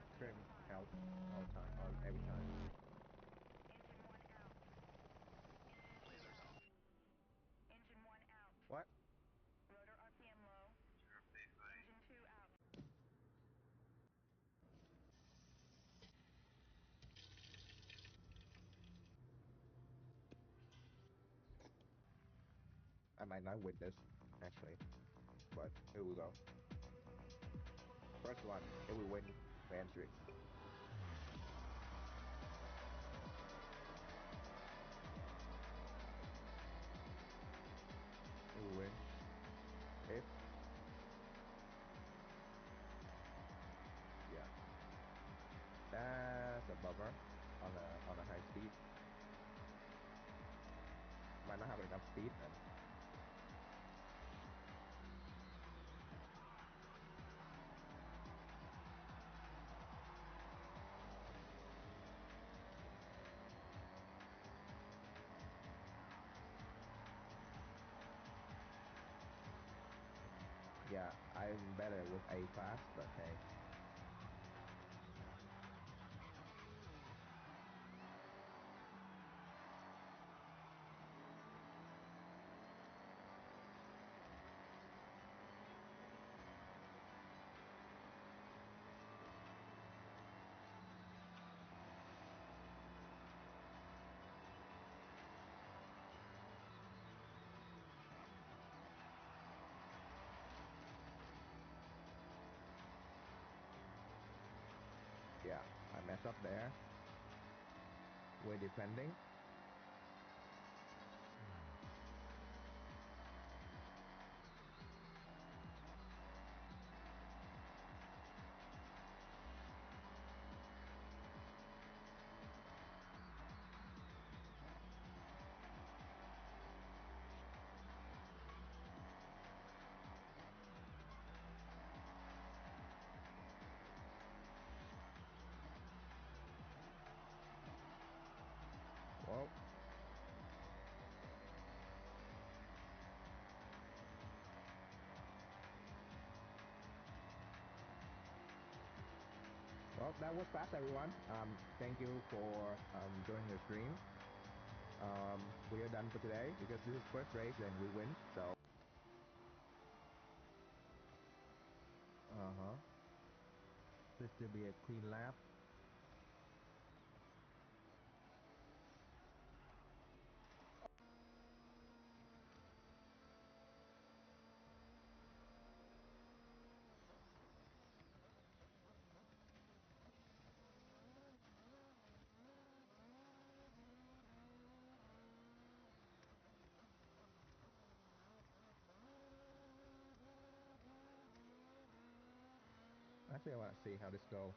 Let's trim help all time, all every time. Engine 1 out. Lasers off. Engine 1 out. What? Rotor RPM low. Sure, safe footing. Engine 2 out. I might not win this, actually. But here we go. First one, here we win the entry. Here we win. If yeah. That's a bummer on a high speed. Might not have enough speed then. Yeah, I'm better with A class, but hey. Yeah, I messed up there. We're defending. Well, well, that was fast, everyone. Thank you for joining the stream. We are done for today because this is first race and we win. So, this will be a clean lap. Actually, I want to see how this goes.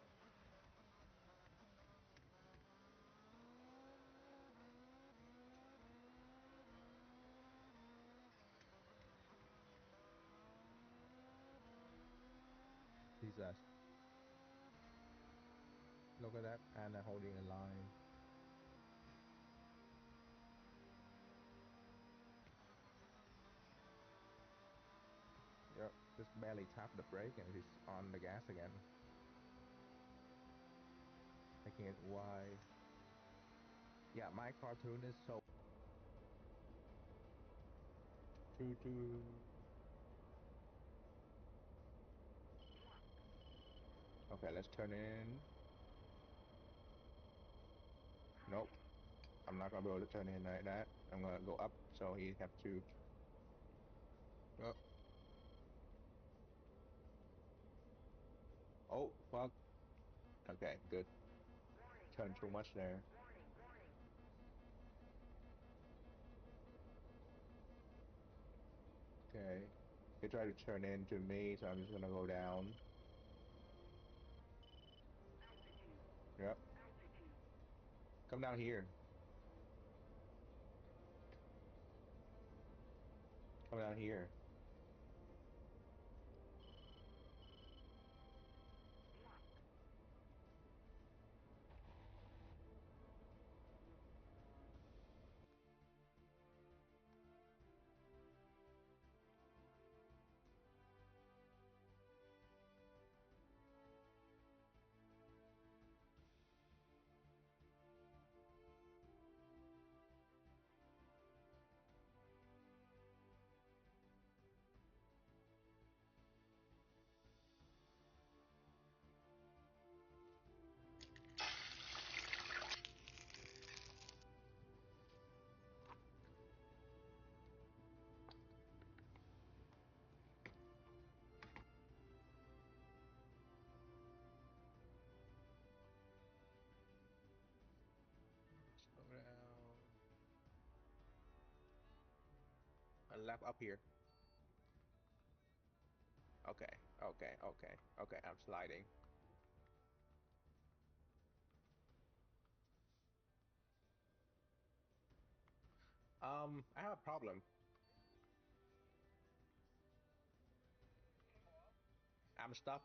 Jesus. Look at that, Anna holding a line. Yep, just barely tapped the brake and he's on the gas again. Taking it wide. Yeah, my cartoon is so... Okay, let's turn in. Nope. I'm not gonna be able to turn in like that. I'm gonna go up, so he have to. Oh, oh fuck. Okay, good. Turn too much there. Okay. He tried to turn into me, so I'm just gonna go down. Yep. Come down here. Come down here. And left up here. Okay, okay, okay, okay. I'm sliding. I have a problem. I'm stuck.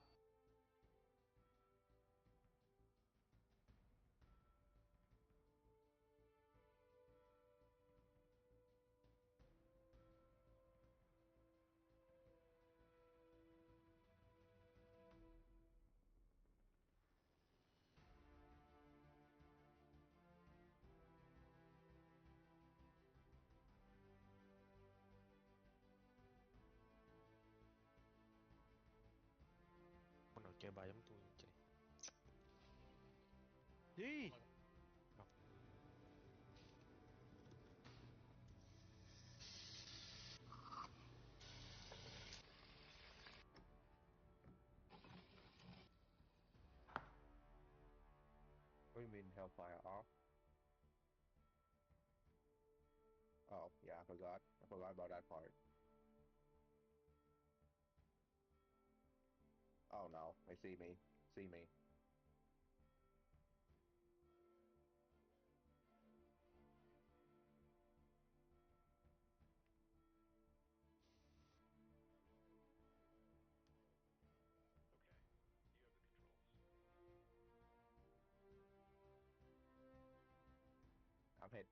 Con nó chơi bài giống tôi chơi. Đi. Ngọc. What do you mean hellfire off? Oh, yeah, I forgot. I forgot about that part. Oh no, they see me. See me. I'm hit.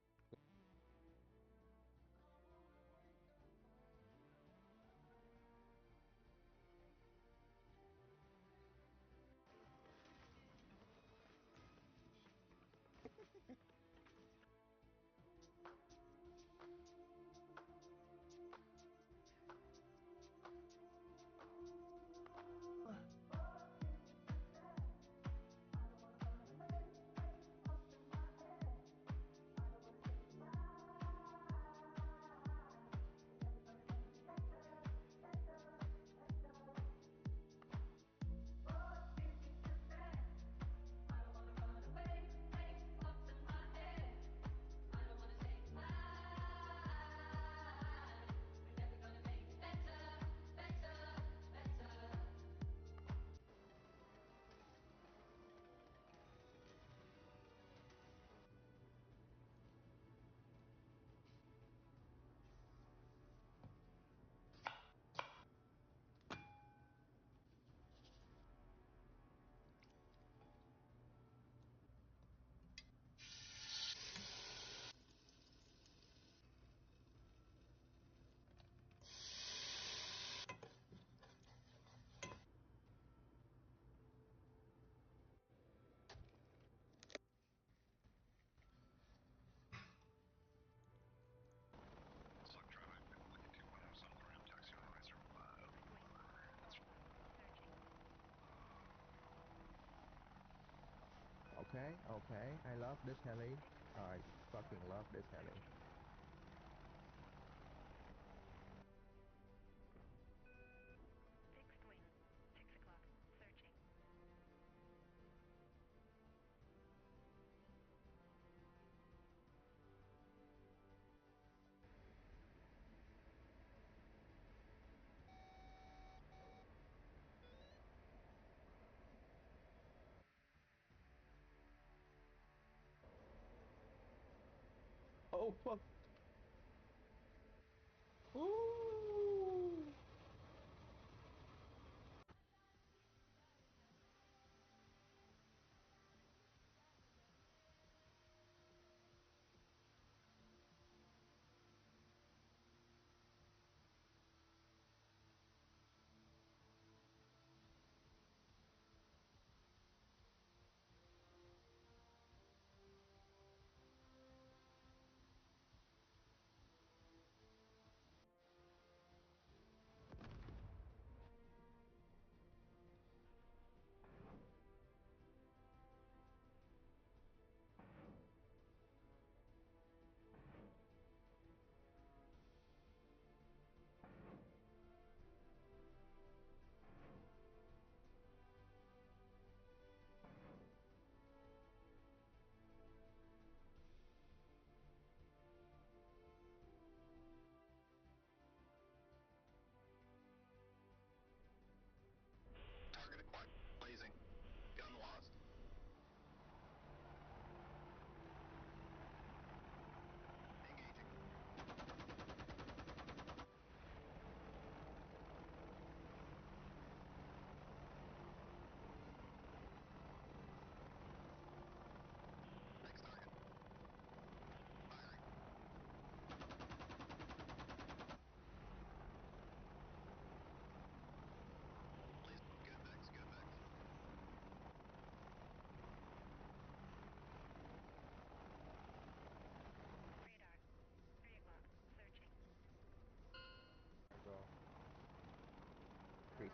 Slug drive, I've been looking to when I was on the ground, taxi advisor. Okay, okay. I love this heli. I fucking love this heli. Fixed wing. 6 o'clock. Searching. Oh fuck! Ooh!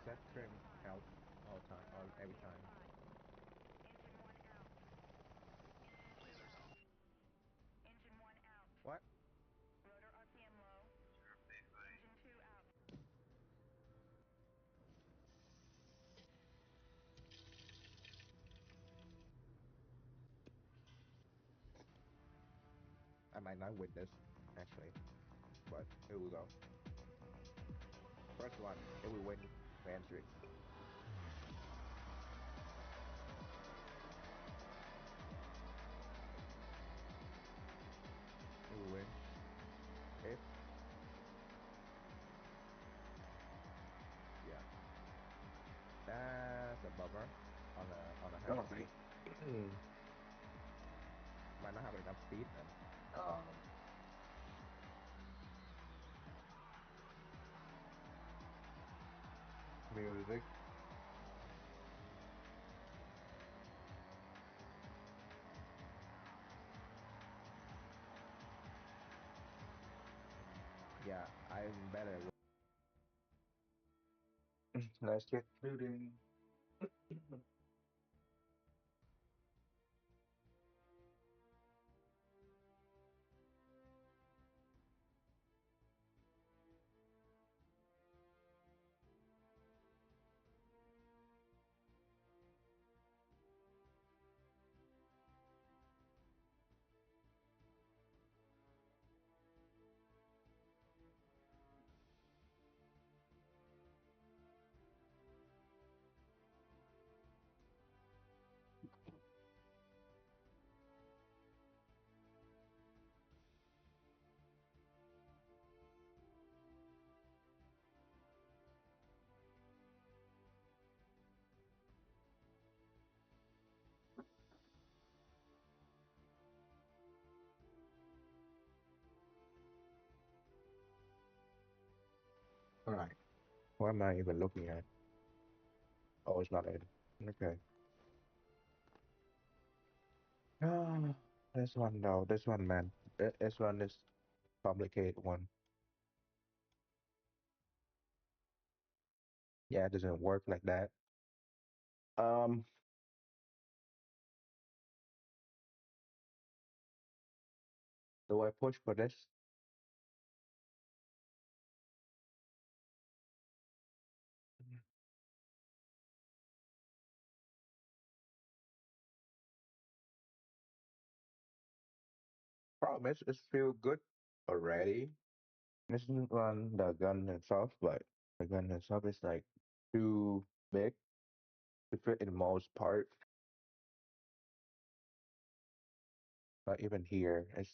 set trim help all time, all every time. Engine 1 out. Lasers off. Engine 1 out. What? Rotor RPM low. Sure thing, buddy. Engine 2 out. I might not win this actually, but here we go. First one, here we win entry. Here we win. If yeah, that's a bummer on a Oh, heavy. Might not have enough speed then. Music. Yeah, I'm better. Let's get shooting. All right. What am I even looking at? Oh, it's not in. Okay. Ah, this one though. This one, man. This one is complicated one. Yeah, it doesn't work like that. Um, do I push for this? Problem is, it feel good already. This is one the gun itself, but the gun itself is like too big to fit in most part. Not even here. It's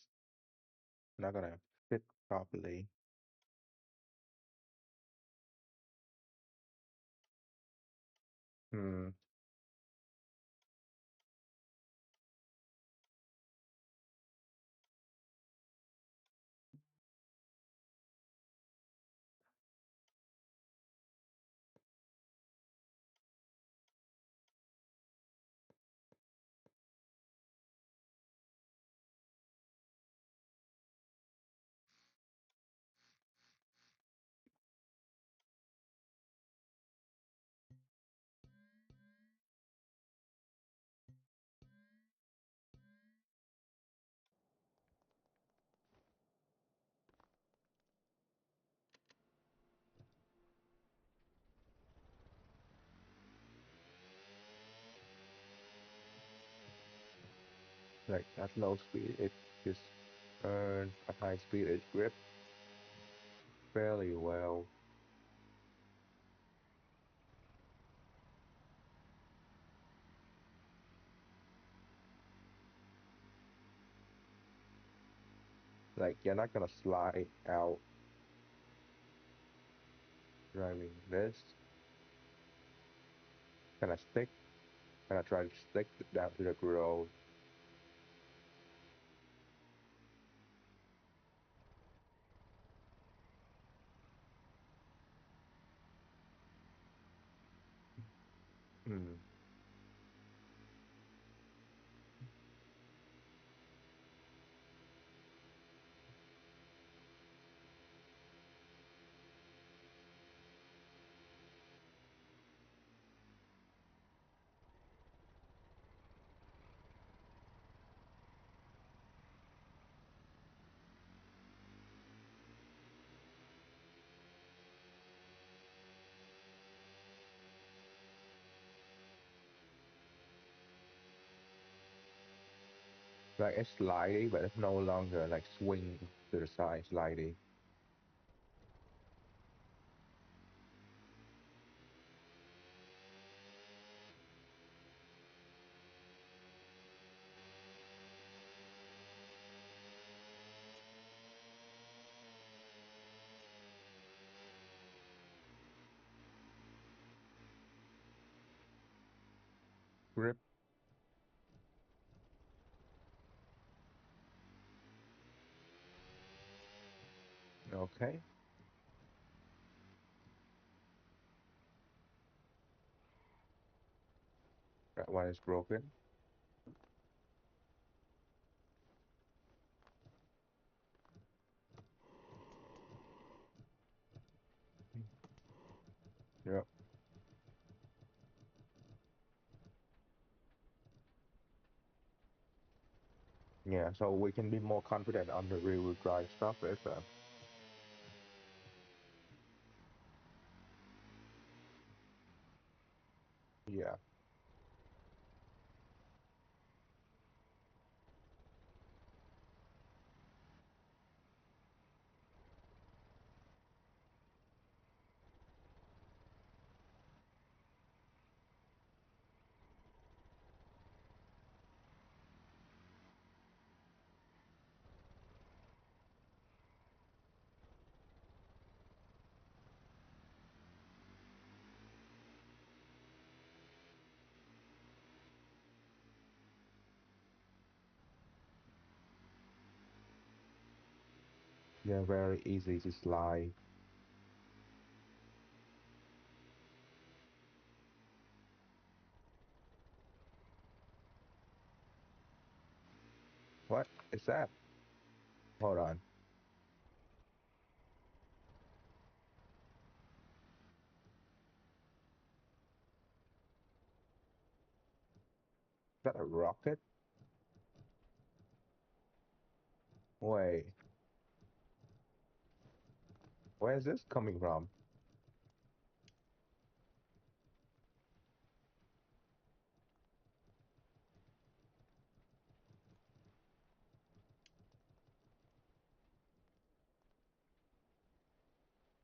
not gonna fit properly. Hmm. Like at low speed, it just earns a high speed. It grip fairly well. Like you're not gonna slide out driving this. Gonna stick. Gonna try to stick down to the road. Hmm. Like it's slidey, but it's no longer like swing to the side slidey. Grip. Okay. That one is broken. Yep. Yeah, so we can be more confident on the rear wheel drive stuff. If yeah, they're very easy to slide. What is that? Hold on. Is that a rocket? Wait, where is this coming from?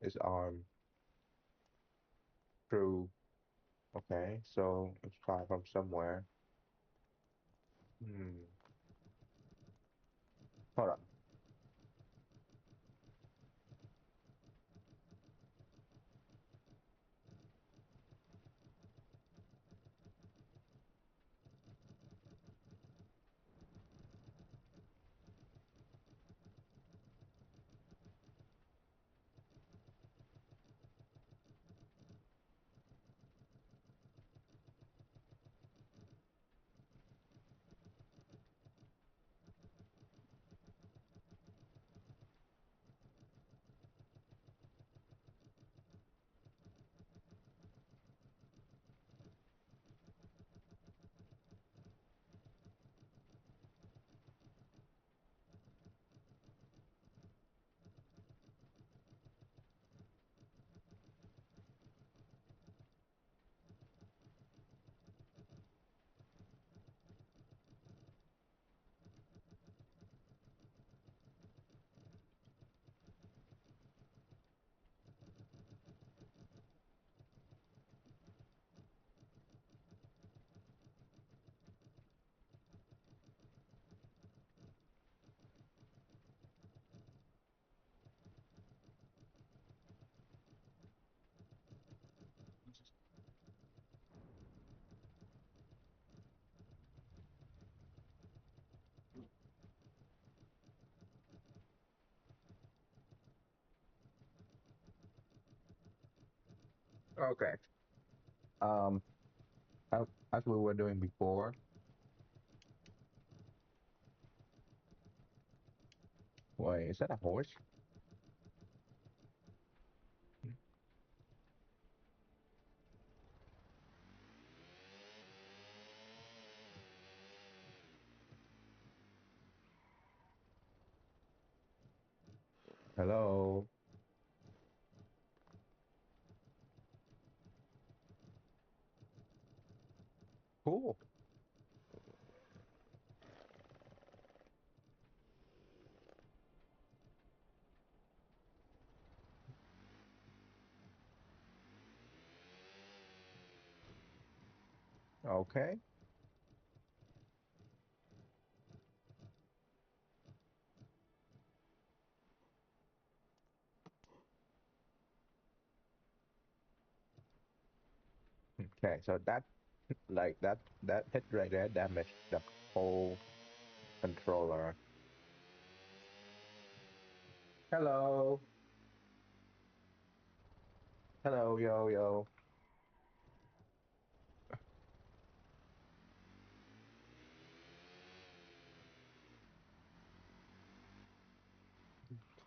His arm through. Okay, so it's far from somewhere. Hmm. Hold on. Okay. Um, as we were doing before. Wait, is that a horse? Hello. Cool. Okay. Okay. So that like that hit right there damaged the whole controller. Hello. Hello, yo, yo.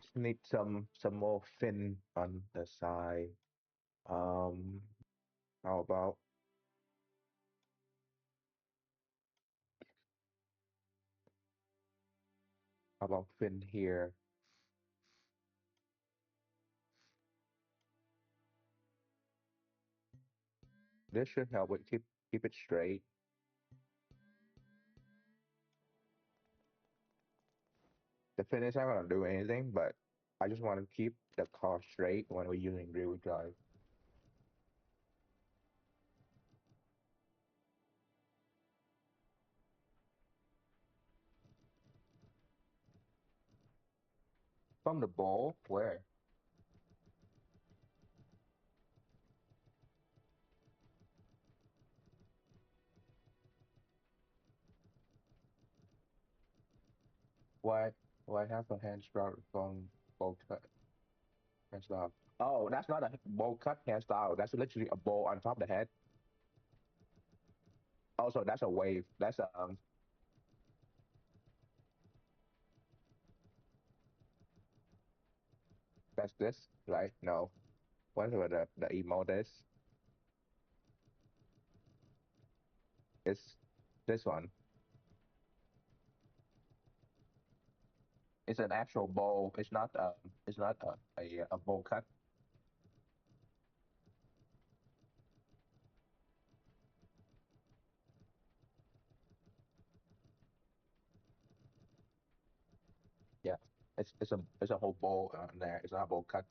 Just need some more fin on the side. Um, how about fin here? This should help it keep it straight. The fin is not gonna do anything, but I just want to keep the car straight when we're using rear wheel drive. From the ball, where? Why why have a hand strap from bolt cut hairstyle? Oh, that's not a bowl cut hairstyle. That's literally a bowl on top of the head. Also, that's a wave. That's this, right? No. Whatever the emote is, it's this one. It's an actual bowl. It's not a bowl cut. Yeah. It's a whole bowl on there. It's not a bowl cut.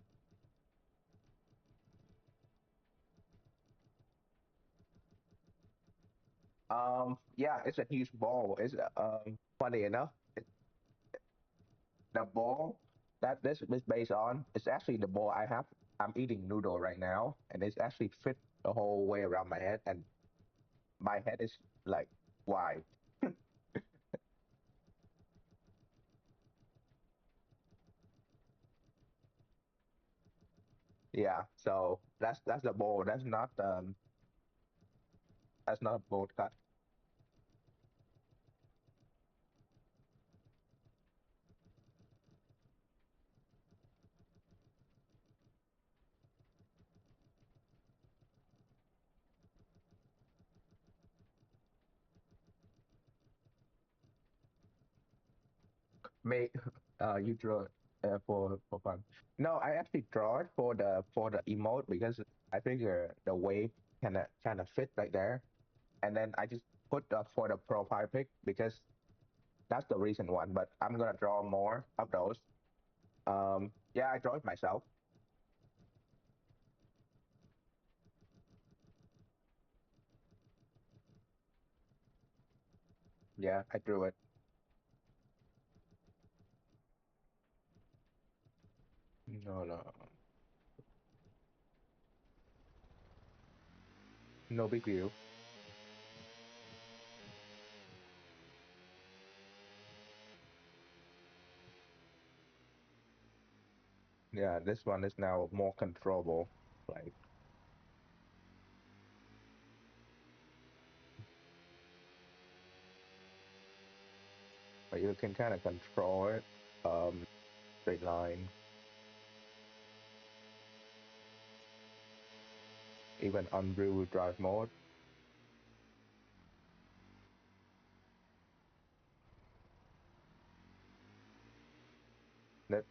Yeah, it's a huge bowl. It's funny enough, the bowl that this is based on is actually the bowl I have. I'm eating noodle right now, and it's actually fit the whole way around my head, and my head is like wide. Yeah, so that's the bowl. That's not a bowl cut. May you draw it for fun. No, I actually draw it for the emote because I figure the wave kind of fit right there, and then I just put for the profile pic because that's the recent one. But I'm gonna draw more of those. Yeah, I draw it myself. Yeah, I drew it. No, no, no big deal. Yeah, this one is now more controllable. Like, but you can kind of control it. Straight line, even on rear wheel drive mode. Let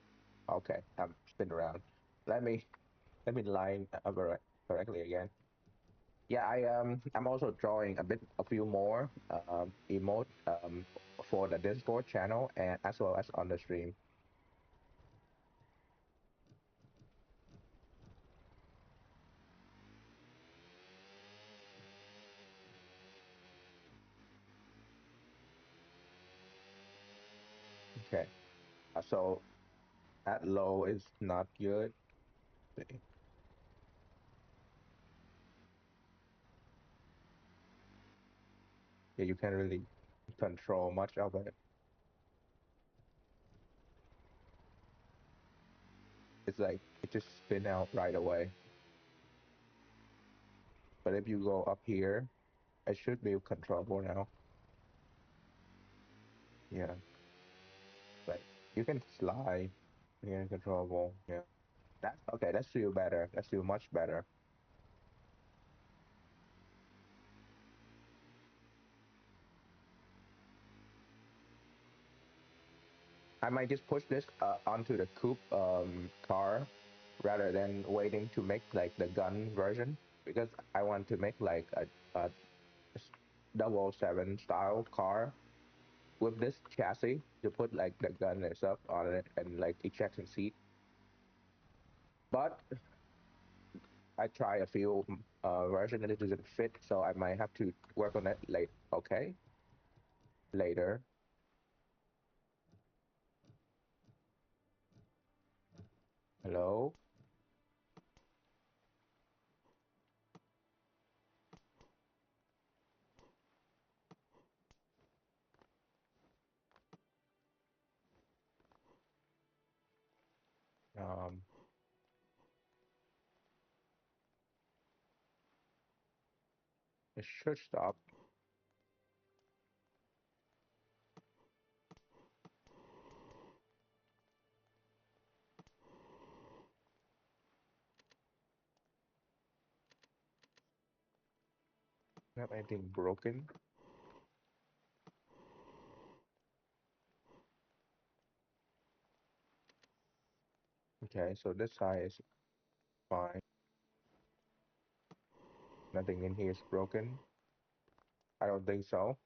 Okay, I'm spin around. Let me let me line up correctly again. Yeah, I'm also drawing a few more emote for the Discord channel and as well as on the stream. Okay. So at low is not good. See. Yeah, you can't really control much of it. It's like it just spin out right away. But if you go up here, it should be controllable now. Yeah, like you can slide. Yeah, controllable. Yeah, that's okay. That's feel better. That's feel much better. I might just push this onto the coupe car rather than waiting to make like the gun version because I want to make like a s- 007 style car with this chassis to put like the gun and stuff on it and like ejection seat. But I try a few version and it doesn't fit, so I might have to work on it later. Okay, later. Hello. Um, it should stop. Have anything broken? Okay, so this side is fine. Nothing in here is broken. I don't think so.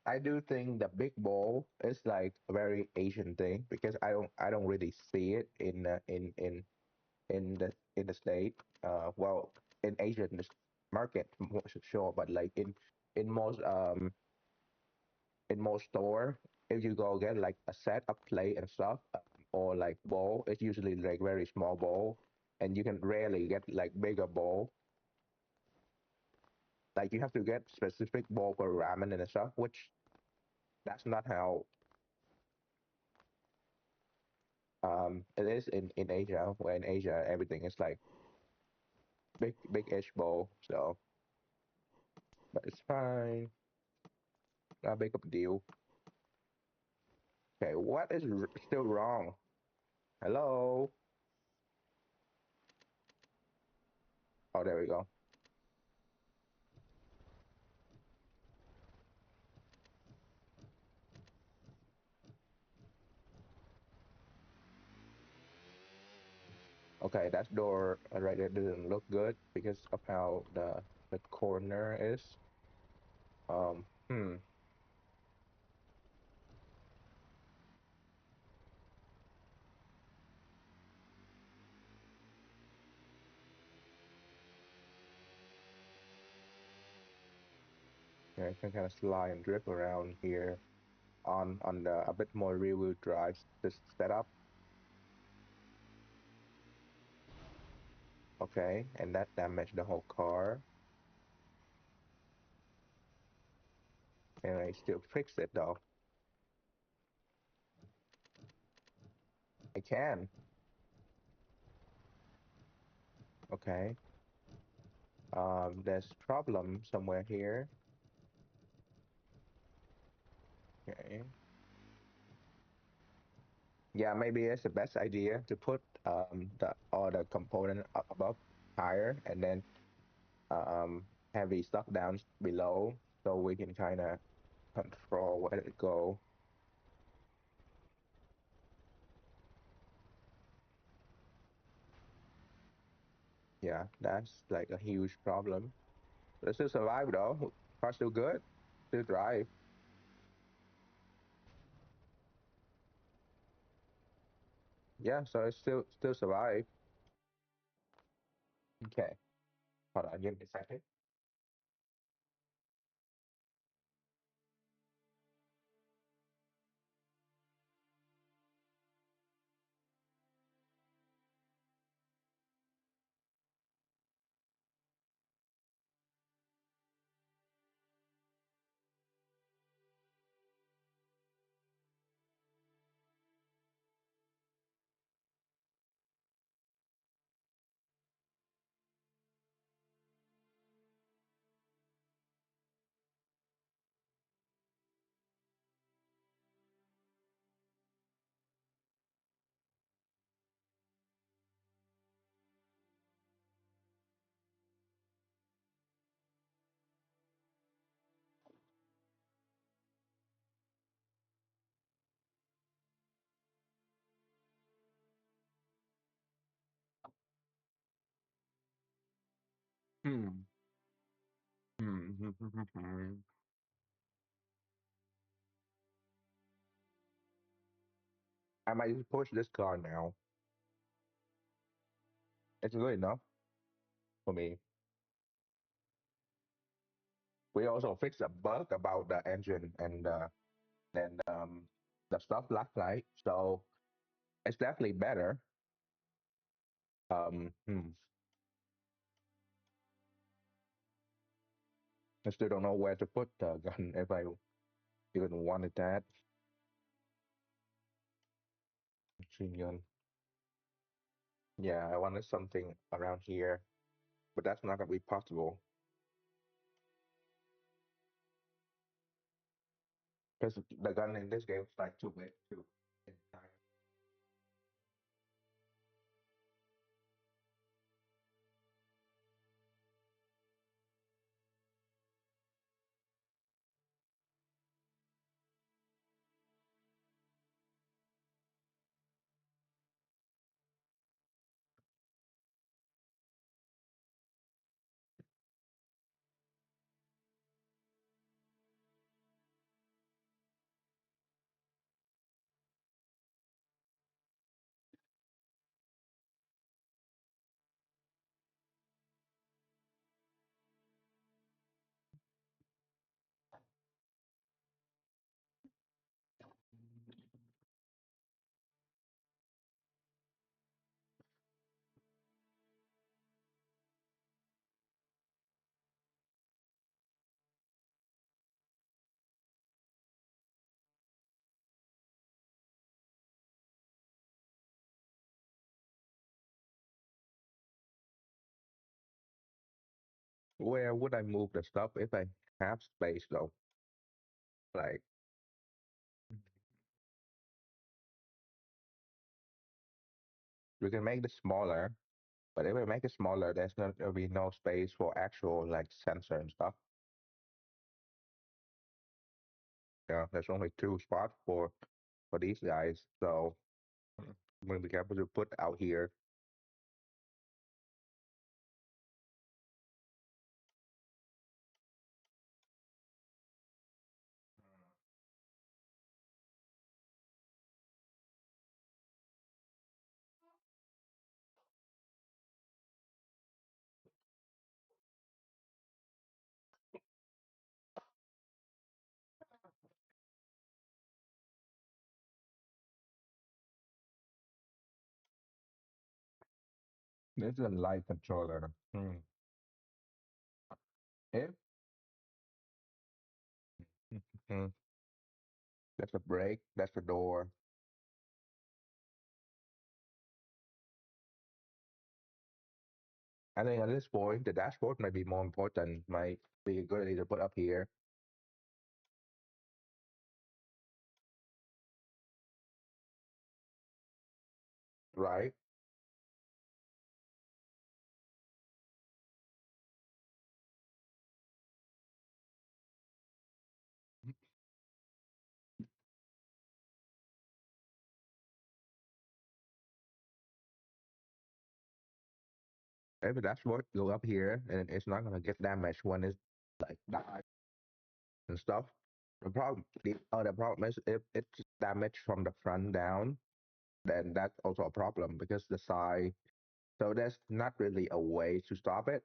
I do think the big bowl is like a very Asian thing because I don't really see it in the state. Well, in Asian market sure, but like in most in most store, if you go get like a set of plate and stuff or like bowl, it's usually like very small bowl, and you can rarely get like bigger bowl. Like you have to get specific bowl for ramen and stuff, which that's not how it is in Asia. Where in Asia everything is like big ish bowl. So, but it's fine. Not big of a deal. Okay, what is still wrong? Hello. Oh, there we go. Okay, that door right there didn't look good because of how the corner is. Hmm. Yeah, I can kind of slide and drift around here on the a bit more rear wheel drive this setup. Okay, and that damaged the whole car, and I still fix it though. I can. Okay. There's problem somewhere here. Okay. Yeah, maybe it's the best idea to put the all the component above higher and then heavy stuff down below so we can kind of control where it go. Yeah, that's like a huge problem. But it still survive though. Car still good. Still drive. Yeah, so it still survive. Okay. Hold on, give me a second. Hmm. Hmm. I might just push this car now. It's good enough for me. We also fixed a bug about the engine and the stuff last night, so it's definitely better. Hmm. I still don't know where to put the gun if I even wanted that machine gun. Yeah, I wanted something around here, but that's not gonna be possible because the gun in this game is like too big too. Where would I move the stuff if I have space though? Like we can make it smaller, but if we make it smaller, there's not gonna be no space for actual like sensor and stuff. Yeah, there's only two spots for these guys, so we'll be able to put out here. This is a light controller. If mm, that's a brake, that's the door. I think at this point, the dashboard might be more important. Might be a good idea to put up here, right? If the dashboard go up here, and it's not gonna get damaged when it's like die and stuff. The problem is if it's damaged from the front down, then that's also a problem because the side So there's not really a way to stop it.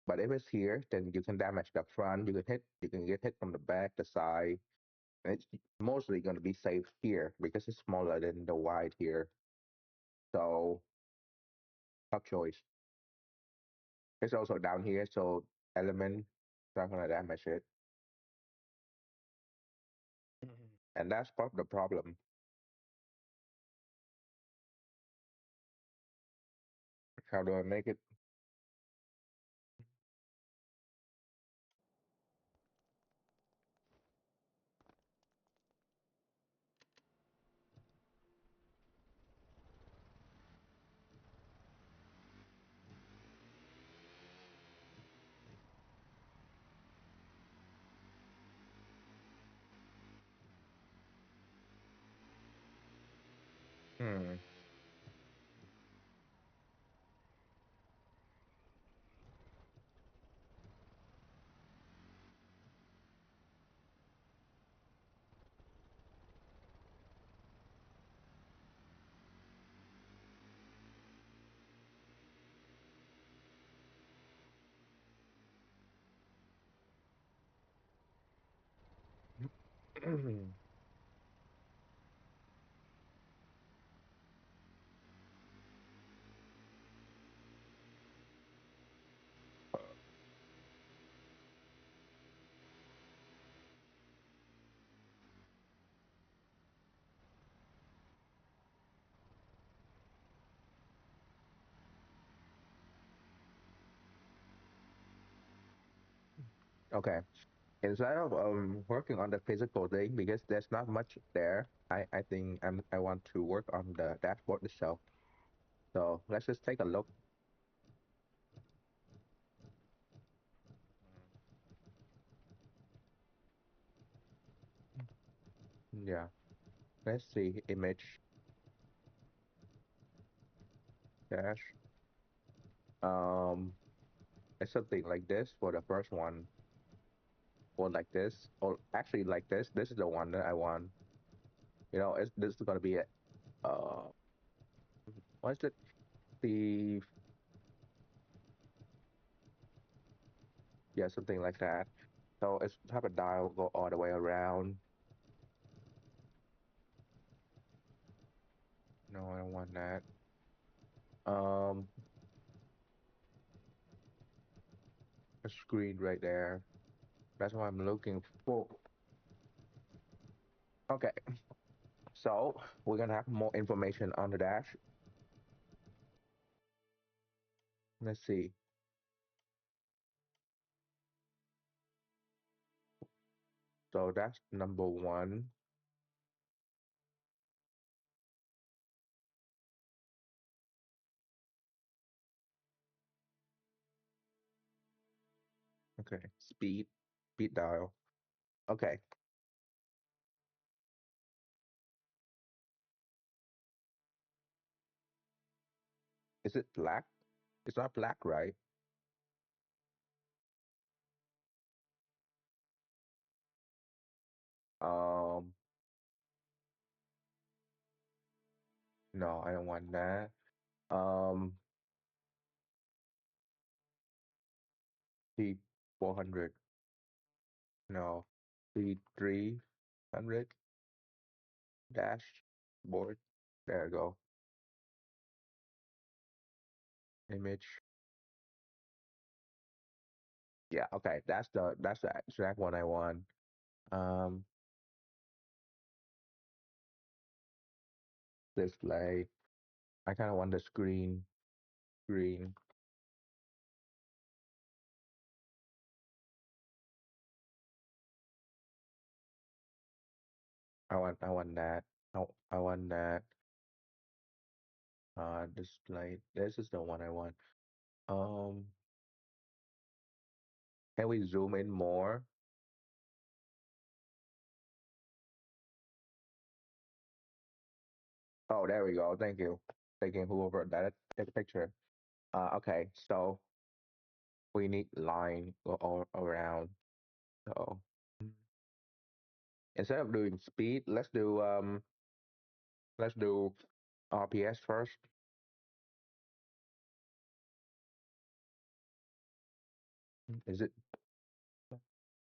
But if it's here, then you can damage the front. You can get hit from the back, the side, and it's mostly going to be safe here because it's smaller than the wide here. So tough choice. It's also down here, so element not going to damage it, and that's part of the problem. How do I make it? Hmm. Okay. Instead of working on the physical thing because there's not much there, I think I want to work on the dashboard itself. So let's just take a look. Yeah. Let's see image dash. Um, it's something like this for the first one, or like this, or actually like this. This is the one that I want. This is gonna be a what is it? The Yeah, something like that. So it's have a dial go all the way around. No, I don't want that. Um, a screen right there. That's what I'm looking for. Okay, so we're gonna have more information on the dash. Let's see. So that's number one. Okay, speed dial. Okay, is it black? It's not black, right? Um, no, I don't want that. Um, T 400. No, T 300 dashboard. There you go. Image. Yeah, okay. That's the exact one I want. Um, display. I kind of want the screen green. I want that. I want that. Display. This is the one I want. Um, can we zoom in more? Oh, there we go. Thank you. Taking whoever that take a picture. Okay. So we need line go all around. So instead of doing speed, let's do RPS first. Is it?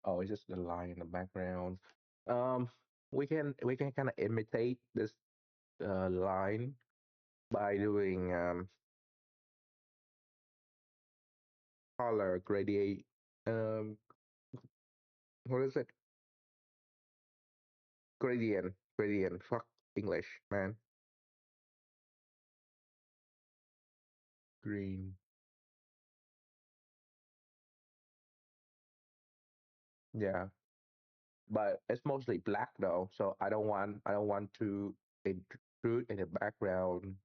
Oh, it's just the line in the background. Um, we can kind of imitate this line by doing color gradient. Um, what is it? Gradient. Gradient. Fuck English, man. Green. Yeah, but it's mostly black though, so I don't want to intrude in the background.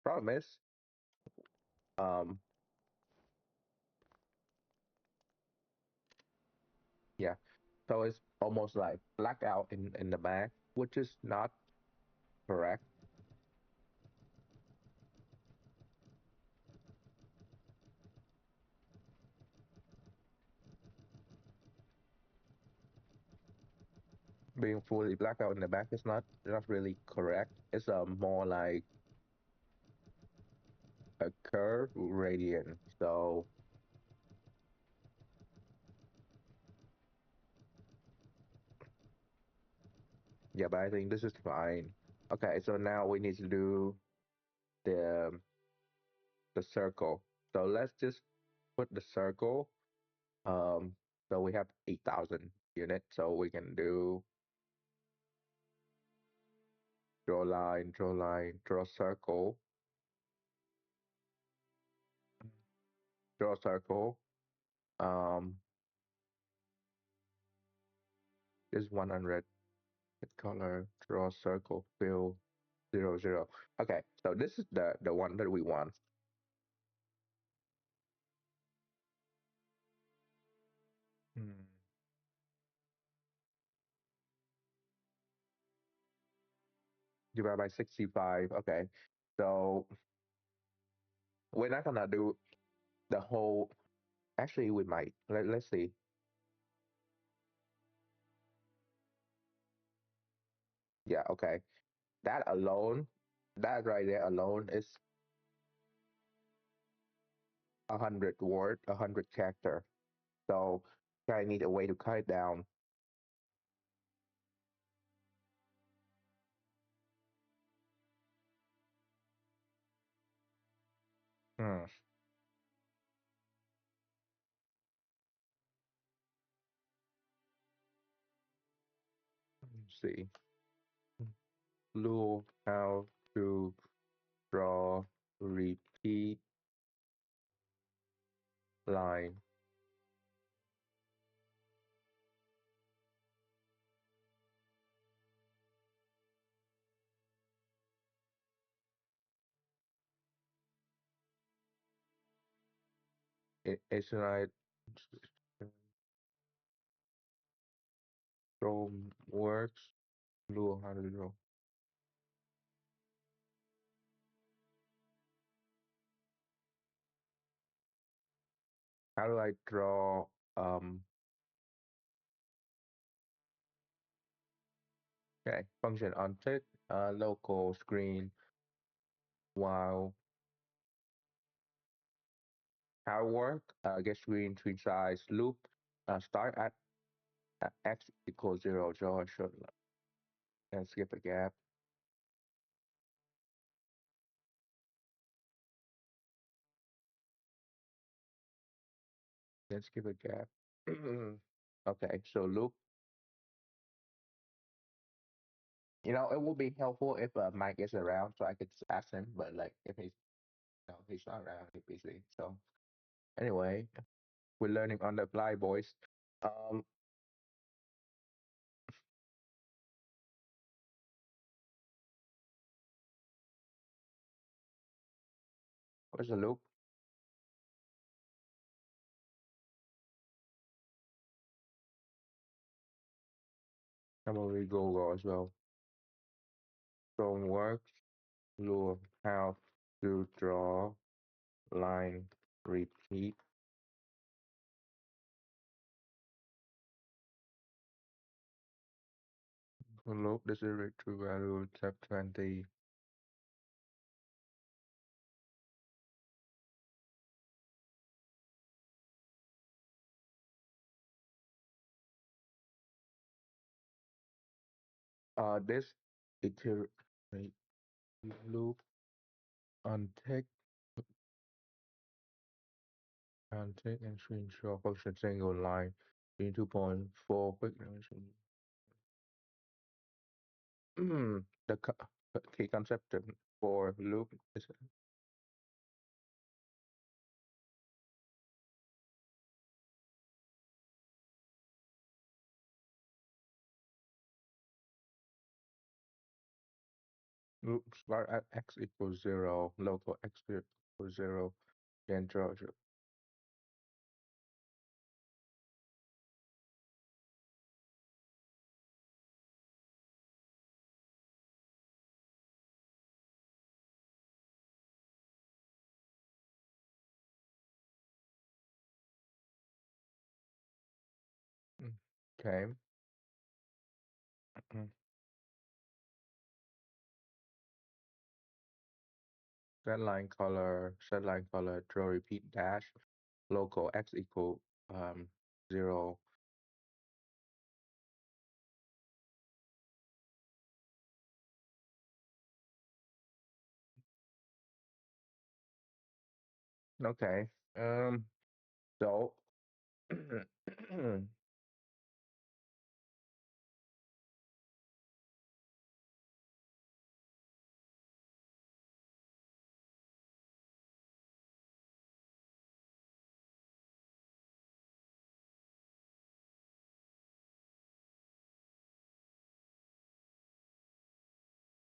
Problem is, um, yeah, so it's almost like blackout in the back, which is not correct. Being fully blackout in the back is not really correct. It's more like a curve gradient. So yeah, but I think this is fine. Okay, so now we need to do the the circle. So let's just put the circle. Um, so we have 8,000 units. So we can do draw line, draw circle, draw circle. Um, is 100. Hit color, draw circle, fill 0, 0. Okay, so this is the one that we want. Hmm. Divided by 65. Okay, so we're not gonna do the whole. Actually, we might. Let's see. Yeah, okay. That alone, that right there alone is 100 word, 100 character. So I need a way to cut it down. Hmm. Let's see. Blue, how to draw repeat line. It's like draw works. Blue, how to draw. How do I draw? Um. Okay. Function on tick. Local screen. While how work? Get screen size loop. Start at x equals 0. Draw a short line and skip a gap. Then skip a gap. Okay. So loop. It would be helpful if Mike is around so I could just ask him. But like, if he's no, he's not around, he's busy. So anyway, we're learning on the fly, boys. Um, what's the loop? I'm gonna read Google as well. From works, Lure how to draw line repeat. Loop this is to value tab 20. This iter wait, loop untick untick and screenshot function single line in 2.4 quick dimension. The key concept for loop is loop start at x equals 0, local x equals 0, then draw. Okay. Set line color, draw repeat dash, local x equal 0. Okay. So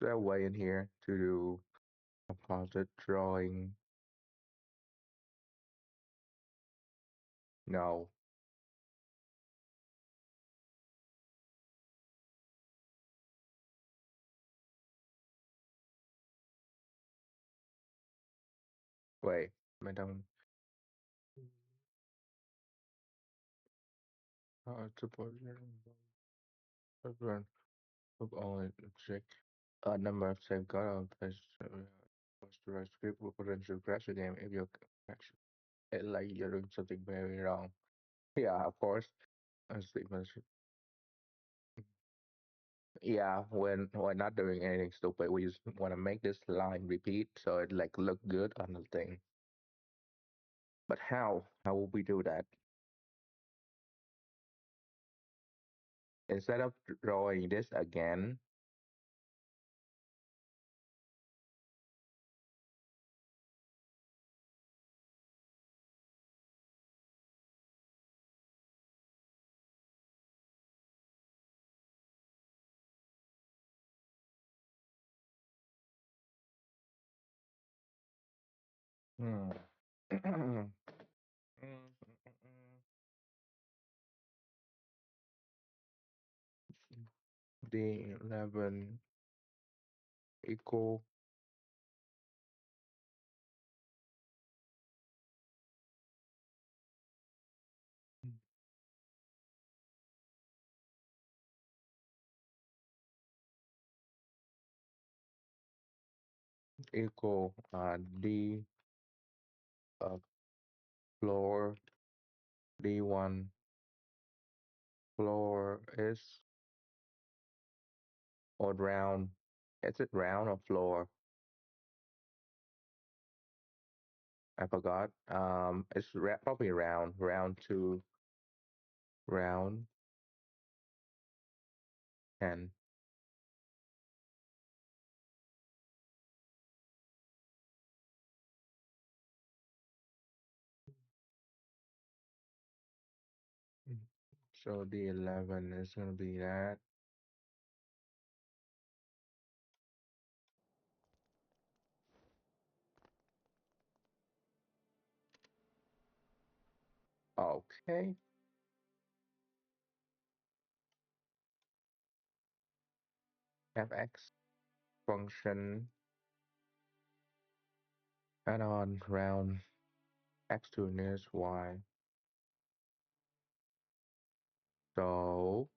there a way in here to do a composite drawing? No. Wait. I don't support everyone of only check a number of safeguard on place posterized script will potentially crash the game if you crash it like you're doing something very wrong. Yeah, of course. As the Yeah, when we're not doing anything stupid, we just want to make this line repeat so it like look good on the thing. But how? How will we do that? Instead of drawing this again, hmm. D11 equal D uh, floor D1 floor is or round. Is it round or floor? I forgot. It's probably round. Round two, round 10. Mm. So the 11 is gonna be that. Okay. Fx function add on round x to nearest y. So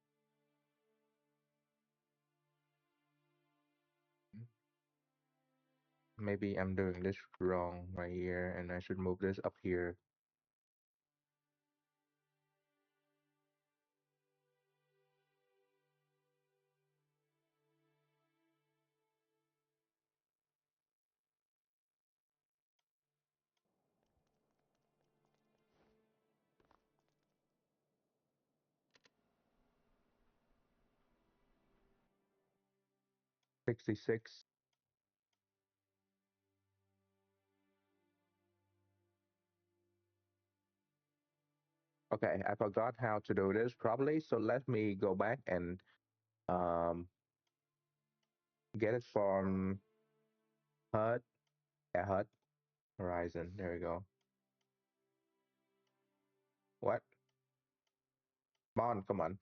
maybe I'm doing this wrong right here and I should move this up here. 66. Okay, I forgot how to do this properly, so let me go back and um get it from HUD. Yeah, HUD Horizon. There we go. What? Come on.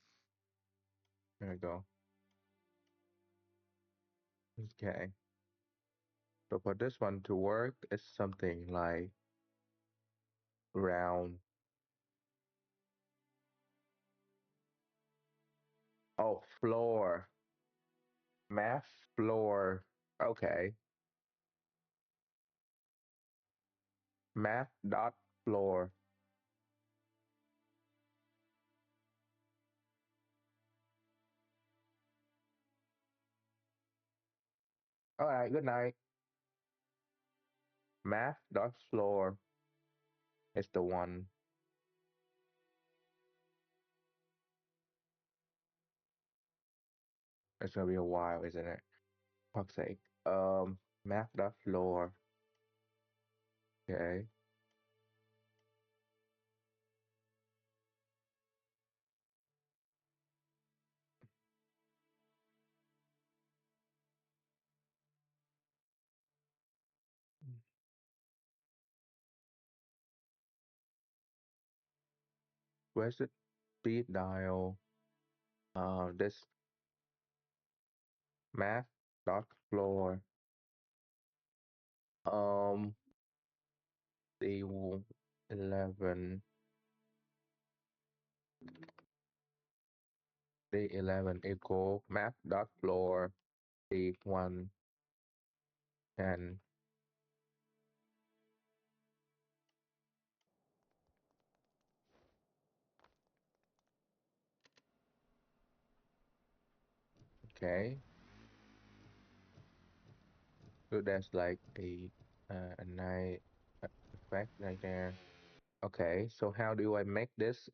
There we go. Okay. So for this one to work, it's something like round. Oh, floor. Math floor. Okay. Math dot floor. All right, good night. Math dot floor is the one. It's gonna be a while, isn't it? Fuck's sake. Math dot floor. Okay. Where's the speed dial? This math dot floor. Um, the 11, the 11 equal math dot floor. The 110. Okay. So that's like a night effect right there. Okay. So how do I make this?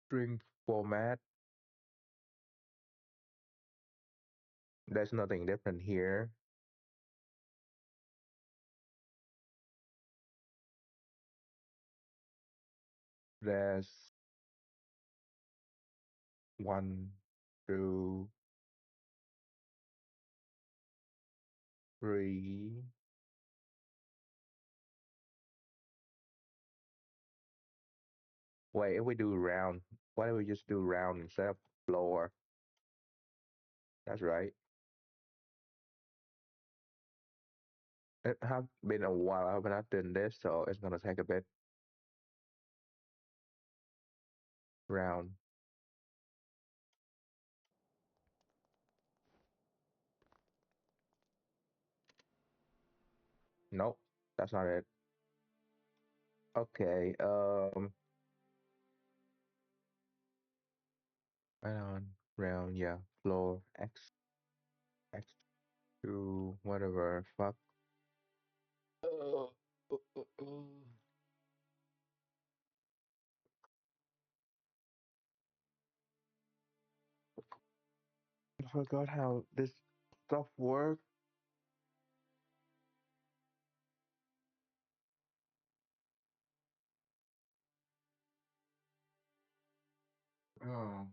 String format. There's nothing different here. There's 1, 2, 3. Wait, if we do round, why don't we just do round instead of floor? That's right. It have been a while. I've not done this, so it's gonna take a bit. Round. Nope, that's not it. Okay. Right on. Round. Yeah. Floor. X to whatever. Fuck. Uh. I forgot how this stuff works. Oh.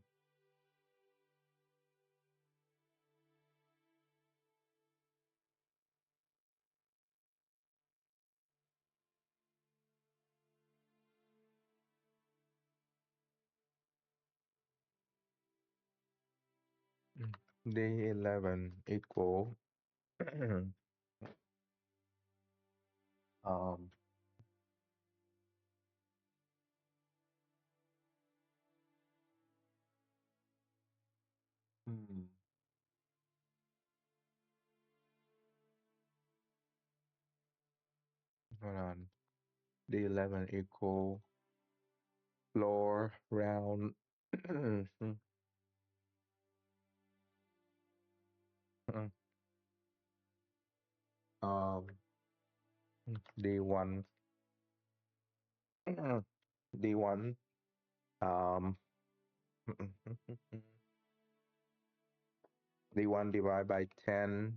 D11 equal um hmm, Hold on. D11 equal floor round. um, D1. D1. Um, D1 divided by 10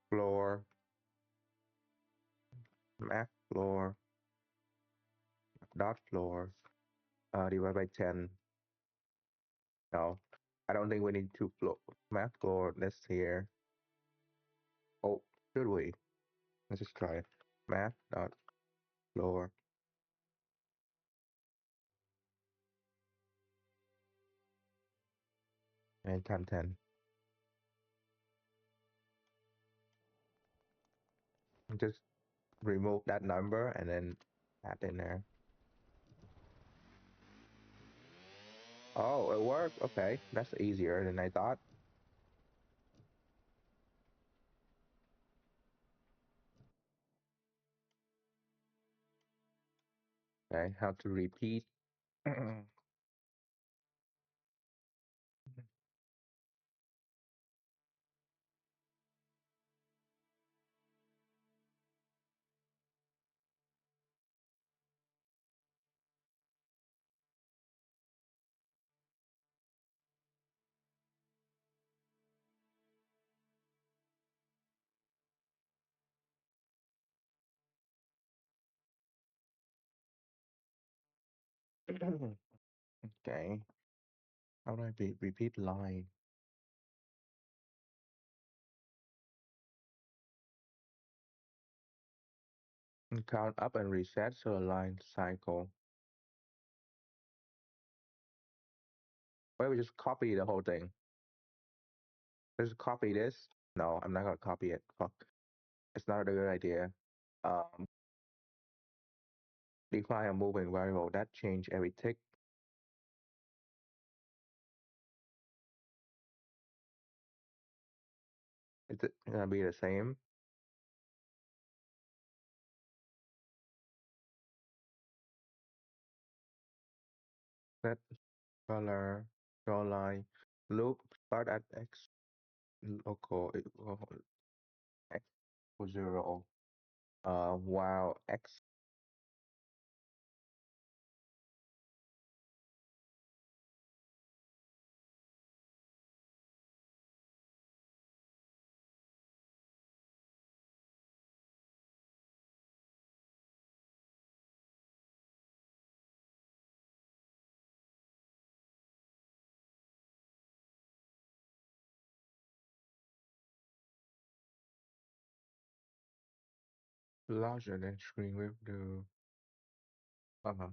floor, max floor, dot floor, divided by 10. No, I don't think we need to floor, max floor. Let's here. Oh, should we? Let's just try it. Math dot floor and times 10. Just remove that number and then add in there. Oh, it worked. Okay, that's easier than I thought. Okay, how to repeat. Okay, how do I repeat line? And count up and reset so the line cycle. Why don't we just copy the whole thing? Just copy this. No, I'm not gonna copy it. Fuck. It's not a good idea. Um, define a moving variable that change every tick. Is it gonna be the same? Set color, draw line, loop, start at x, local equal x equals 0. While x, larger than screen width do. Uh-huh.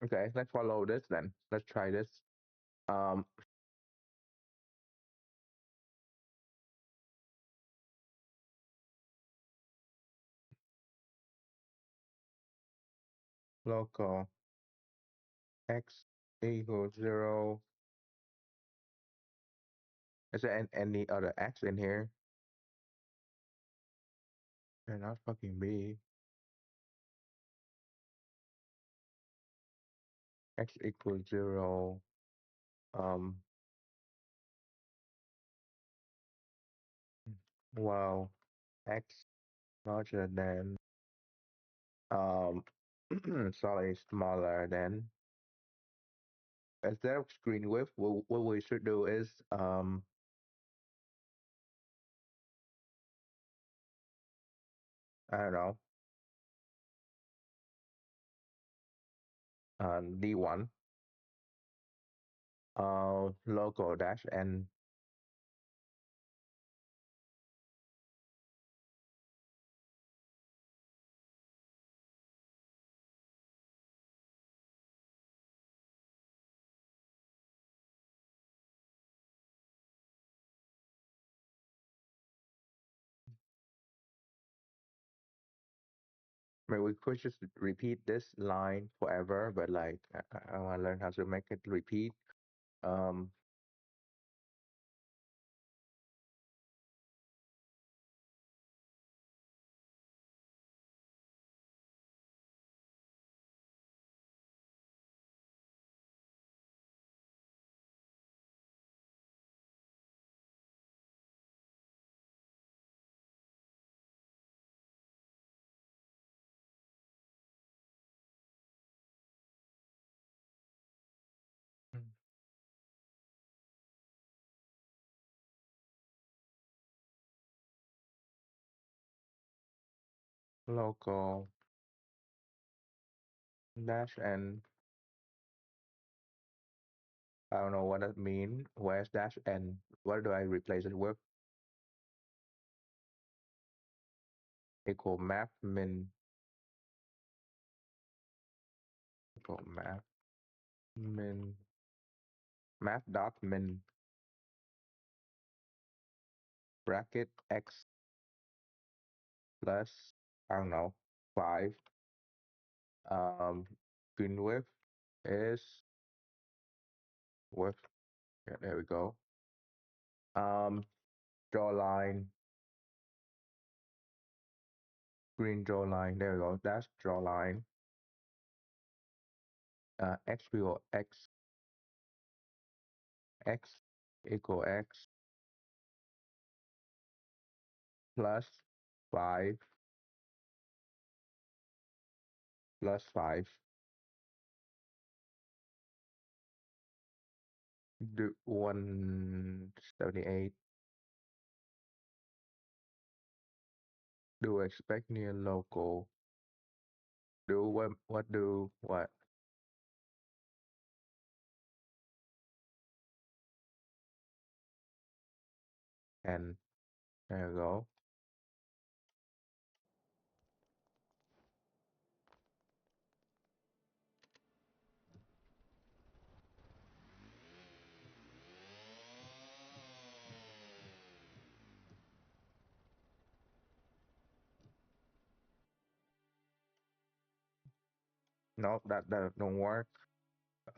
Okay, let's follow this then. Let's try this. Um, local x equals 0. Is there any other x in here? They're not fucking big. X equals 0. Um, well, x larger than, um, sorry, smaller than. Instead of screen width, what we should do is, I don't know, D1, local dash n. Maybe we could just repeat this line forever, but like I want to learn how to make it repeat. Um, local dash n. I don't know what that mean. Where's dash n? What do I replace it with? Equal map min. Equal map min. Map dot min bracket x plus, I don't know, 5. Screen width is width. Yeah, there we go. Um, draw line, green draw line. There we go. That's draw line. X equal x equal x plus 5 plus 5. Do 178. Do expect near local. Do what do what? And there you go. No, that don't work.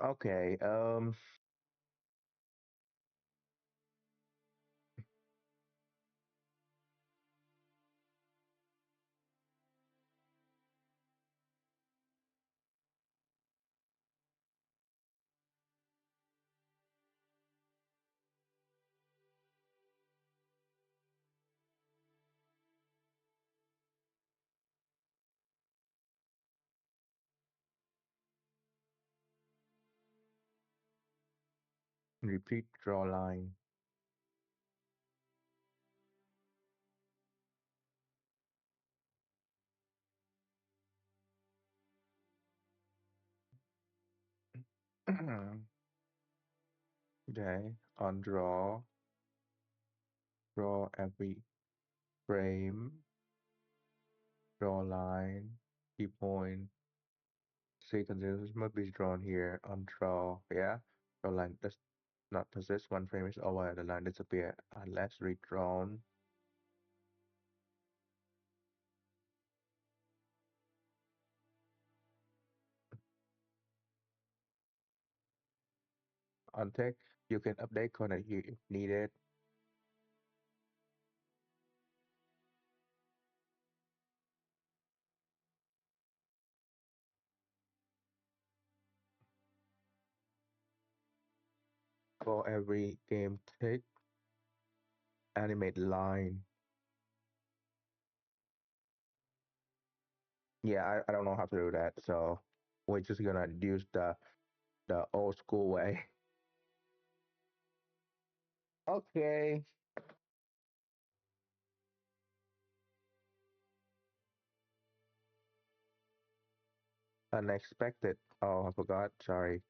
Okay, repeat draw line. Okay, on draw every frame, draw line, key point. Sequences must be drawn here on draw. Yeah, draw line does not possess one frame is over. The line disappear unless redrawn. On text, you can update code if needed. For every game tick, animate line. Yeah, I don't know how to do that, so we're just gonna use the old school way. Okay. Unexpected. Oh, I forgot. Sorry.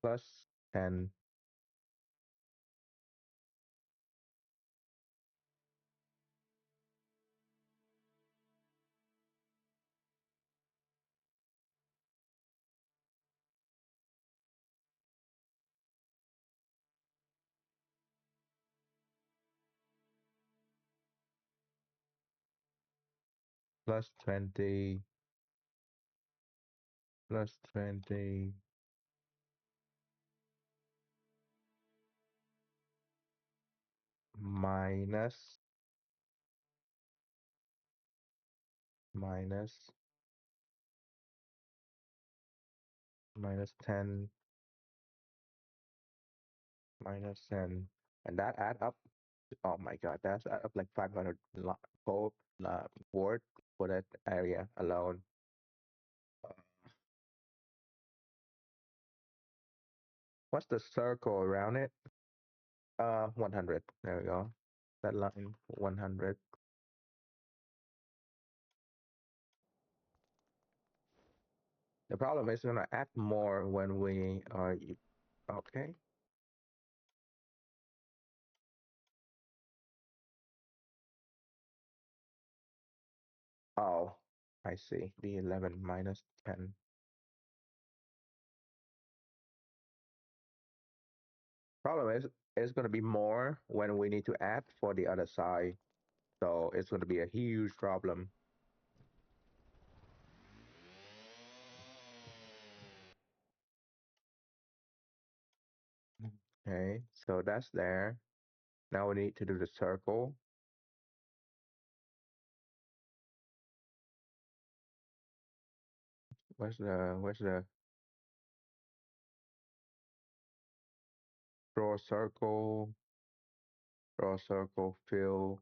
Plus 10. plus 20, plus 20, minus, minus, minus 10, minus 10. And that add up. Oh my God, that's add up like 500 gold word for that area alone. Uh, What's the circle around it? 100. There we go. That line, 100. The problem is gonna add more when we are okay. Oh, I see. B11 minus 10. Problem is it's gonna be more when we need to add for the other side. So it's gonna be a huge problem. Okay, so that's there. Now we need to do the circle. Where's the draw circle, fill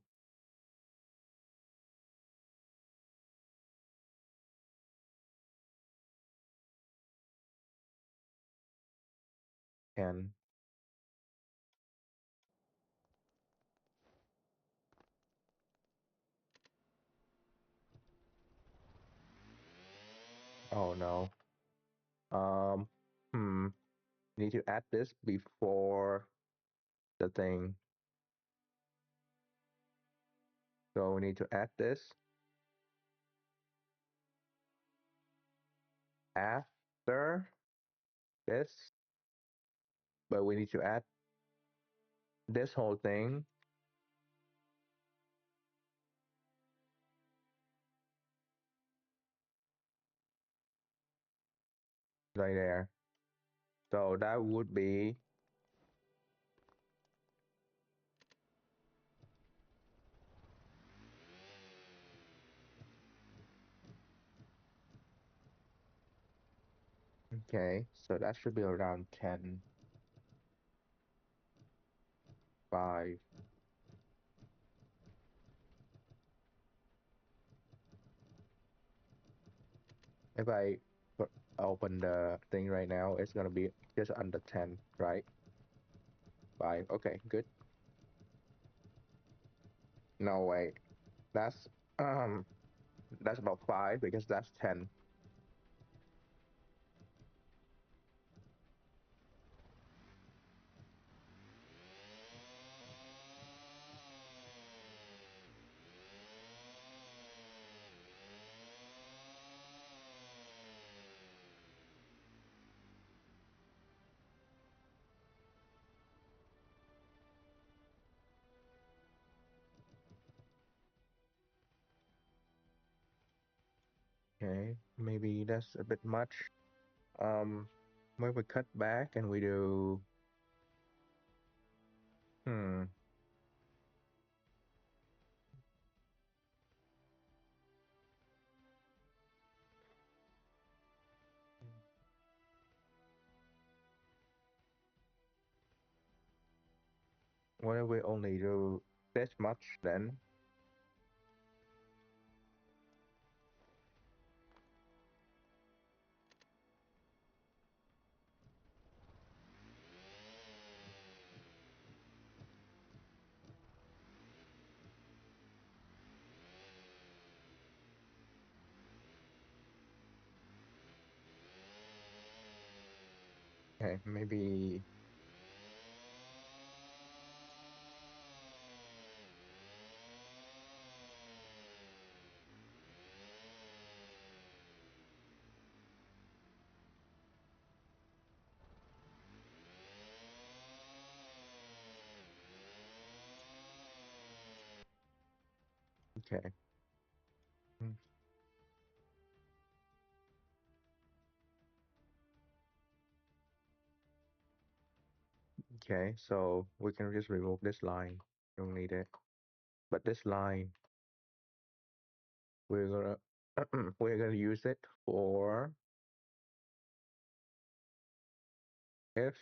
10. Oh no. Um, hmm. Need to add this before the thing. So we need to add this after this, but we need to add this whole thing right there. So that would be okay. So that should be around 10, 5. If I open the thing right now, it's gonna be just under 10, right? 5. Okay, good. No, wait. That's um that's about 5 because that's 10. Okay, maybe that's a bit much. Um, when we cut back and we do, hmm, what if we only do this much then? Okay, maybe, okay. Hmm. Okay, so we can just remove this line. Don't need it. But this line, we're we're gonna use it for if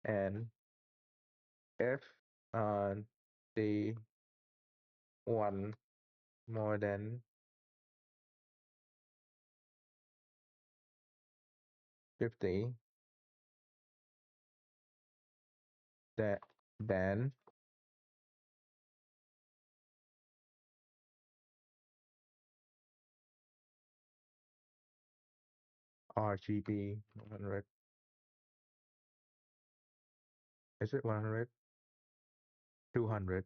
and if uh the one more than 50, that then RGB 100. Is it 100? 200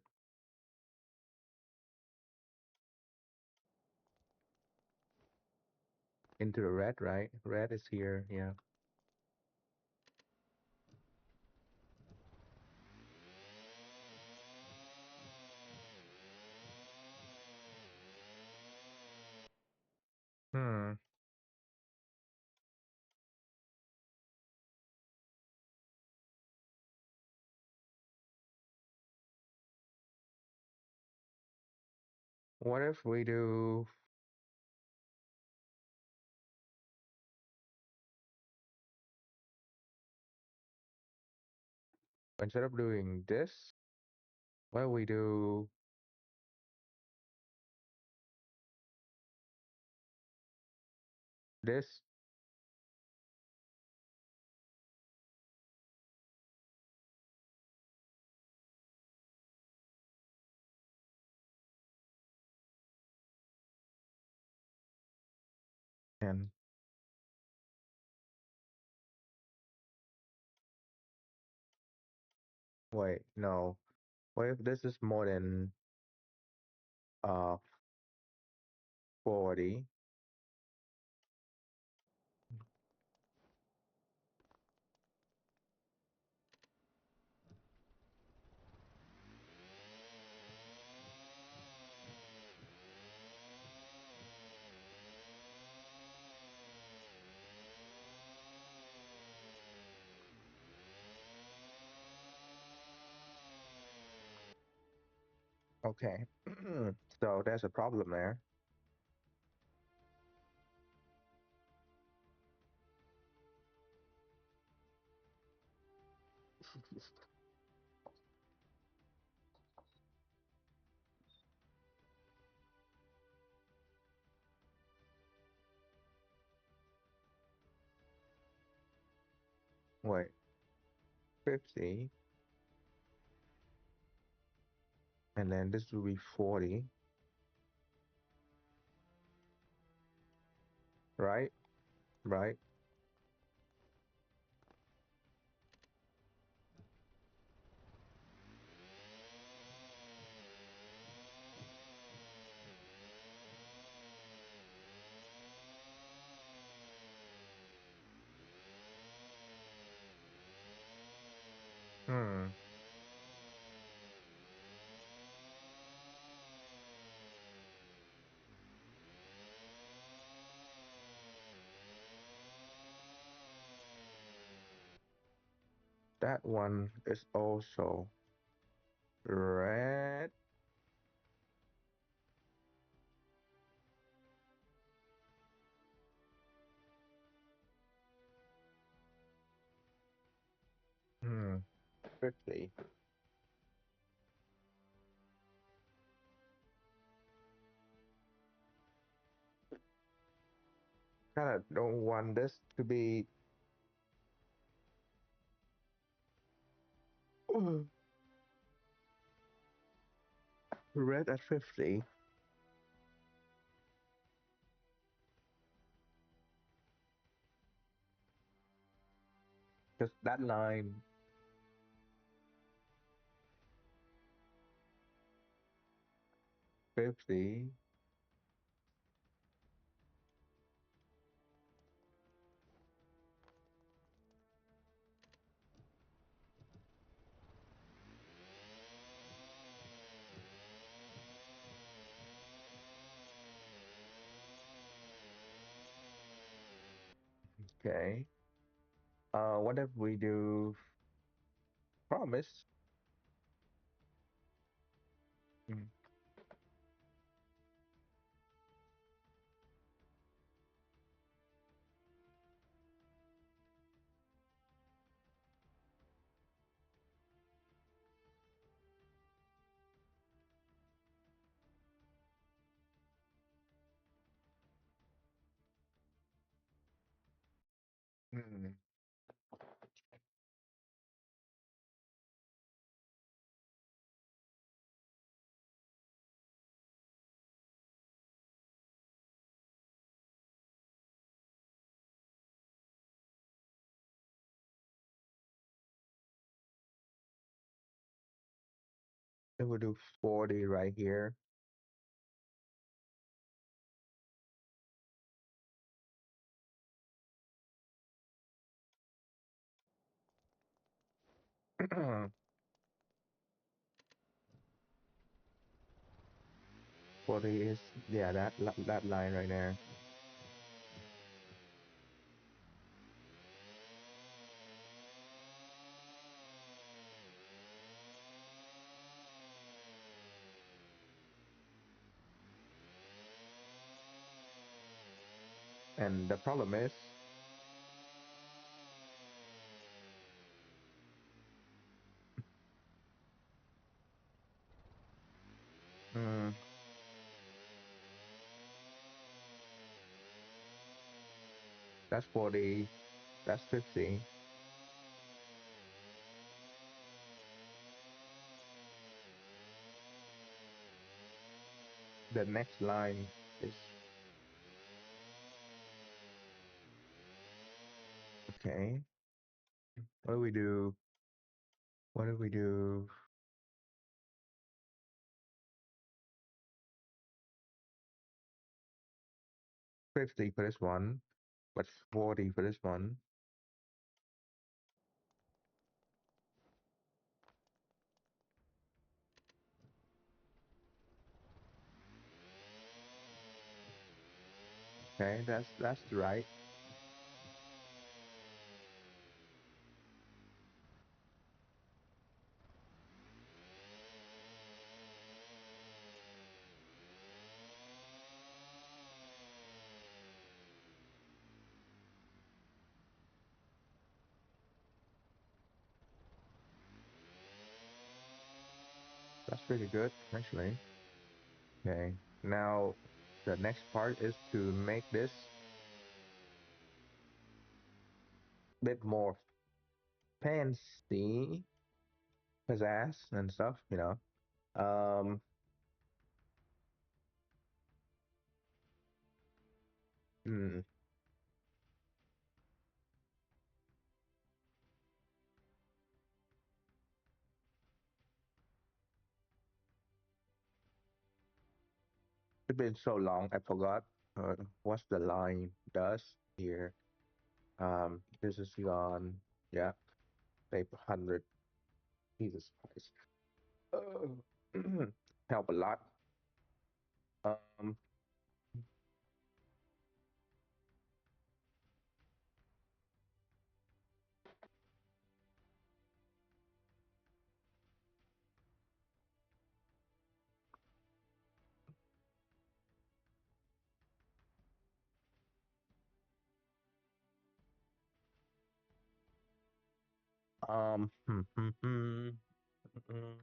into the red, right? Red is here, yeah. Hmm. What if we do, instead of doing this, well, we do this and wait, no. What if this is more than uh 40? Okay. So there's a problem there. Wait, 50, and then this will be 40, right? Right? Hmm. That one is also red. Hmm. 50. Kind of don't want this to be red at 50, because that line, 50. Okay. What if we do promise? Mm. Mm. Then we'll do 40 right here. Forty is yeah that line right there, and the problem is, mm, that's 40, that's 50. The next line is okay. What do we do? What do we do? 50 for this one, but 40 for this one. Okay, that's right. That's pretty good actually. Okay, now the next part is to make this bit more fancy, pizzazz and stuff. Um, hmm, it's been so long, I forgot what the line does here. This is gone. Yeah, save 100. Jesus Christ. Oh, help a lot. Um, um, hmm, hmm, hmm, hmm.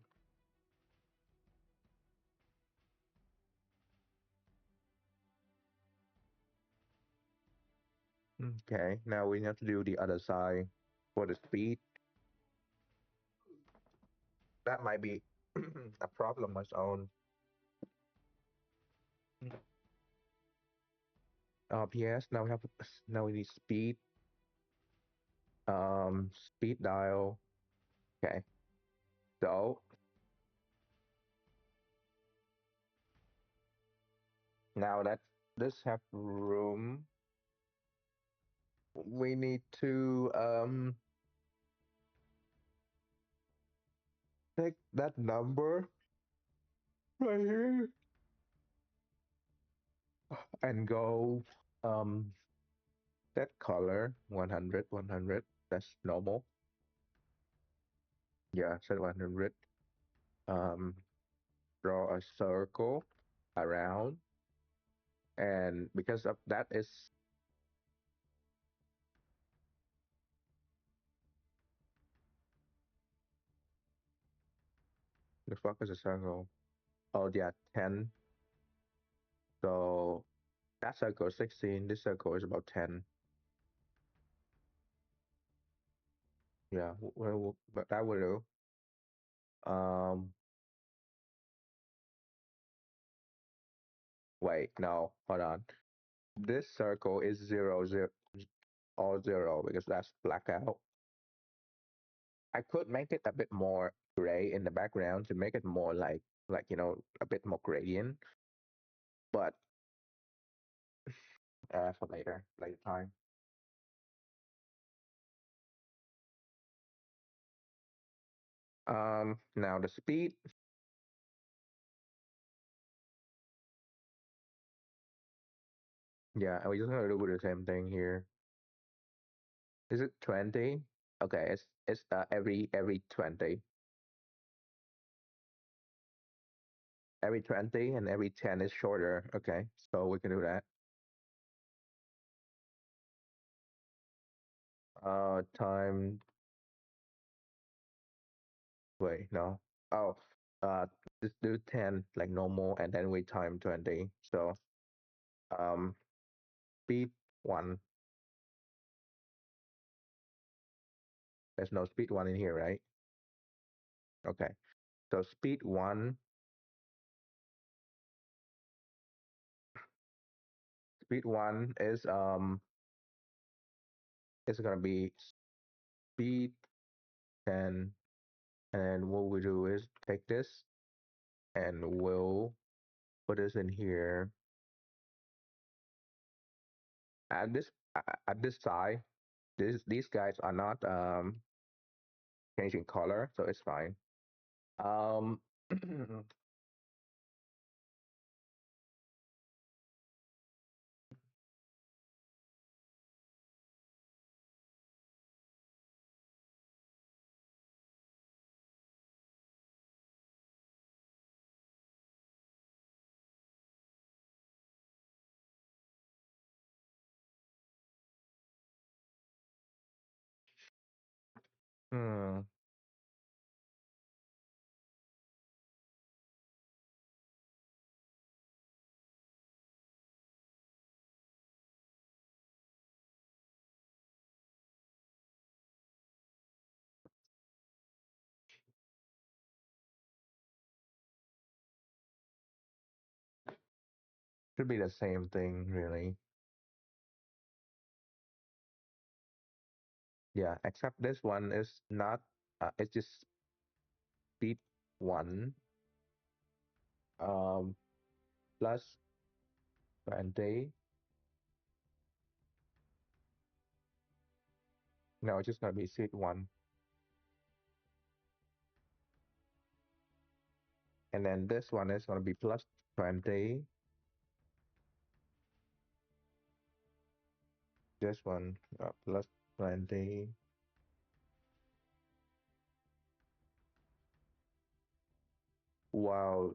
Okay, now we have to do the other side for the speed. That might be a problem on its own. PS. Now we need speed. Speed dial. Okay. So now that this have room, we need to take that number right here and go um that color 100 100. That's normal. Yeah, set 100. Um, draw a circle around, and because of that is the fuck is a circle? Oh yeah, 10. So that circle is 16. This circle is about 10. Yeah, well, but that will do. Um, wait, no, hold on. This circle is 0, 0, all 0 because that's blackout. I could make it a bit more gray in the background to make it more like a bit more gradient, but for later time. Now the speed, yeah, we're just gonna do the same thing here. Is it 20? Okay, it's every 20, every 20, and every 10 is shorter. Okay, so we can do that. Time. Wait, no. Oh, uh, just do 10 like normal, and then we time 20. So, um, speed one. There's no speed one in here, right? Okay. So speed one is gonna be speed 10, and what we do is take this and we'll put this in here at this side. These guys are not changing color, so it's fine. Um, hmm, should be the same thing, really. Yeah, except this one is not. It's just speed one. Um, plus 20. No, it's just gonna be speed one, and then this one is gonna be plus 20. This one plus 20. While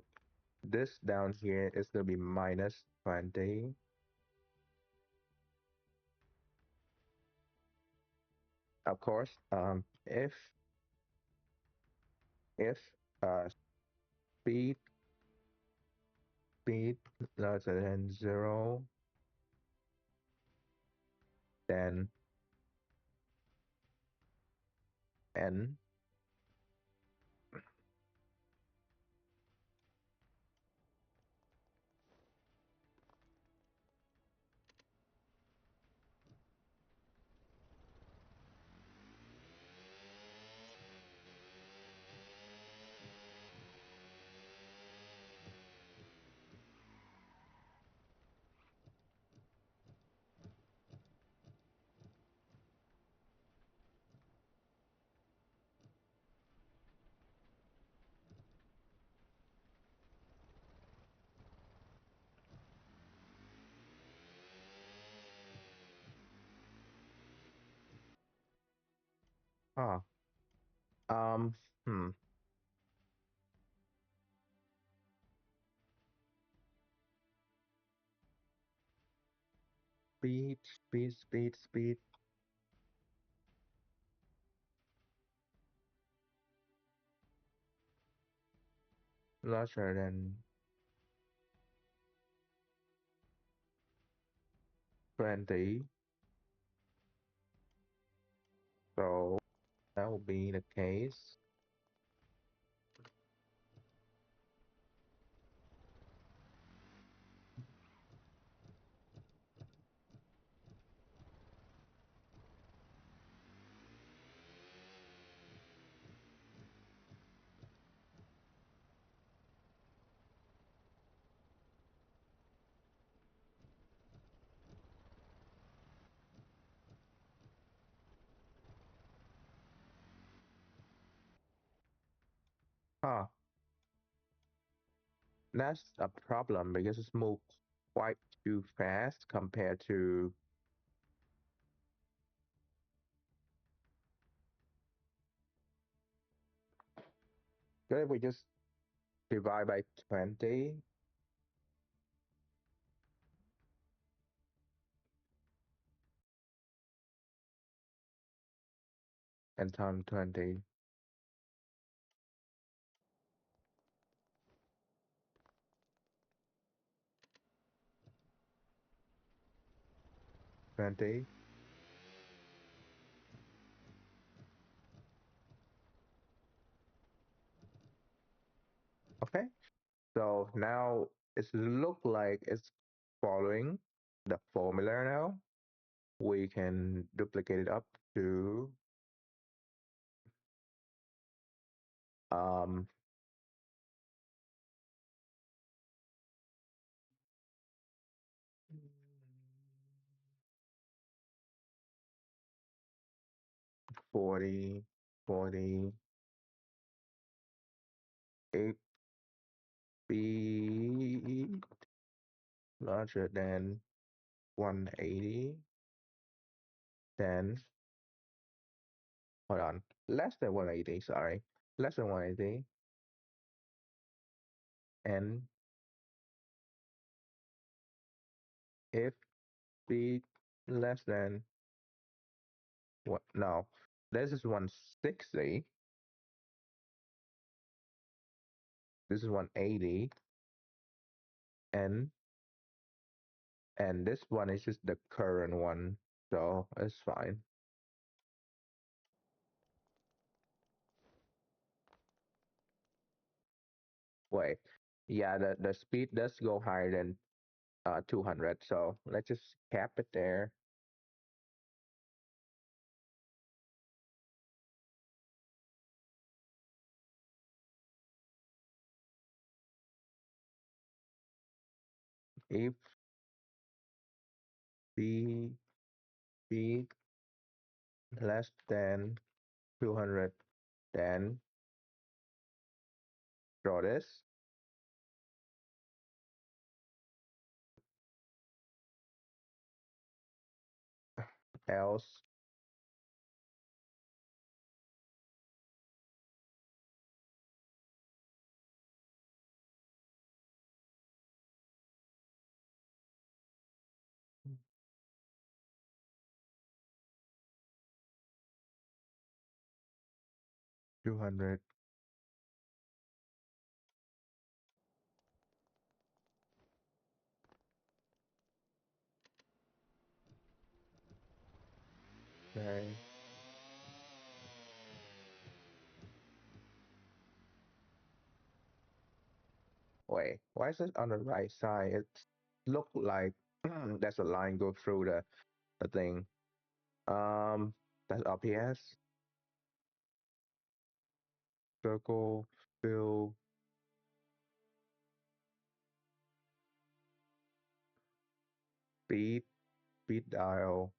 this down here is gonna be minus 20. Of course, if speed speed larger than 0, then n. Huh. Um, hmm. Speed, speed, speed, speed. Larger than 20. So that will be the case. Huh. That's a problem because it's moved quite too fast compared to. What if we just divide by 20 and times 20? 20. Okay. So now it look like it's following the formula now. We can duplicate it up to um 40, 40, 8 be larger than 180, then hold on, less than 180, sorry, less than 180, and if be less than what? No, this is 160, this is 180, and this one is just the current one, so it's fine. Wait, yeah, the speed does go higher than 200, so let's just cap it there. If the speed less than 200, then draw this, else 200. Okay. Wait, why is it on the right side? It look like there's a line go through the thing. That's RPS, circle, fill, speed, speed dial,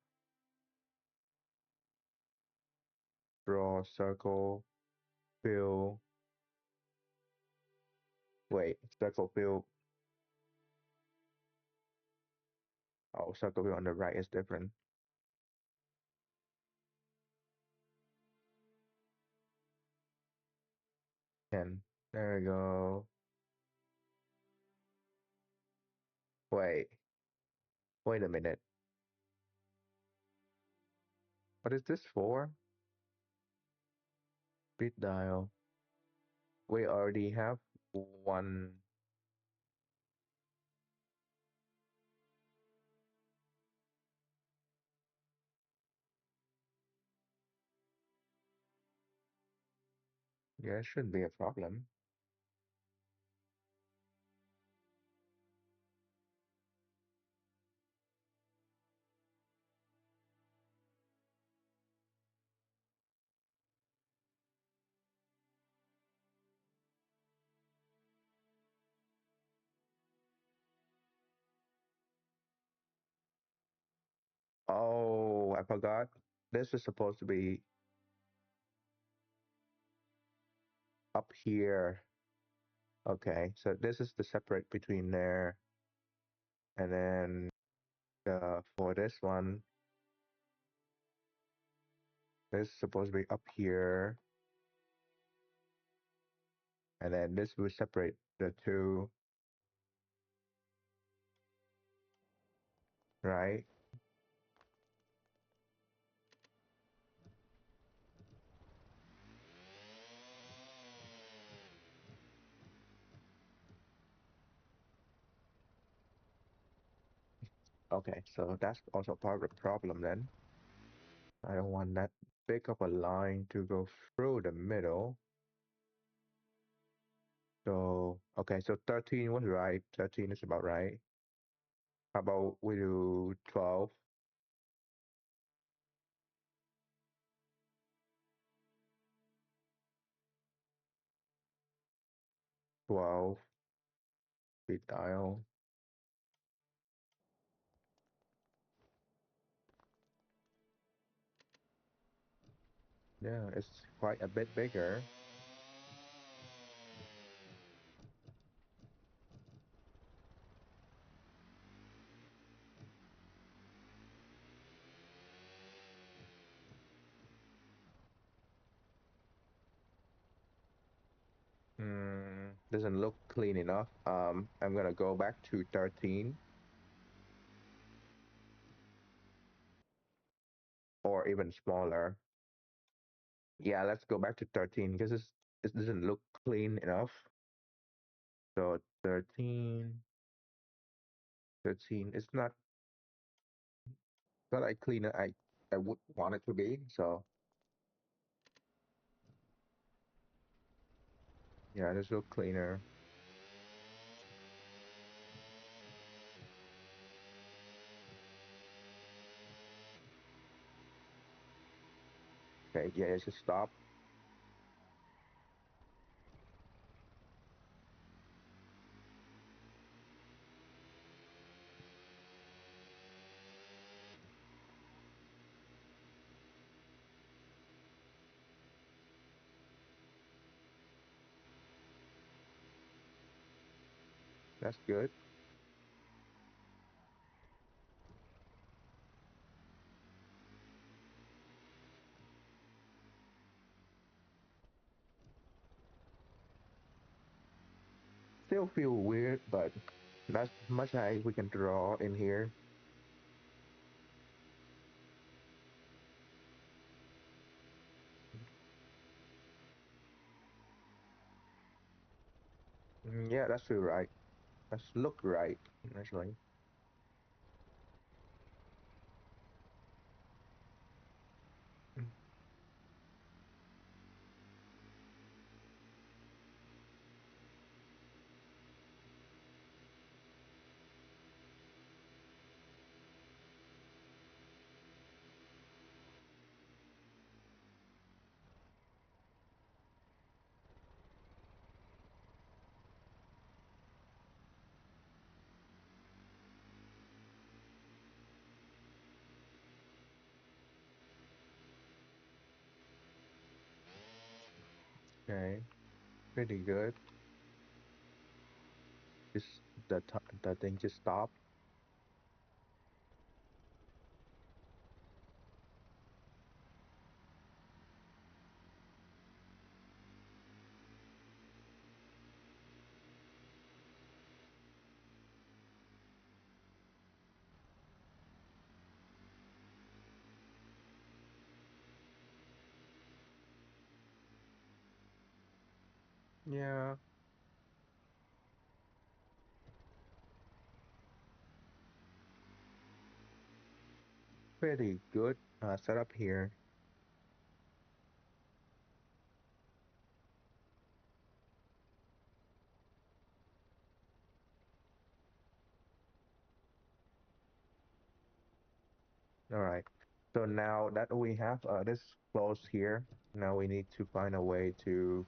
draw, circle, fill. Wait, circle, fill. Oh, circle fill on the right is different. 10. There we go. Wait, wait a minute. What is this for? Speed dial. We already have one. Yeah, it shouldn't be a problem. Oh, I forgot. This is supposed to be up here. Okay, so this is the separate between there, and then for this one, this is supposed to be up here, and then this will separate the two, right? Okay, so that's also part of the problem then. I don't want that big of a line to go through the middle. So, okay, so 13 was right. 13 is about right. How about we do 12? 12, speed dial. Yeah, it's quite a bit bigger. Doesn't look clean enough. I'm gonna go back to 13 or even smaller. Yeah, let's go back to 13 because it doesn't look clean enough. So 13, 13. It's not like cleaner I would want it to be. So yeah, this look cleaner. Okay, yeah, it's just stop. That's good. Still feel weird, but that's much as we can draw in here. Yeah, that's feel right. That's look right, actually. Mm, Okay, pretty good. Just the thing just stopped. Yeah, pretty good setup here. All right. So now that we have this closed here, now we need to find a way to,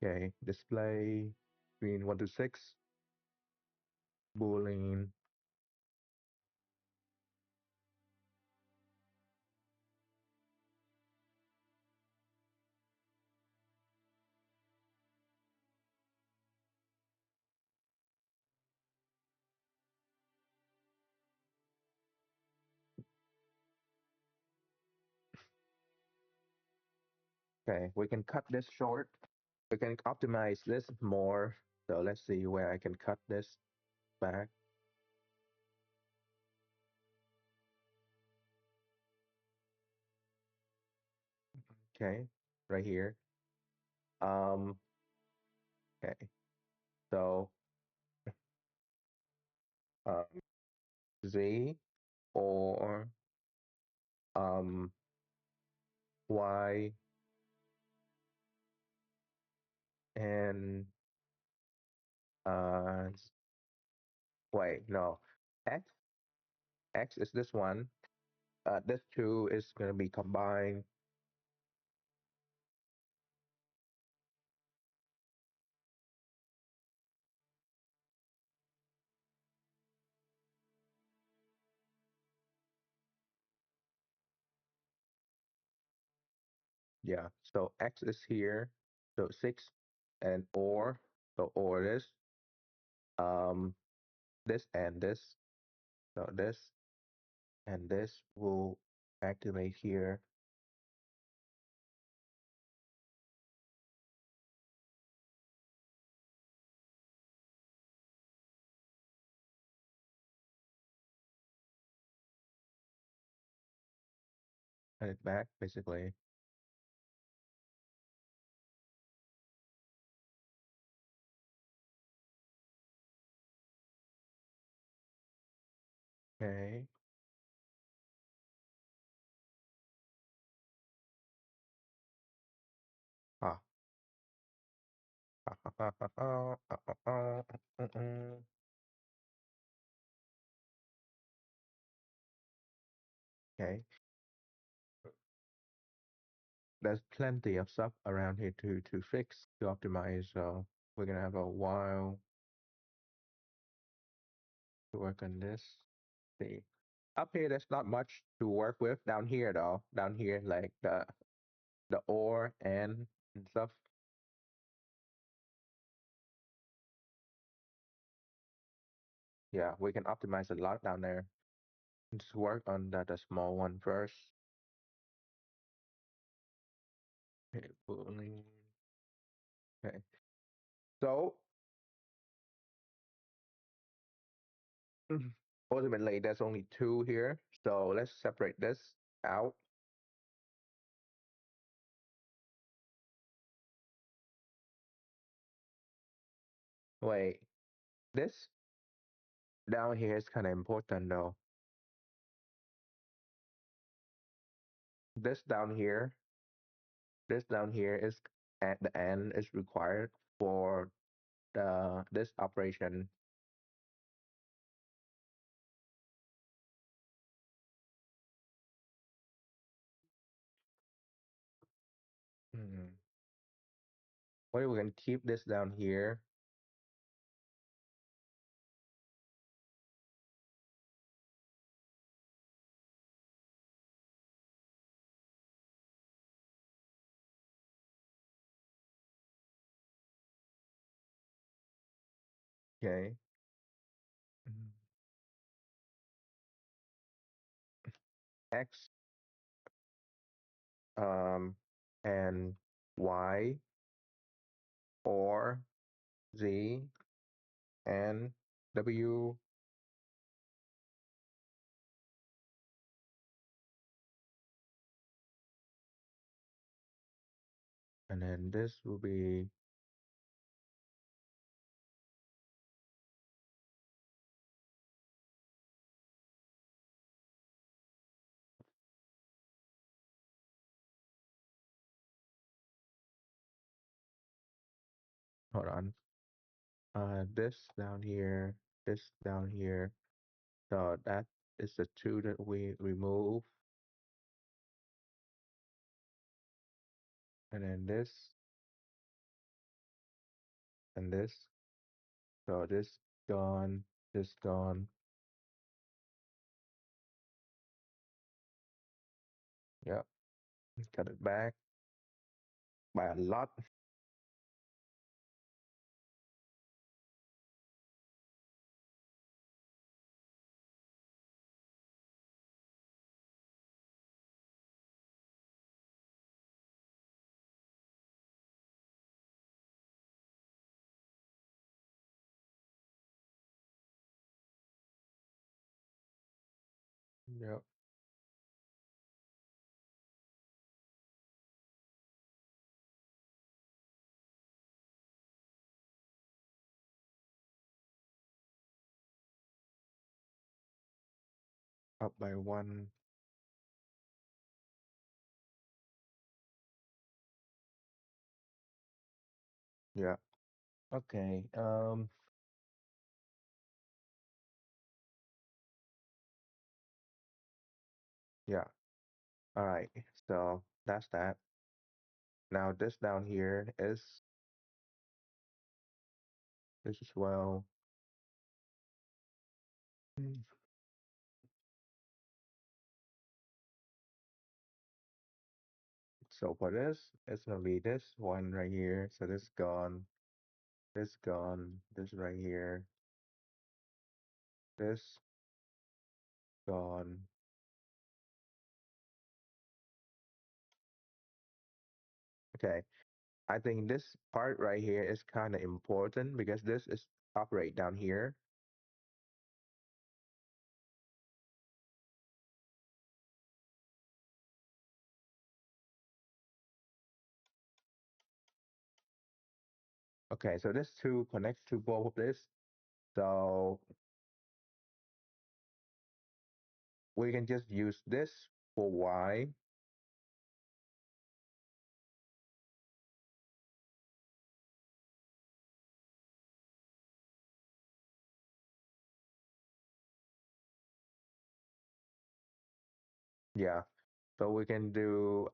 okay, display screen 1 to 6, Boolean. Okay, we can cut this short. We can optimize this more. So let's see where I can cut this back. Okay, right here. Um, okay, so um, Z or Y and wait, no, X. X is this one. This two is gonna be combined. Yeah, so X is here. So 6 and or. So or um this and this. So this and this will activate here and it back basically. Okay. Ah. Okay. There's plenty of stuff around here to fix to optimize. So we're gonna have a while to work on this. See. Up here there's not much to work with. Down here though. Down here like the or and stuff. Yeah, we can optimize a lot down there. Just work on the small one first. Okay, boolean. Okay. So ultimately there's only two here. So let's separate this out. Wait, this down here is kind of important though. This down here, this down here is at the end is required for the this operation. Hmm. What if we can keep this down here? Okay. Mhm. X um and Y or Z and W. And then this will be, hold on, this down here, this down here. So that is the two that we remove. And then and this. So this gone, this gone. Yep, cut it back by a lot. Yep, up by one. Yeah. Okay. Yeah. All right. So that's that. Now this down here is this as well. Mm. So for this, it's gonna be this one right here. So this gone, this right here, this gone. Okay. I think this part right here is kind of important because this is operate down here. Okay, so this two connects to both of this. So we can just use this for Y. Yeah. So we can do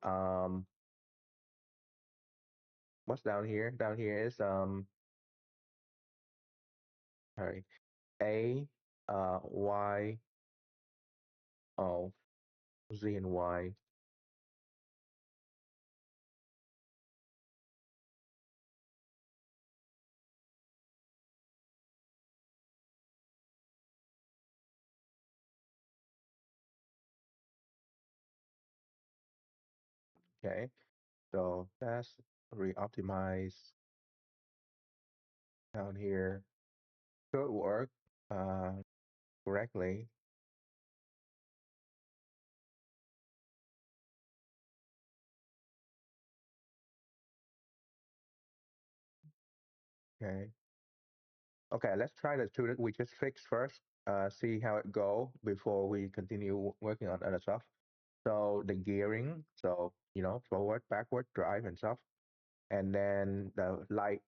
what's down here? Down here is sorry, A Y O Z and Y. Okay. So that's re-optimize down here. Should work uh correctly. Okay. Okay, let's try the two that we just fixed first. See how it go before we continue working on other stuff. So the gearing, so forward, backward, drive and stuff. And then the light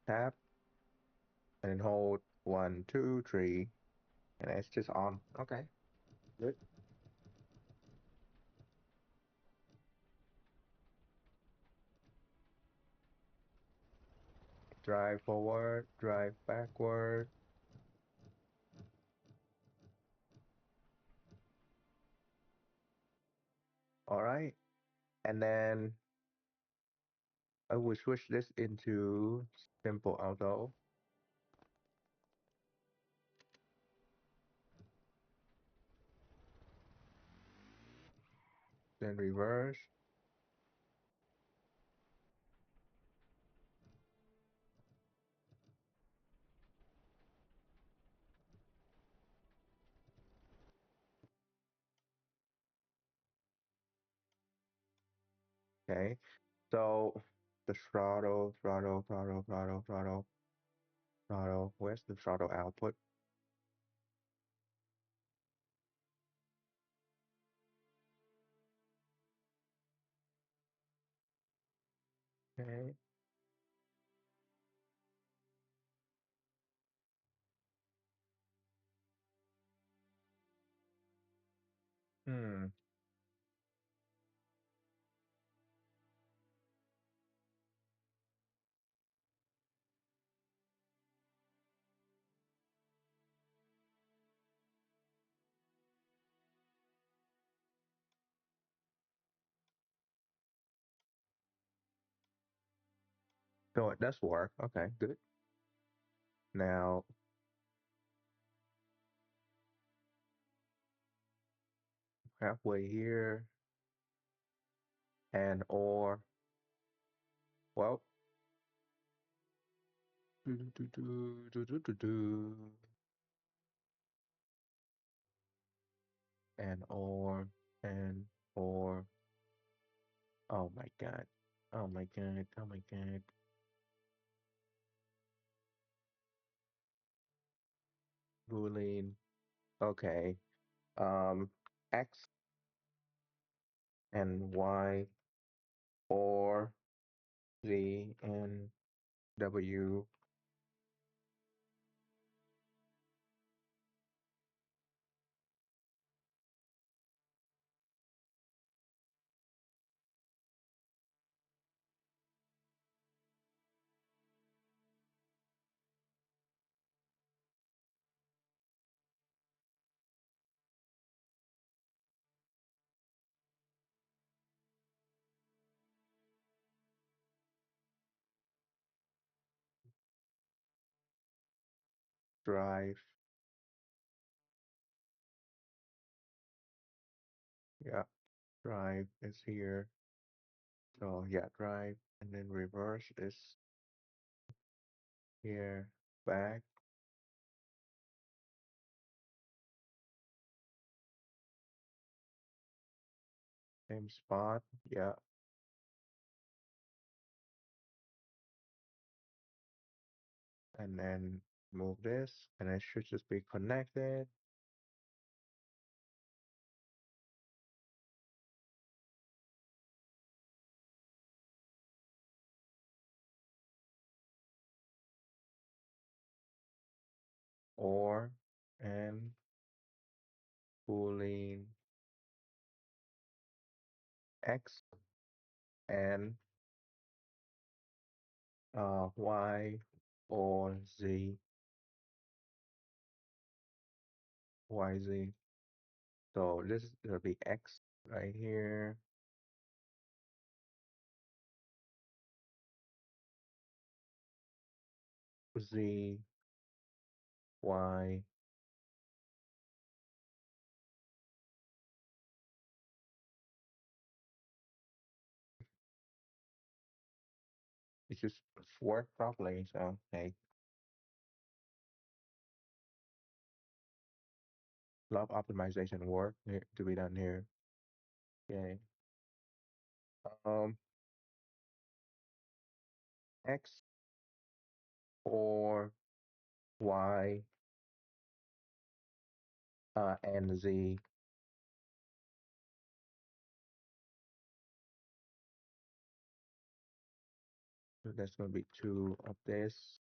tap and then hold one, two, three, and it's just on. Okay, good. Drive forward, drive backward. All right. And then I will switch this into simple auto, then reverse. Okay. So the throttle. Where's the throttle output? Okay. Hmm. So it does work. Okay, good. Now halfway here and or well do, and and or oh my god. Oh my god. Oh my god. Boolean. Okay. Um X and Y or Z and W drive. Yeah, drive is here. So yeah, drive and then reverse is here. Back, same spot. Yeah, and then move this, and it should just be connected. Or and Boolean X and Y or Z, YZ. So this is gonna be X right here, Z, Y. It just work properly. So hey, love optimization work here, to be done here. Okay. Um, X or Y and Z. So that's gonna be two of this.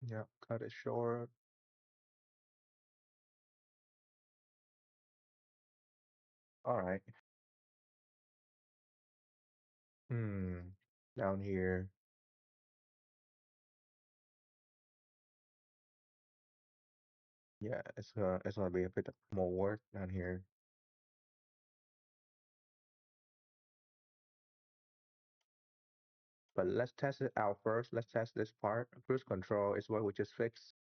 Yeah, cut it short. All right. Hmm. Down here. Yeah, it's gonna be a bit more work down here. But let's test it out first. Let's test this part. Cruise control is what we just fixed.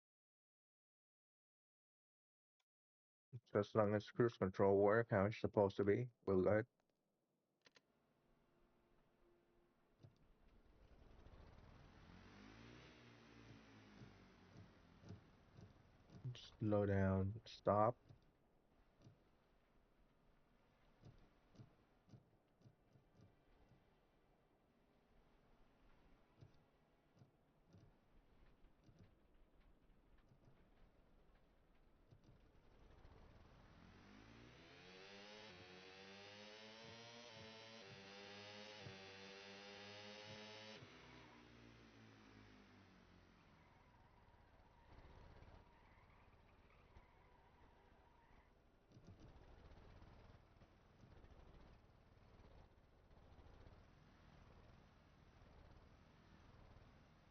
So as long as cruise control work how it's supposed to be, we're good. Slow down, stop.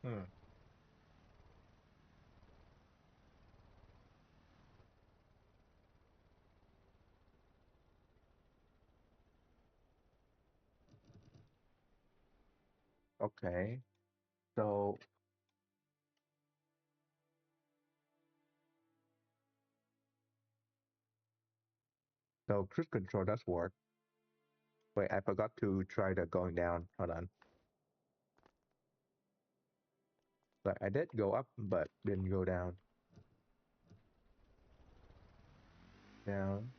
Hmm. Okay. So cruise control does work. Wait, I forgot to try the going down. Hold on. Like I did go up, but didn't go down. Down.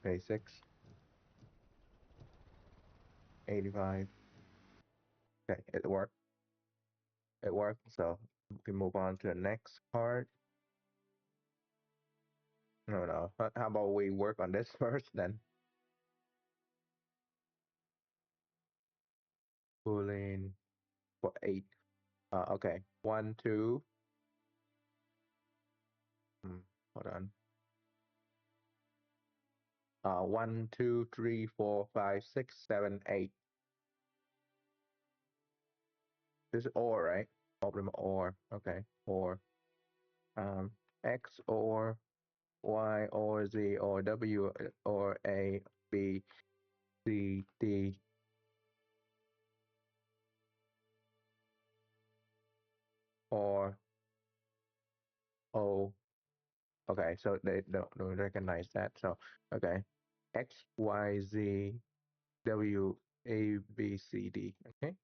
Basics. 85. Okay, it worked. It worked. So we can move on to the next part. No, no. How about we work on this first then? Boolean for 8. Okay. 1, 2. Hold on. 1, 2, 3, 4, 5, 6, 7, 8. This is or, right? Problem or. Okay. Or. Um, X or Y or Z or W or A, B, C, D, or O. Okay, so they don't recognize that. So, okay. X, Y, Z, W, A, B, C, D. Okay.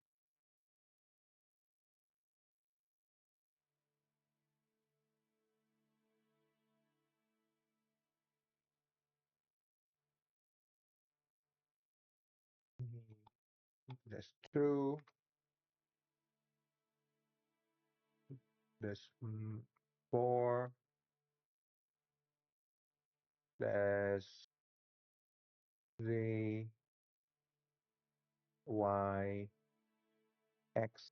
That's true. That's 4. That's Z, Y, X.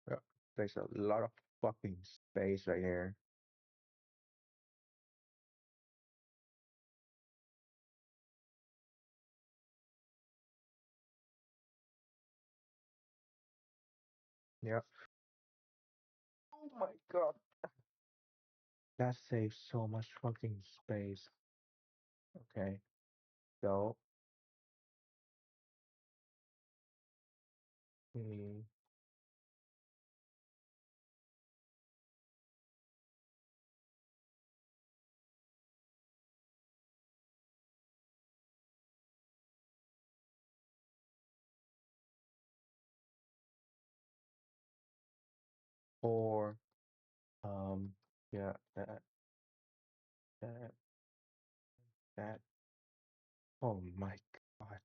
Yeah, there's a lot of fucking space right here. Yeah. Oh my god. That saves so much fucking space. Okay. So, mm, or, um, yeah, that, that. Oh my god.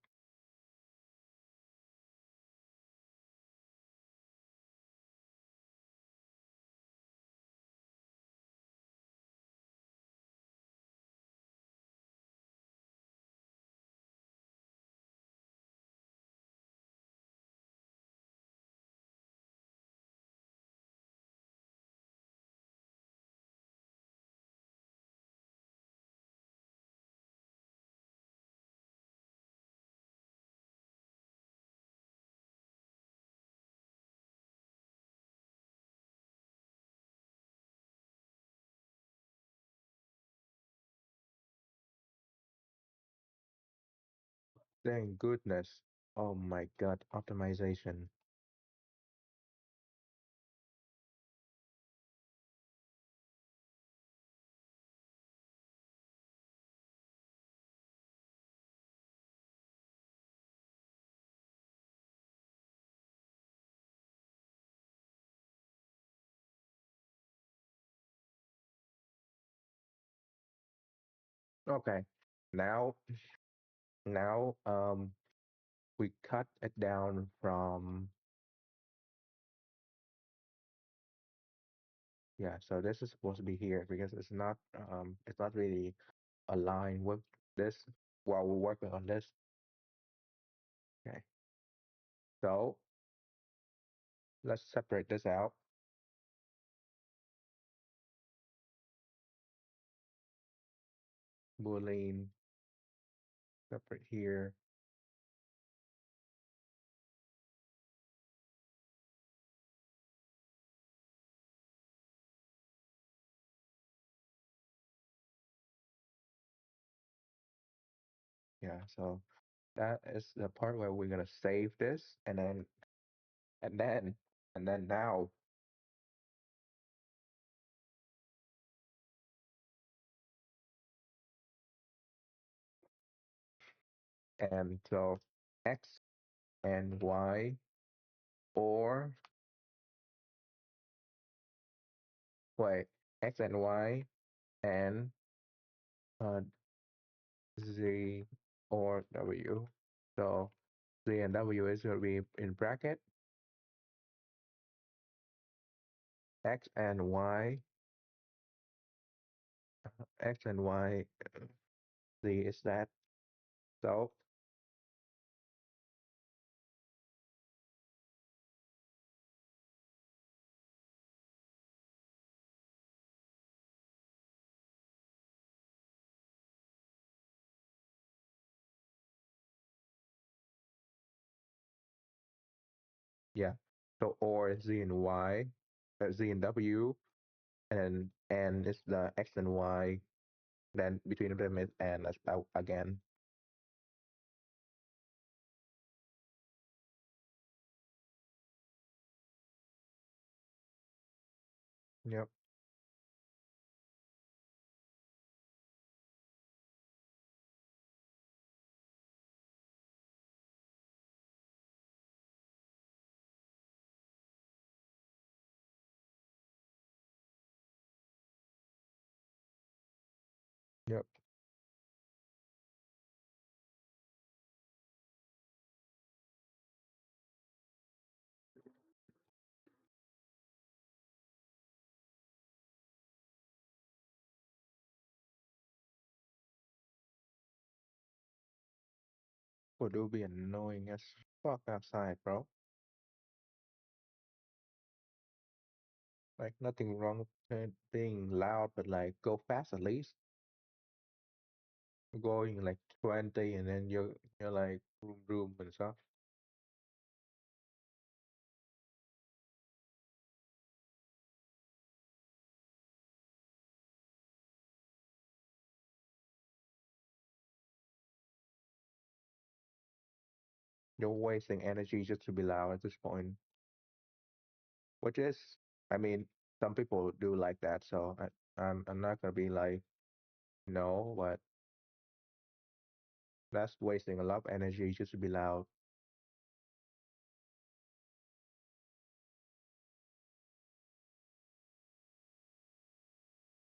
Thank goodness. Oh my God, optimization. Okay. Now, now, we cut it down from, yeah, so this is supposed to be here because it's not really aligned with this while we're working on this. Okay. So let's separate this out. Boolean separate here. Yeah, so that is the part where we're gonna save this and then and then now and so X and Y or wait, X and Y and uh, Z or W. So Z and W is going to be in bracket. X and Y, X and Y, Z is that. So yeah. So or Z and Y, Z and W, and N is the X and Y. Then between them is N as again. Yep. Yep. Would do be annoying as fuck outside, bro. Like nothing wrong with it being loud, but like go fast at least. Going like 20 and then you're like room and stuff. You're wasting energy just to be loud at this point. Which is, I mean, some people do like that, so I'm not gonna be like no, but that's wasting a lot of energy just to be loud.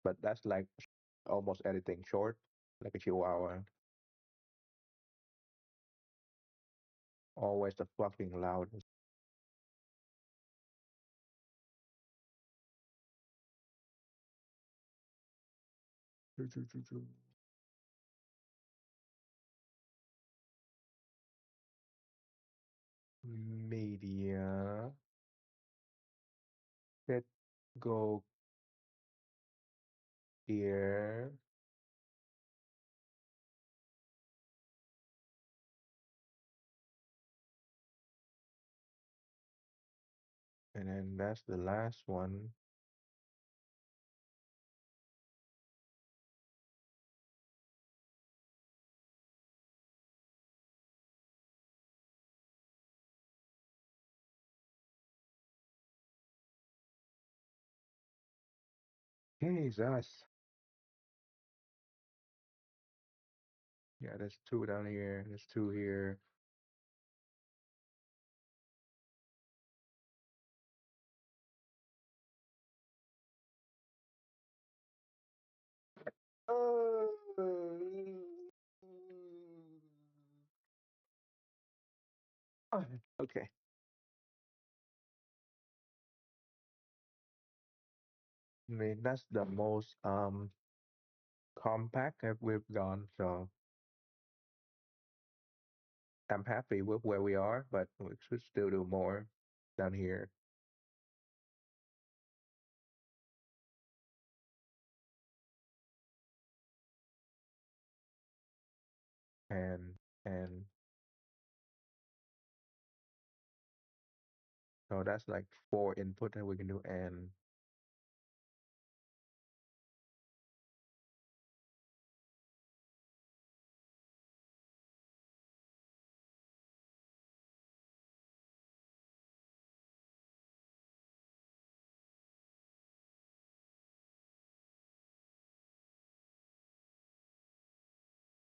But that's like almost anything short, like a chihuahua. Always the fucking loudest. Choo, choo, choo, choo. Media. Hit go here. And then that's the last one. Jesus. Yeah, there's two down here. There's two here. Uh, okay. I mean, that's the most compact that we've done, so I'm happy with where we are, but we should still do more down here. And and so that's like four input that we can do,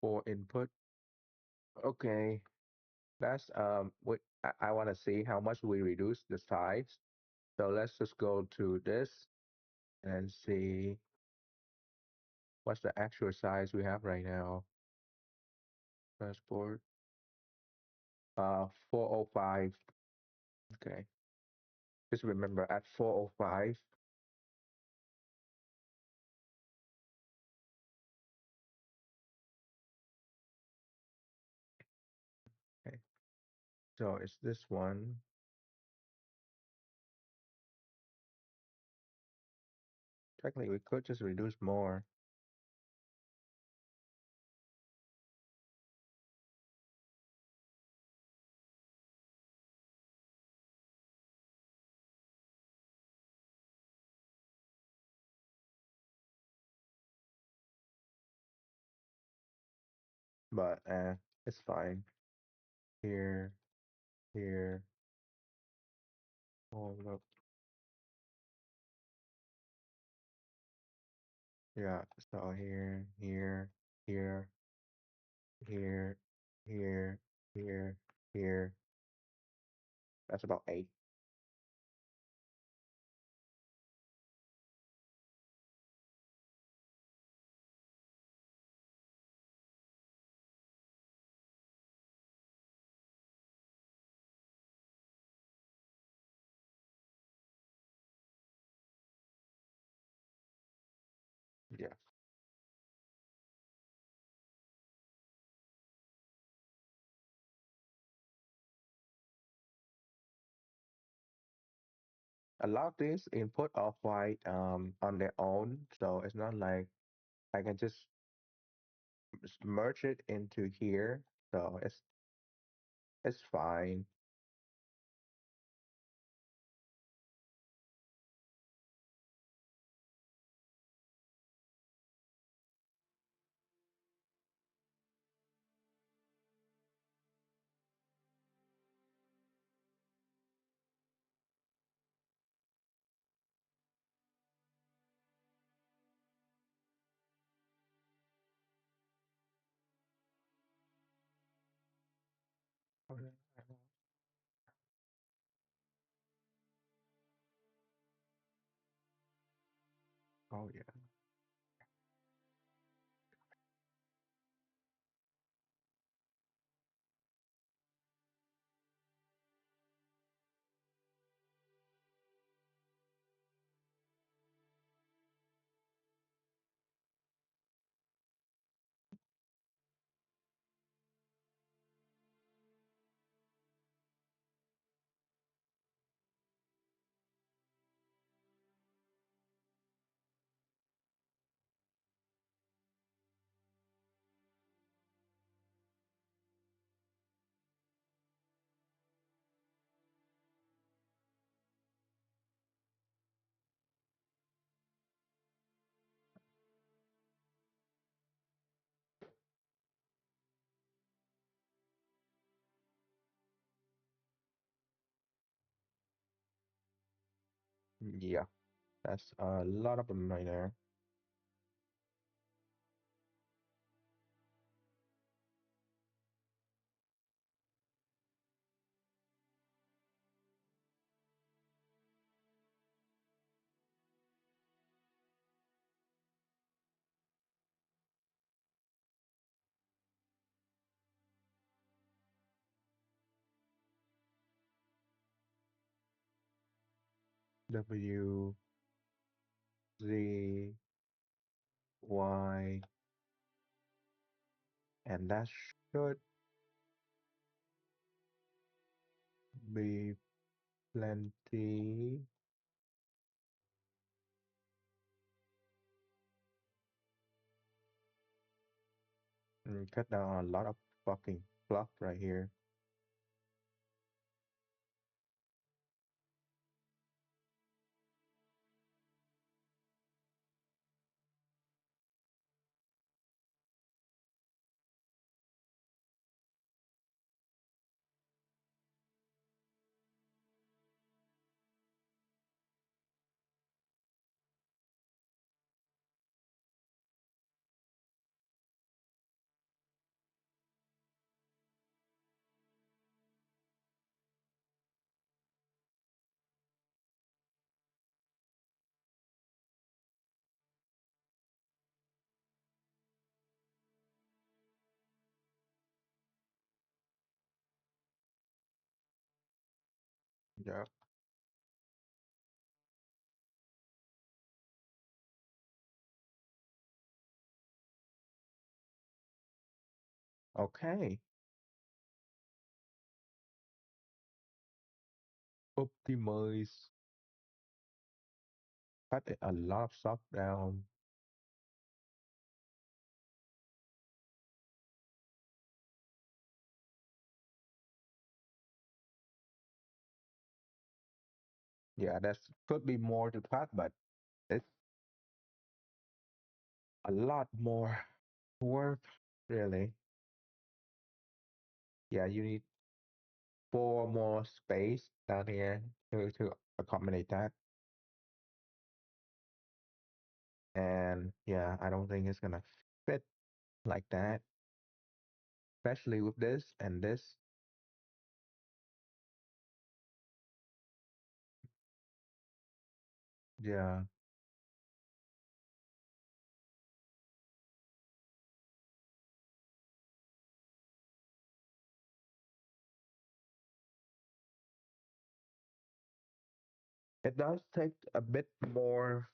four input. Okay, that's what I want to see how much we reduce the size. So let's just go to this and see what's the actual size we have right now. Transport 405. Okay. Just remember at 405. Okay. So it's this one. Technically we could just reduce more, but it's fine. Here, here, oh look. Yeah, so here, here, here, here, here. That's about eight. Yeah. A lot of these input are quite on their own, so it's not like I can just merge it into here. So it's fine. Okay. Oh yeah. Yeah. That's a lot of them right there. W Z Y, and that should be plenty. Cut down a lot of fucking fluff right here. Yeah. Okay. Optimize. Cut a lot of stuff down. Yeah, that's could be more to cut, but it's a lot more work, really. Yeah, you need four more space down here to accommodate that. And yeah, I don't think it's gonna fit like that, especially with this and this. Yeah, it does take a bit more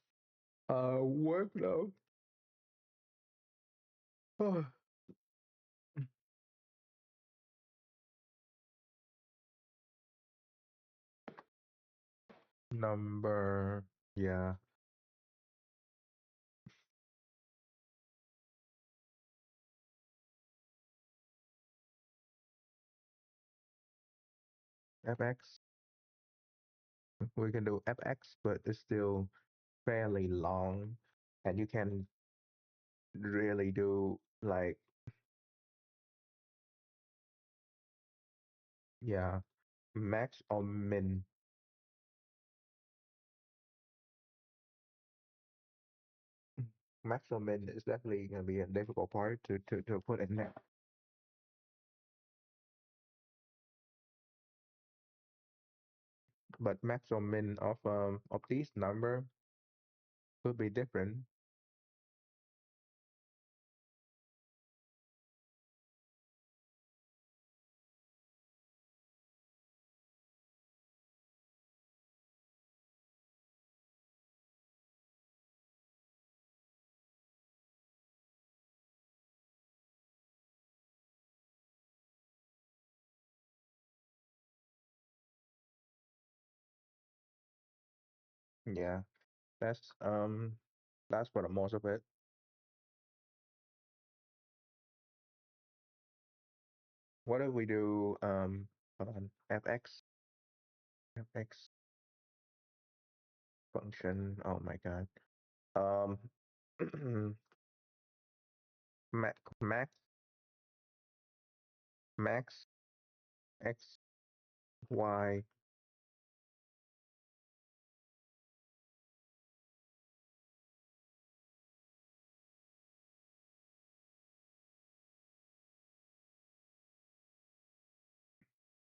work though. Number, yeah, FX. We can do FX, but it's still fairly long, and you can really do like, yeah, max or min. Max or min is definitely gonna be a difficult part to put in there. But max or min of these number could be different. Yeah, that's um that's for the most of it. What if we do hold on, FX function? Oh my God. Um, max max x y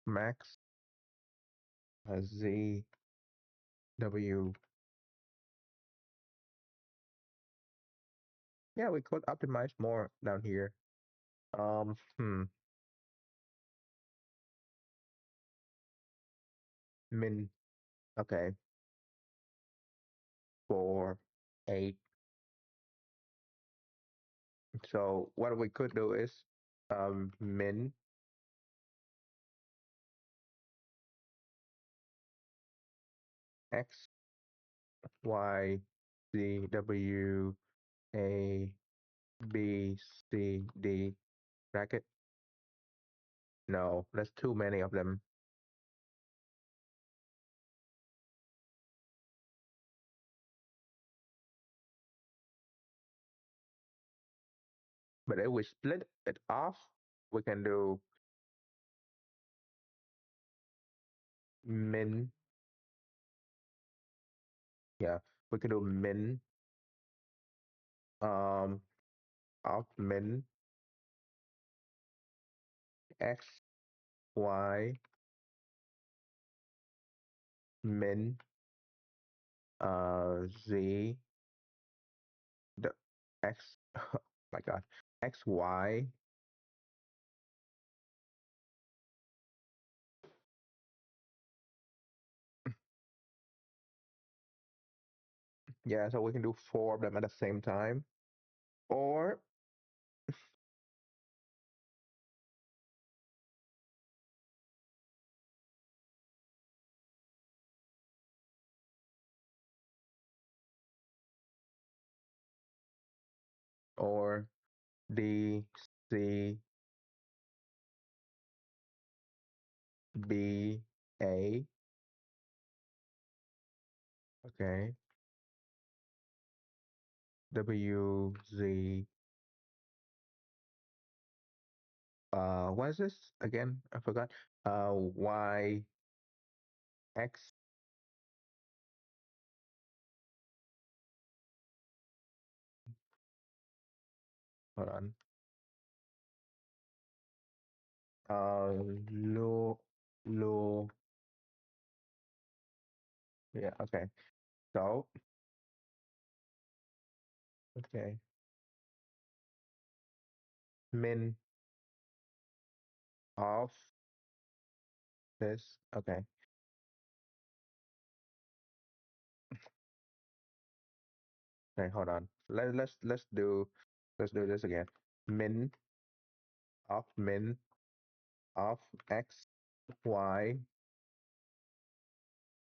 max z w. Yeah, we could optimize more down here. Hmm, min. Okay, 8. So what we could do is min x y z w a b c d bracket. No, that's too many of them. But if we split it off, we can do min. Yeah, we can do min um of min x y min z the x my god x y. Yeah, so we can do 4 of them at the same time, or or d c b a. Okay, w z. What is this again? I forgot. Y x. Hold on. Lo lo. Yeah. Okay. So okay. Min of this. Okay. Okay. Hold on. Let's do this again. Min of x y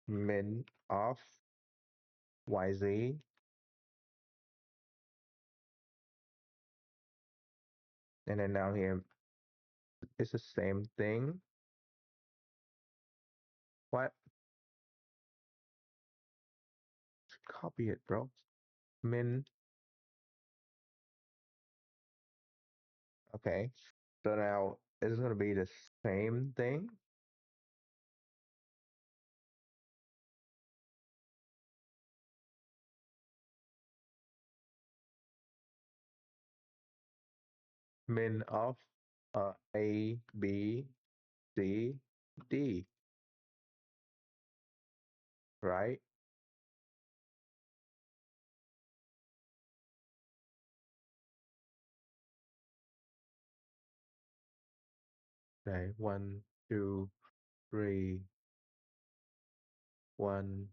min of yz, and then now here it's the same thing. What? Copy it, bro. Min. Okay. So now it's gonna be the same thing. Min of a b c d, right? Okay. One, two, three. One,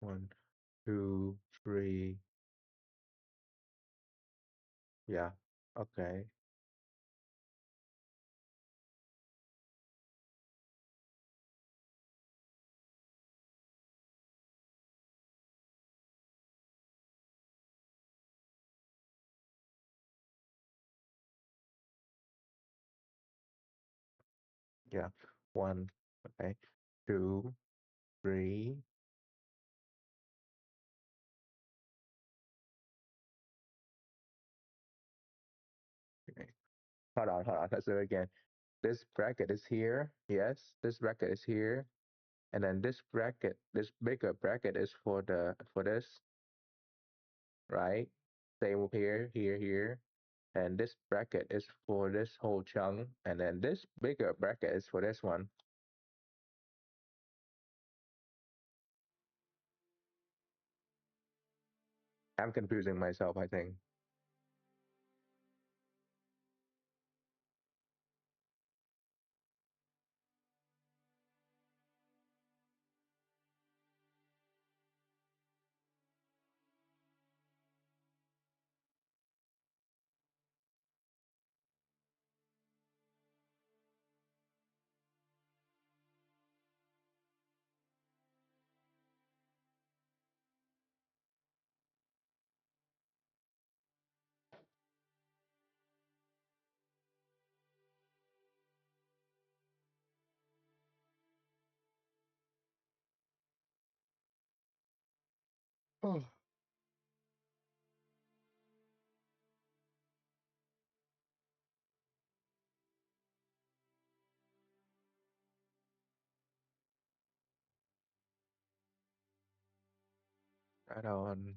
one, two, three. Yeah. Okay. Yeah. One. Okay. Two, three. Okay. Hold on. Let's do it again. This bracket is here. Yes, this bracket is here. And then this bracket, this bigger bracket is for this, right? Same here, here. And this bracket is for this whole chunk. And then this bigger bracket is for this one. I'm confusing myself, I think. Oh, right on.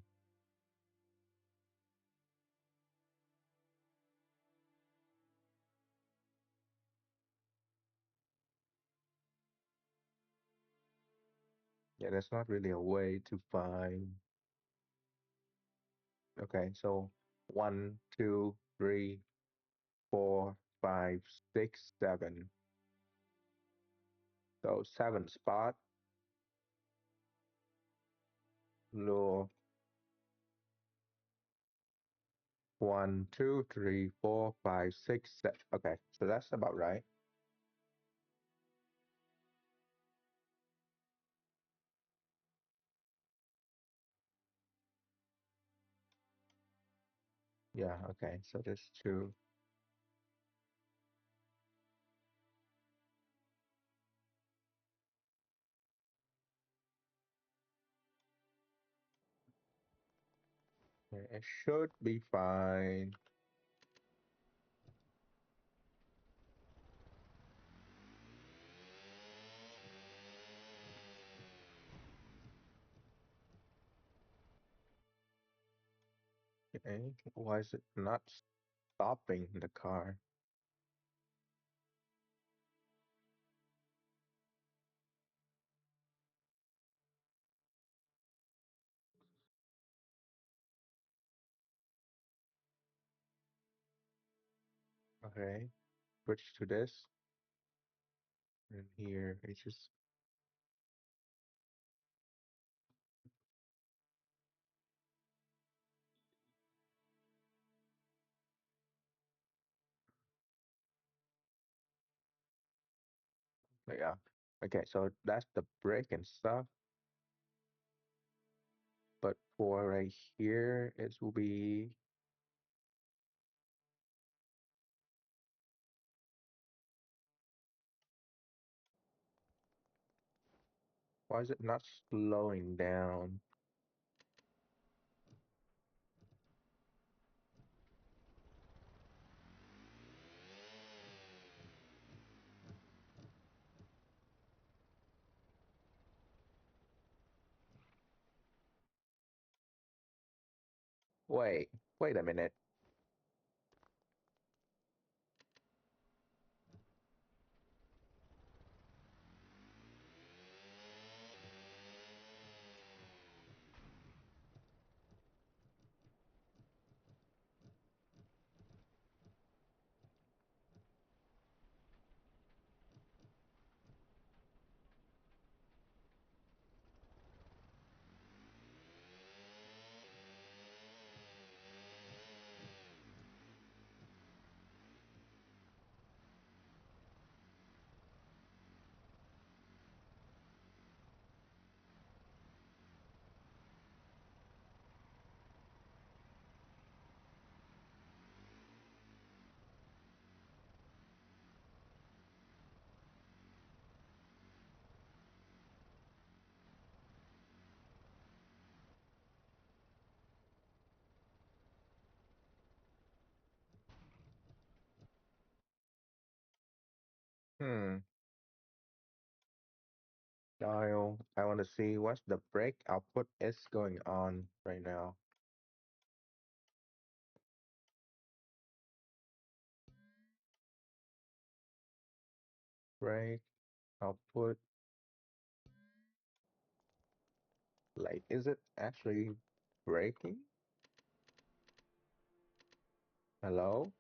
Yeah, there's not really a way to find. Okay, so 1, 2, 3, 4, 5, 6, 7. So 7 spot. Lure 1, 2, 3, 4, 5, 6, 7. Okay, so that's about right. Yeah, okay, so there's two. It should be fine. Okay, why is it not stopping the car? Okay, switch to this. And here it's just, yeah. Okay, so that's the brake and stuff. But for right here, it will be, why is it not slowing down? Wait, wait a minute. Hmm. Dial. I want to see what's the brake output is going on right now. Brake output. Like, is it actually braking? Hello?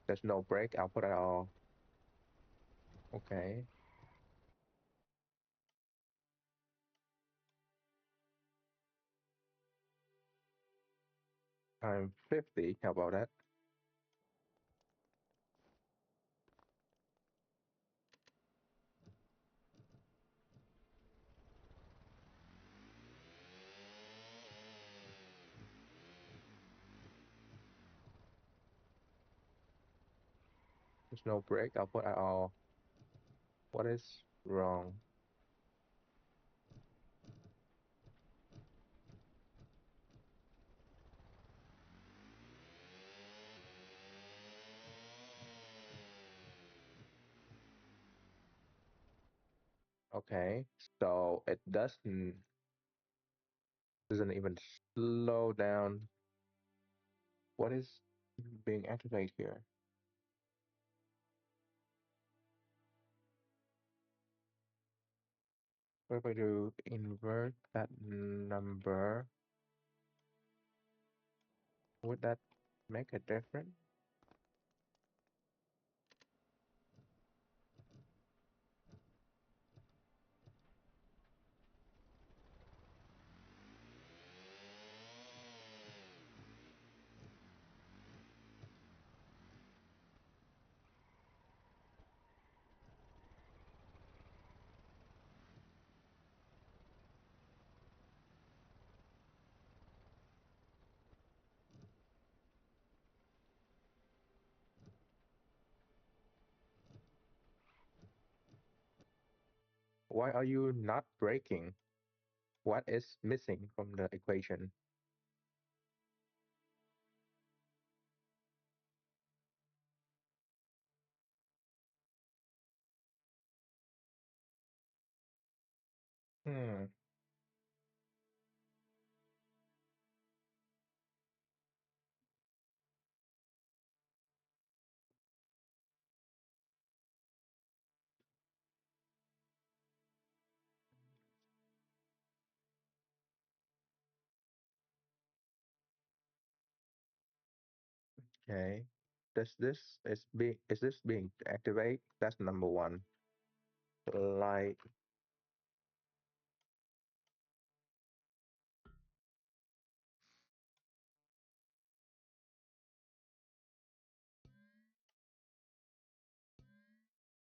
There's no brake output at all. Okay. I'm 50. How about that? There's no brake output at all. What is wrong? Okay, so it doesn't even slow down. What is being activated here? What if I do invert that number? Would that make a difference? Why are you not braking? What is missing from the equation? Hmm. Okay. Is this being activated? That's number one. The light.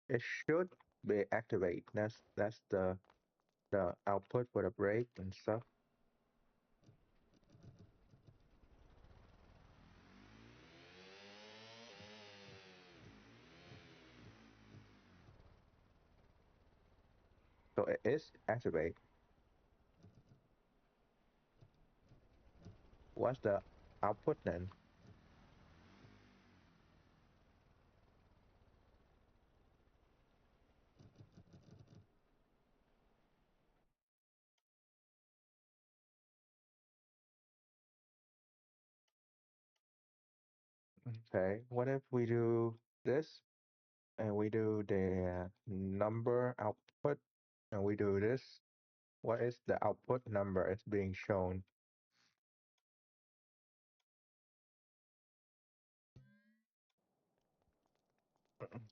It should be activated. That's the output for the brake and stuff. So it is activated. What's the output then? Okay. What if we do this and we do the number output and we do this? What is the output number it's being shown?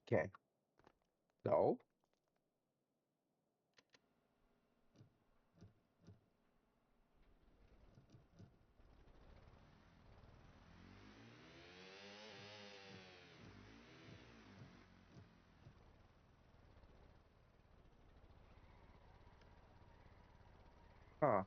Okay. So, huh.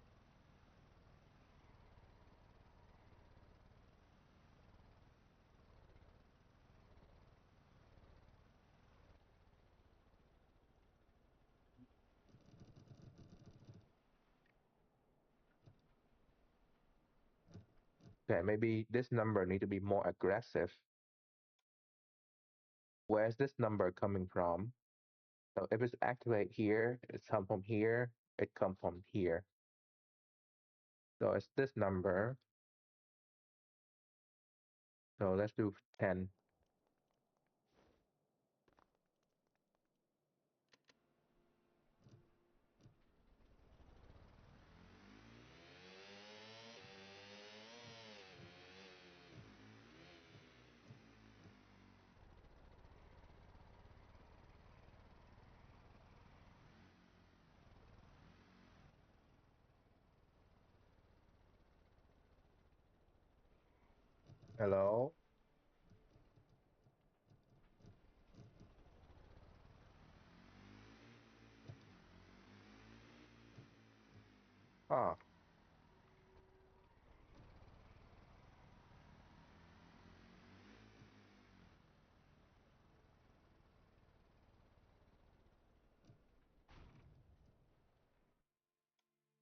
Okay, maybe this number need to be more aggressive. Where's this number coming from? So if it's activate here, it's come from here, it come from here. So it's this number. So let's do 10. Hello? Huh.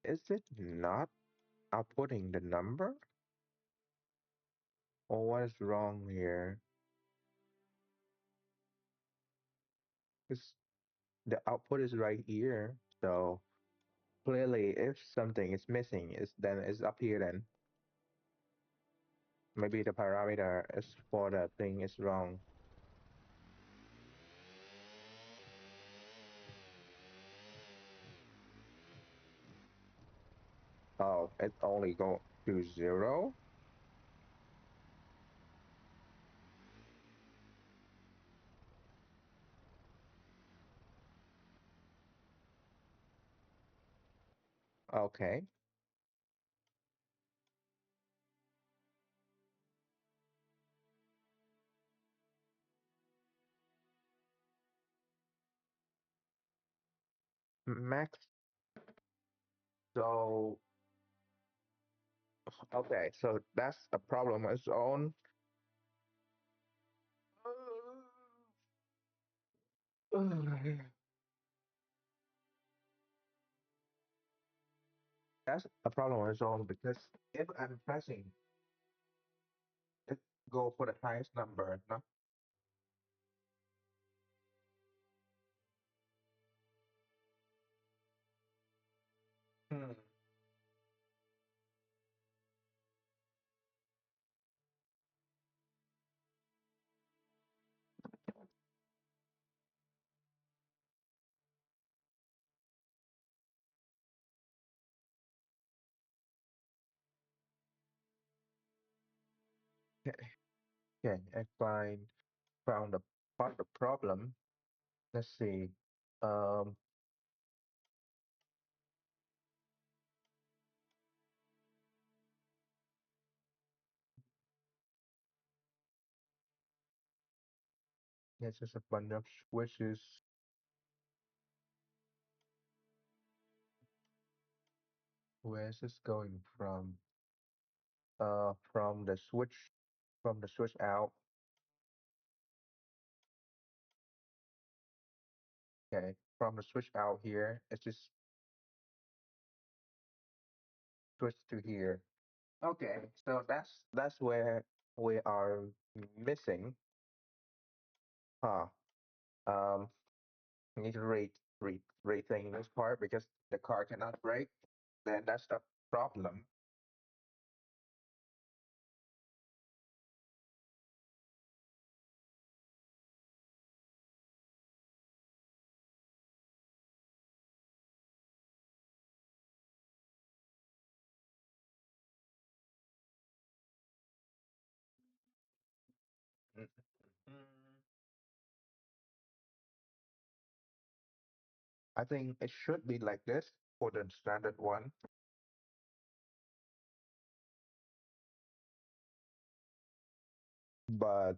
Is it not outputting the number? Or what is wrong here? Because the output is right here. So clearly if something is missing, then it's up here then. Maybe the parameter is for the thing is wrong. Oh, it only go to 0? Okay. Max. So, okay, so that's a problem on its own. That's a problem on its own because if I'm pressing it, go for the highest number, no? Hmm. Okay, okay, found the part of the problem. Let's see. Um, it's just a bunch of switches. Where is this going from? From the switch out. Okay, from the switch out here, it's just switch to here. Okay, so that's where we are missing. Huh. Um, need to rethink this part because the car cannot brake. Then that's the problem. Mm, mm. I think it should be like this for the standard one, but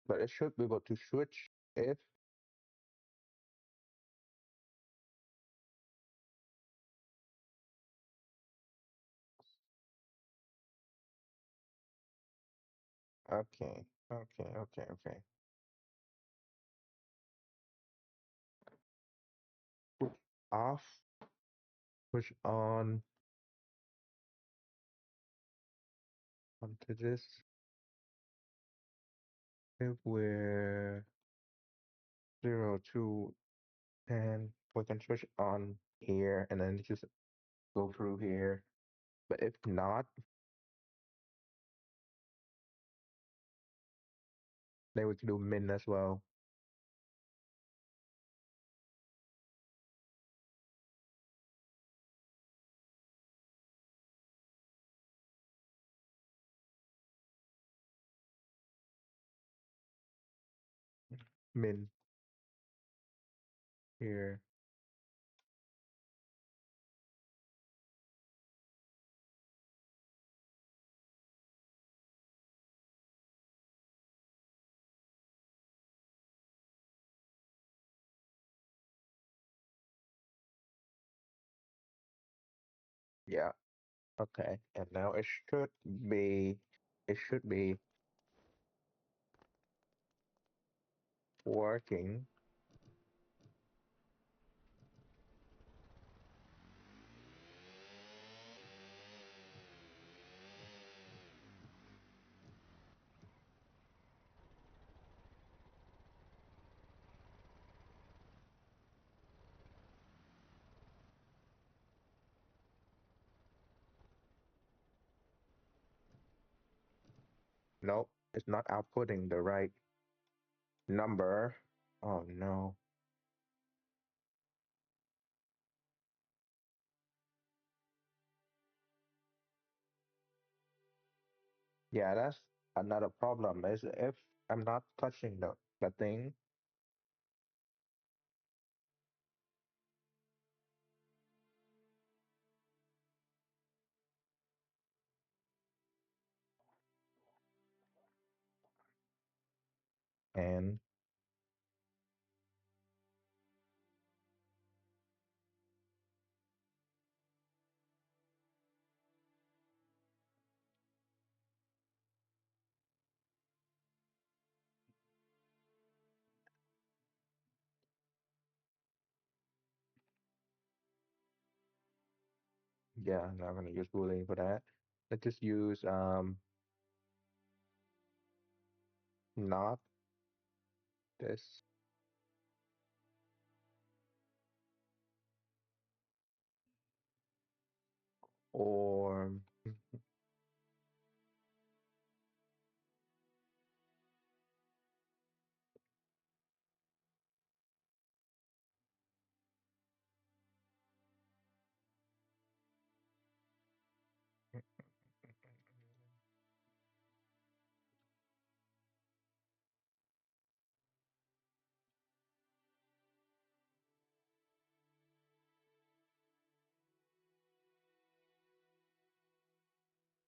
it should be able to switch if. Okay, okay. Push off, push onto this. If we're 0 to 10, we can switch on here and then just go through here. But if not, then we can do min as well. Min here. Yeah. Okay, and now be it should be working. Nope, it's not outputting the right number. Oh no. Yeah, that's another problem is if I'm not touching the thing and yeah, I'm not gonna use Boolean for that. Let's just use not this or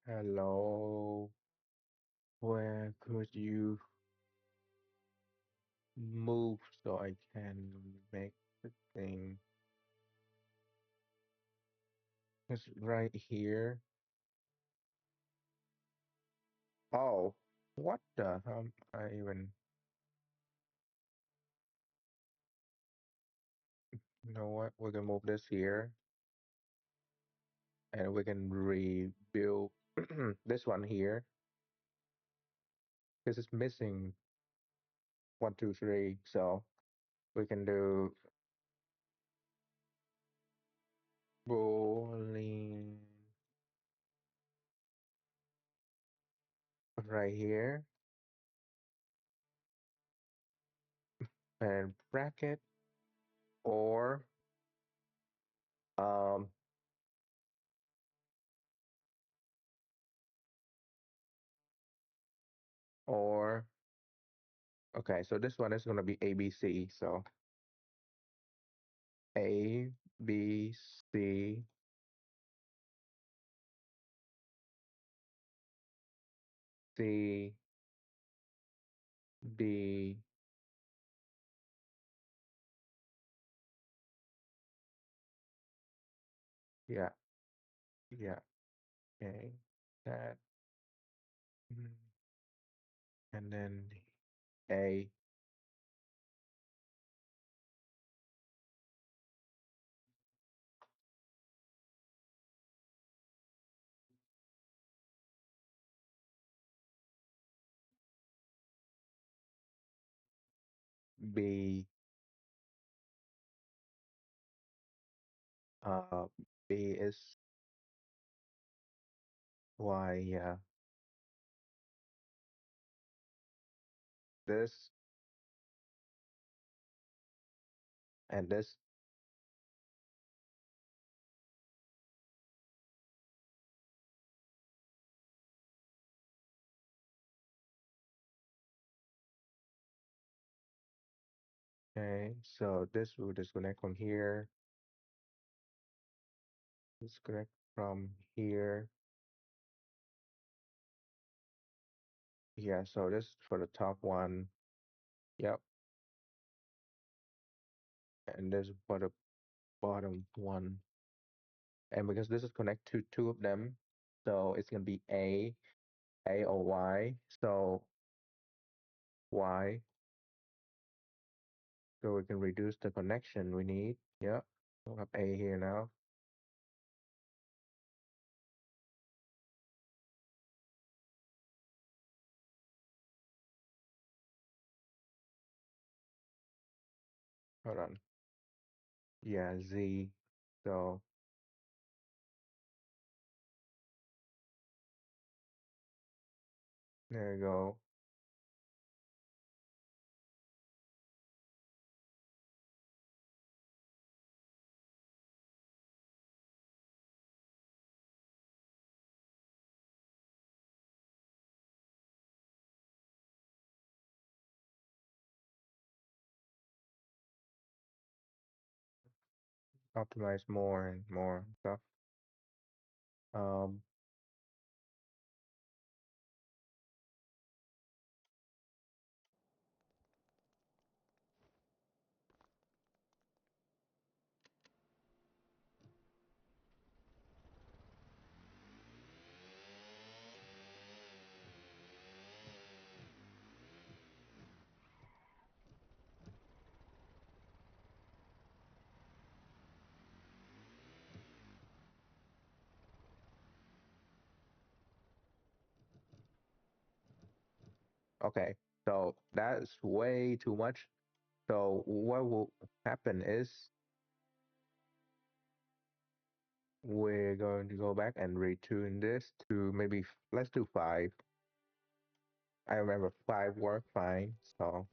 hello. Where could you move so I can make the thing? It's right here. Oh, what the I even you know what? We can move this here and we can rebuild this one here because it's missing 1, 2, 3. So we can do bowling right here and bracket or um or okay, so this one is gonna be ABC. So A B C C D yeah, yeah, okay. That mm, and then A B uh B is Y, yeah. This and this. Okay, so this will disconnect from here, disconnect from here. Yeah, so this for the top one. Yep. And this for the bottom one. and because this is connect to two of them, so it's gonna be A or Y. So Y, so we can reduce the connection we need. Yeah, we'll have A here now. Hold on. Yeah, Z. So there you go. Optimize more and more stuff. Um, okay, so that's way too much. So what will happen is we're going to go back and retune this to maybe let's do five. I remember five worked fine. So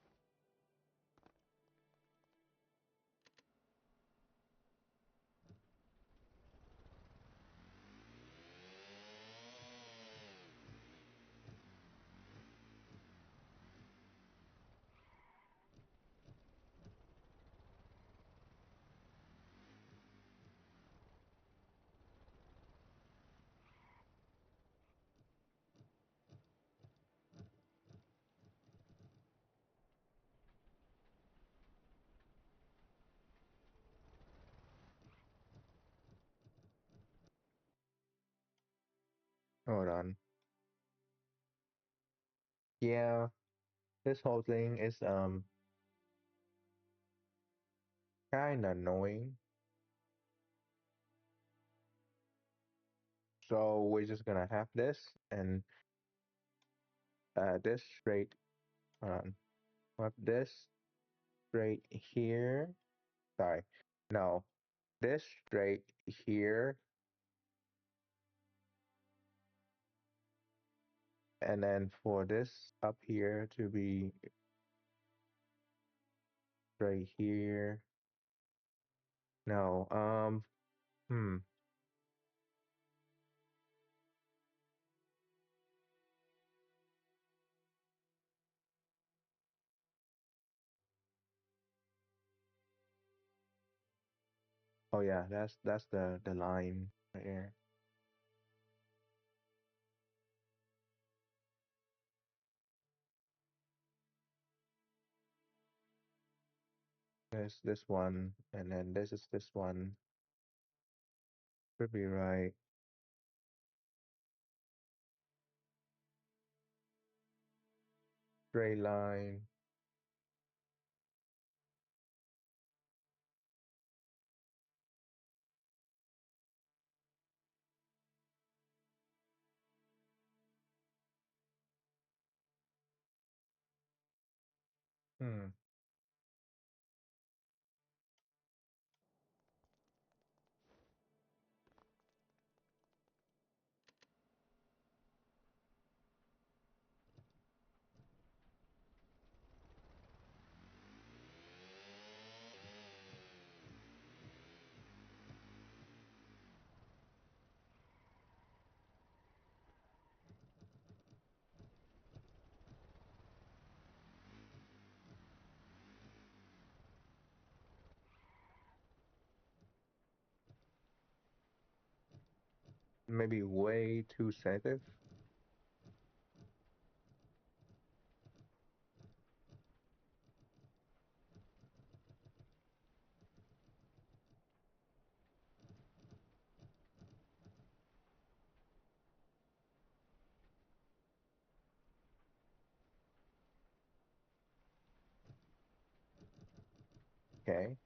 hold on. Yeah, this whole thing is kind of annoying. So we're just gonna have this and this straight. Have this straight here. Sorry, no, this straight here, and then for this up here to be straight here. No, hmm. Oh yeah, that's the line right here. This one, and then this is this one. Should be right. Straight line. Hmm. Maybe way too sensitive. Okay.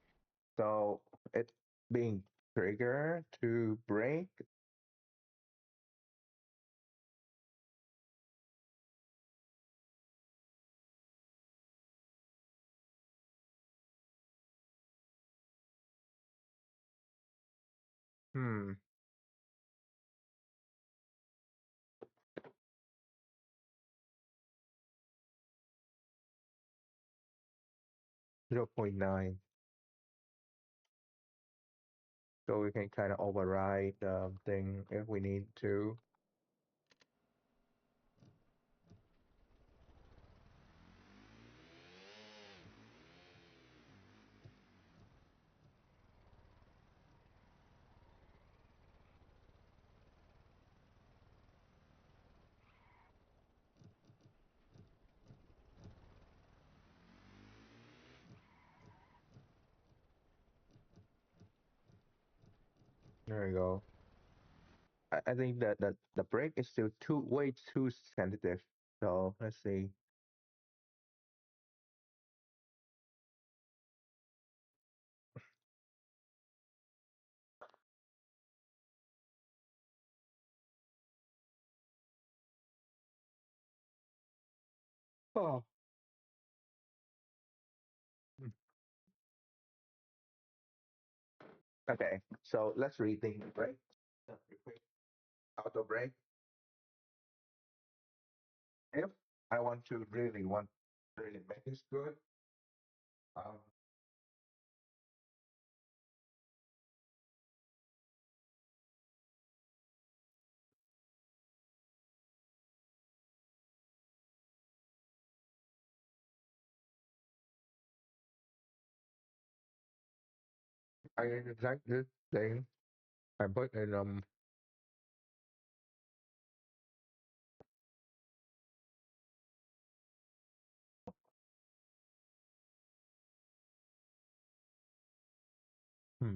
So it's being triggered to break. Hmm. 0.9. So we can kind of override the thing if we need to. There we go. I think that the brake is still too way too sensitive. So let's see. Oh. Hmm. Okay. So let's rethink the brake. Quick auto brake. If I want to really make this good, um, I exact this thing I put in hmm,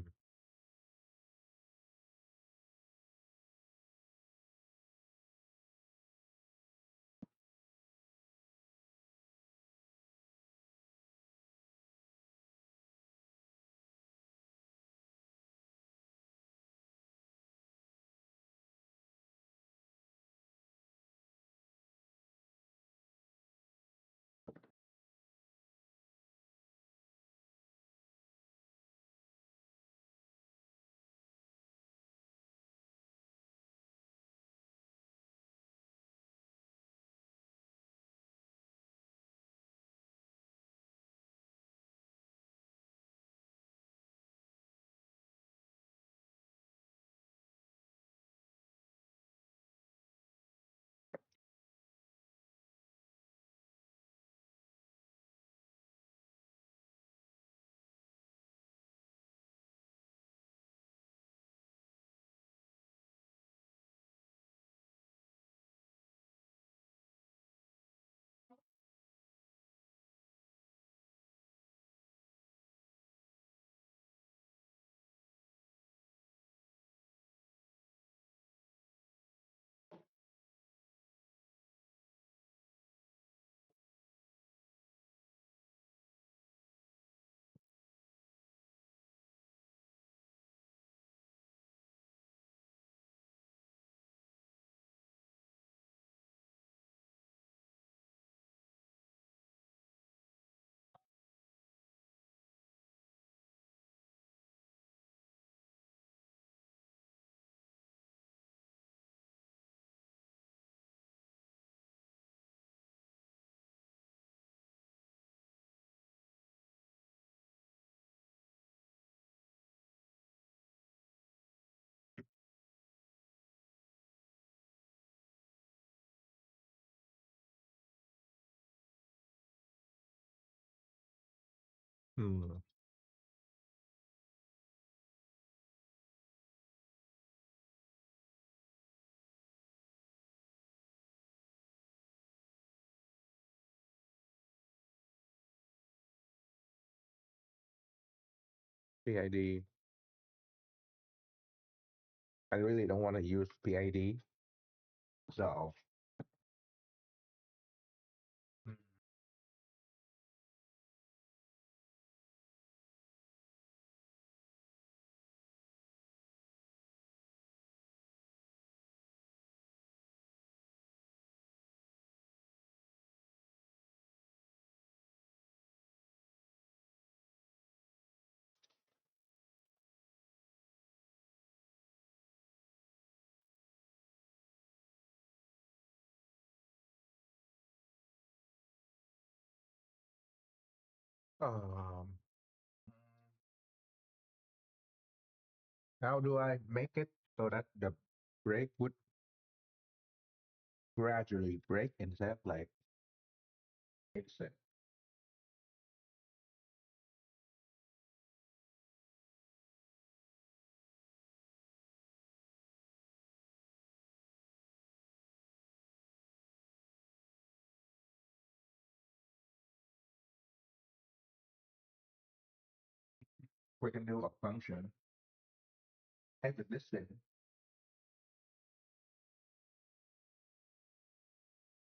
hmm, PID. I really don't want to use PID. So hmm, Um, how do I make it so that the brake would gradually break instead of like instant? We can do a function and the distance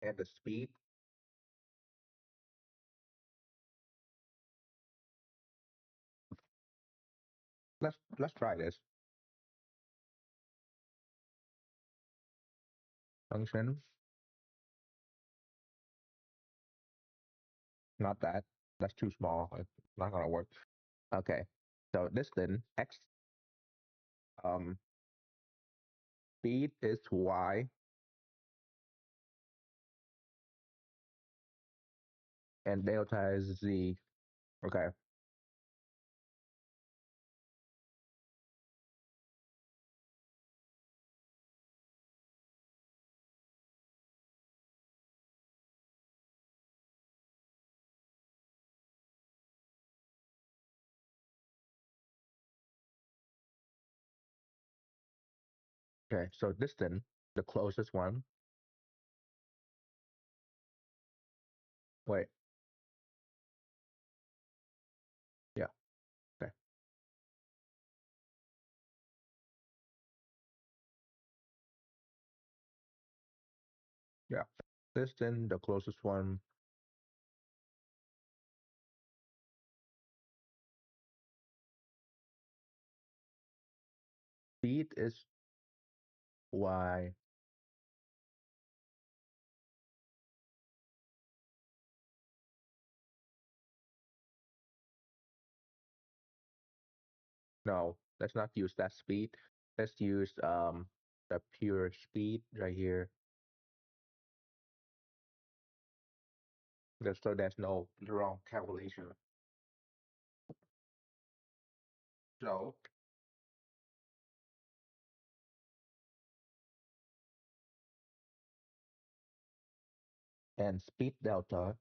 and the speed. Let's try this function. Not that. That's too small. It's not gonna work. Okay. So distance x, um, speed is y, and delta is z. Okay. Okay. So distance, the closest one. Wait. Yeah. Okay. Yeah. Distance, the closest one. Speed is y. No, let's not use that speed. Let's use the pure speed right here. Just so there's no wrong calculation. So and speed delta,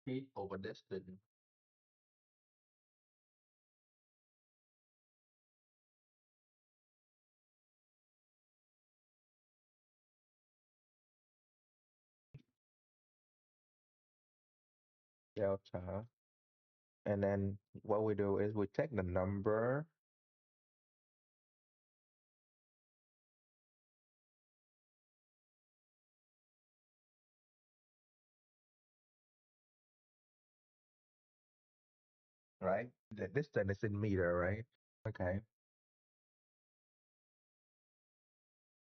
speed over distance, delta. And then what we do is we take the number, right? The distance is in meter, right? Okay.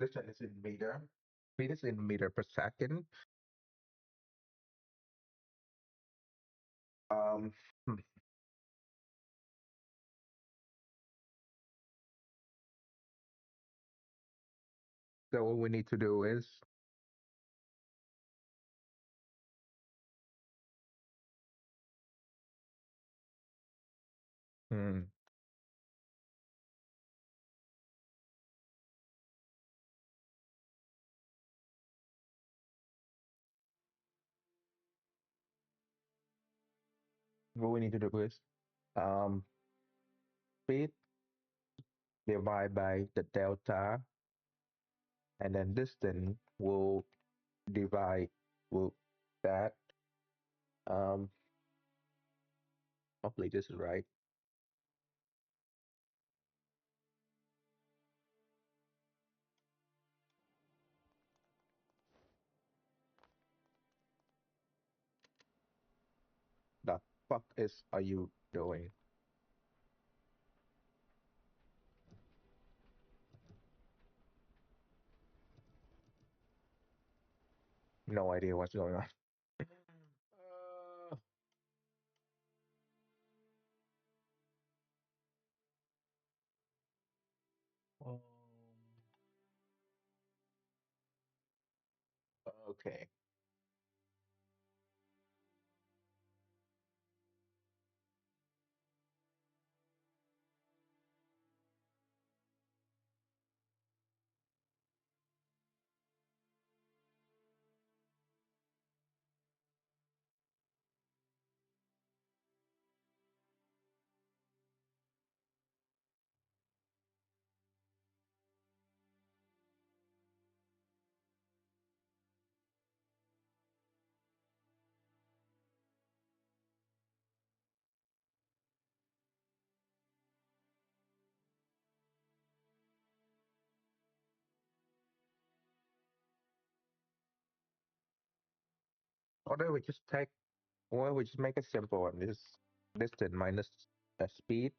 Distance is in meter. Speed is in meter per second. Um, hmm, so what we need to do is, hmm, what we need to do is, um, speed divided by the delta, and then distance will divide will that. Um, hopefully this is right. The fuck is are you doing? No idea what's going on. Uh, Okay. Or then we just take, or we just make it simple and just distance minus speed. Is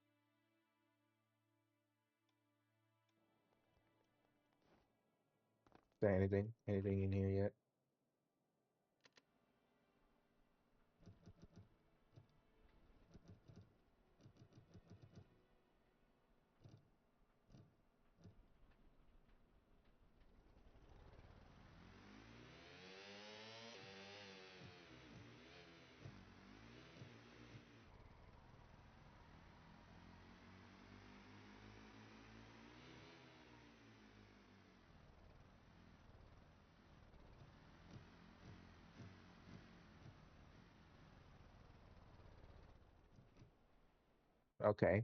there anything in here yet? Okay.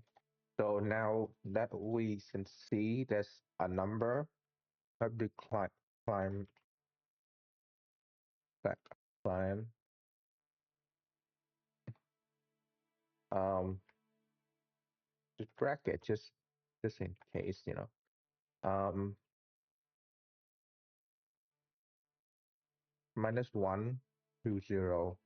So now that we can see there's a number, have to climb that climb. Um, just bracket just in case, you know. -1 to 0.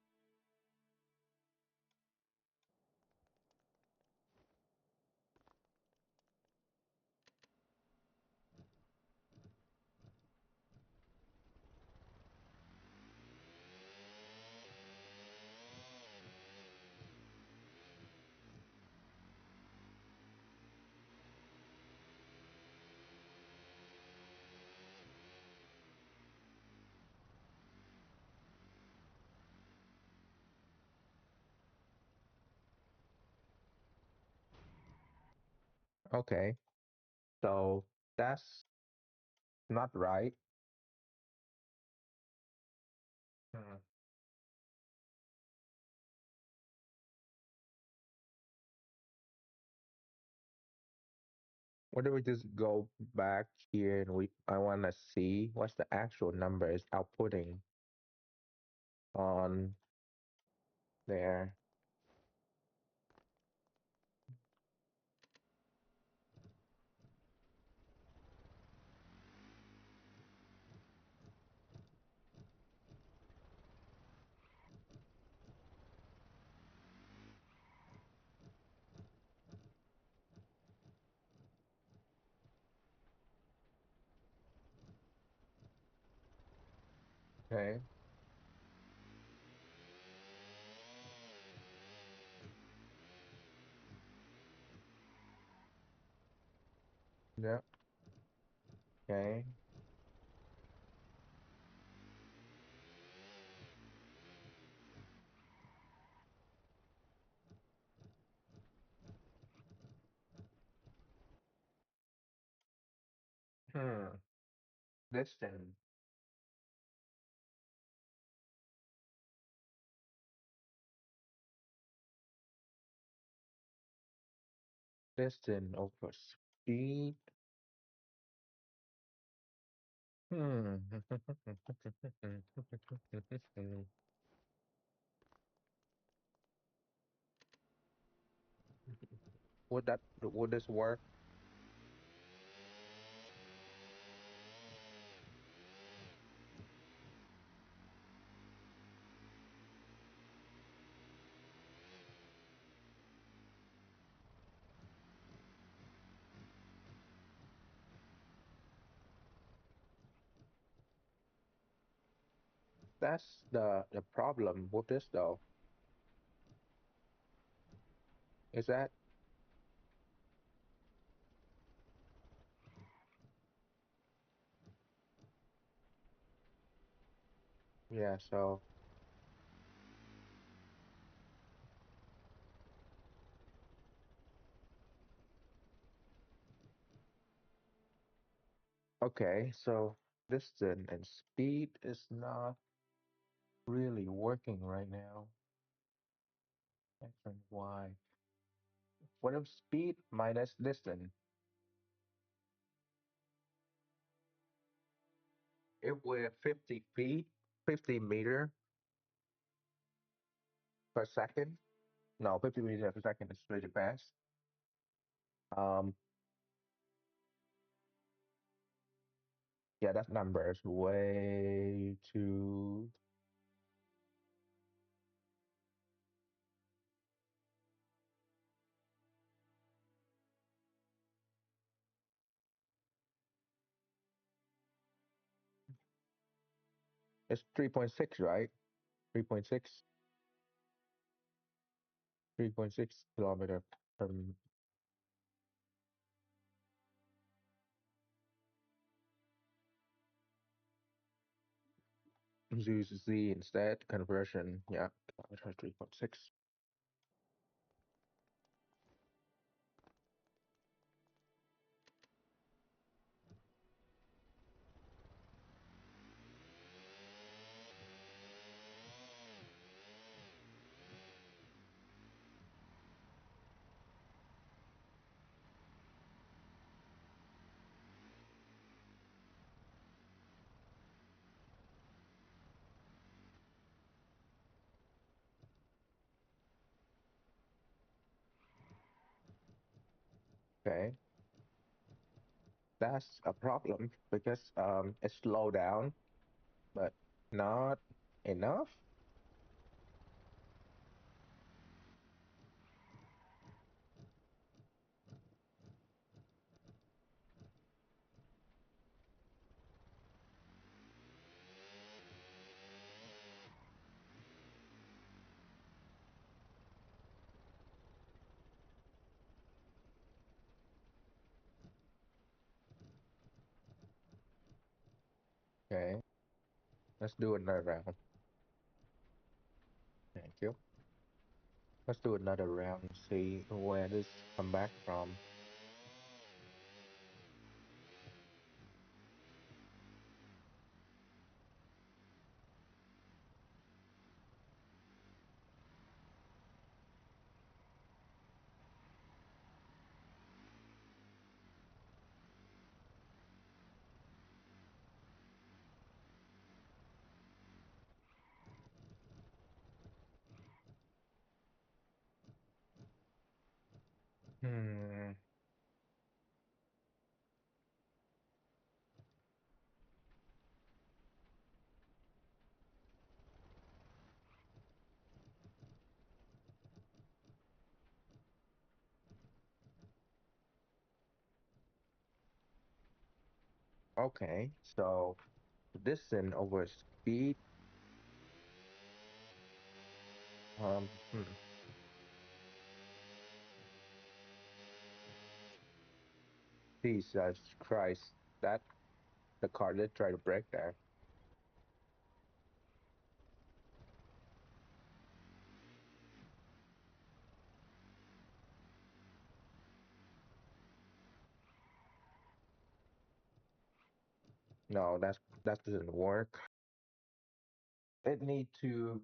Okay. So that's not right. Hmm. What do we just go back here and I want to see what's the actual number is outputting on there. Okay. Yeah. Okay. Hmm. Distance. Distance over speed. Hmm. Would this work? That's the problem with this though. Is that Yeah, so okay, so distance and speed is not really working right now. X and Y. What if speed minus distance? If we're 50 feet, 50 meter per second. No, 50 meters per second is really fast. Um, yeah, that number is way too. It's 3.6, right? 3.6, 3.6 kilometer per use Z instead. Conversion, yeah, kilometer 3.6. Okay, that's a problem because it's slow down, but not enough. Okay, let's do another round. Thank you. Let's do another round and see where this come back from. Hmm. Okay, so distance over speed. Um. Hmm. Jesus Christ, that the car did try to break there. No, that doesn't work. It need to.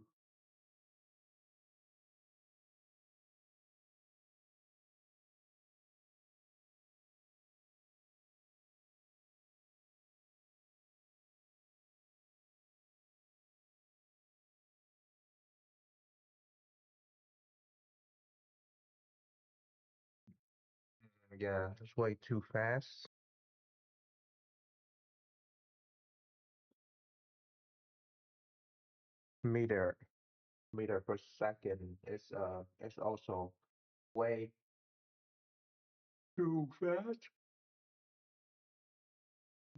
Yeah, it's way too fast. Meter meter per second is also way too fast.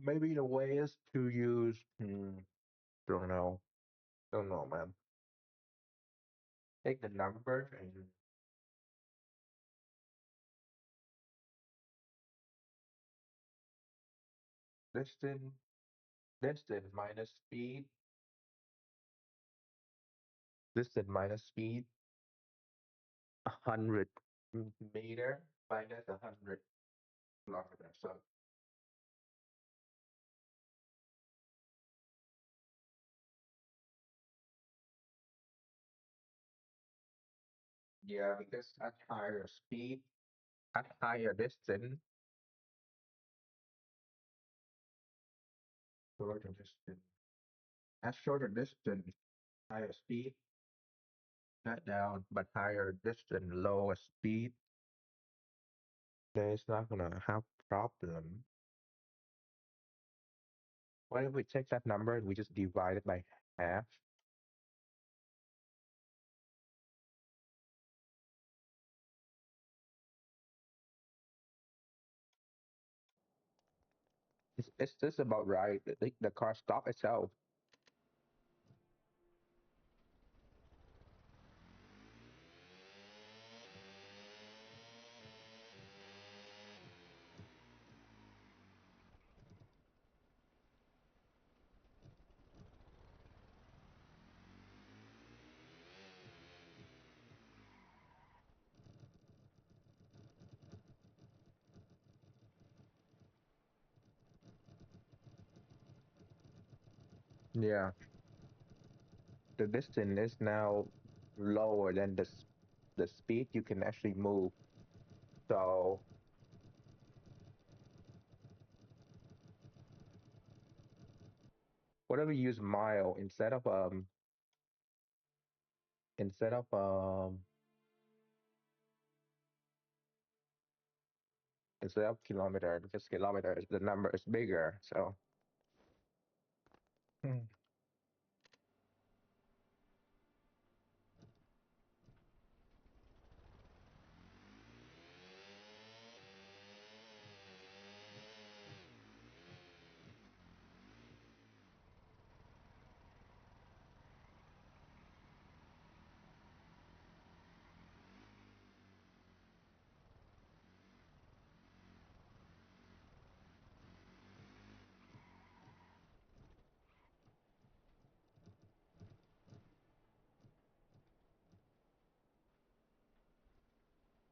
Maybe the way is to use. Don't know. Don't know, man. Take the number and distance, distance minus speed. distance minus speed, 100 meter minus 100 kilometers. So yeah, because at higher speed, at higher distance, shorter distance, at shorter distance, higher speed, cut down, but higher distance, lower speed, then it's not gonna have problem. What if we take that number and we just divide it by half? It's just about right. The car stop itself. Yeah, the distance is now lower than the speed you can actually move. So whatever you use mile instead of instead of kilometer, because kilometer is the number is bigger. So hmm,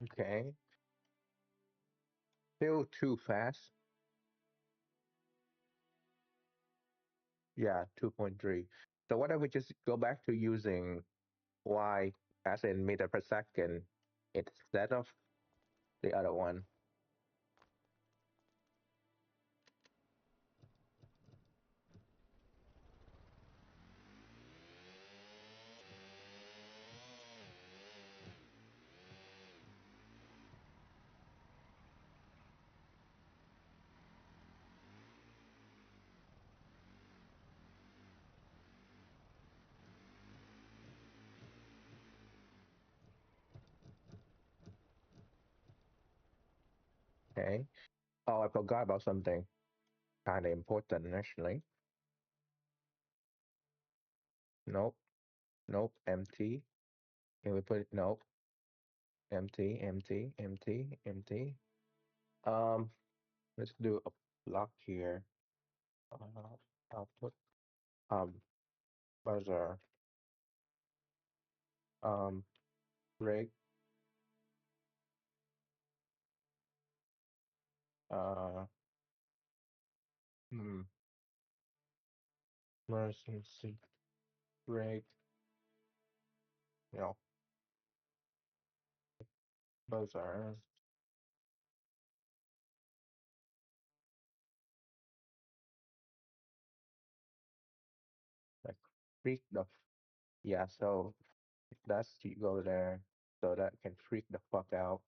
okay, still too fast. Yeah, 2.3. So what if we just go back to using y as in meter per second instead of the other one? Okay. Oh, I forgot about something kind of important actually. Nope, nope, empty. Can we put it? Nope, empty, empty, empty, empty. Um, let's do a block here. I'll put um buzzer, um break, uh hmm, emergency break, you know, buzzer, like freak the yeah. So that's you go there, so that can freak the fuck out.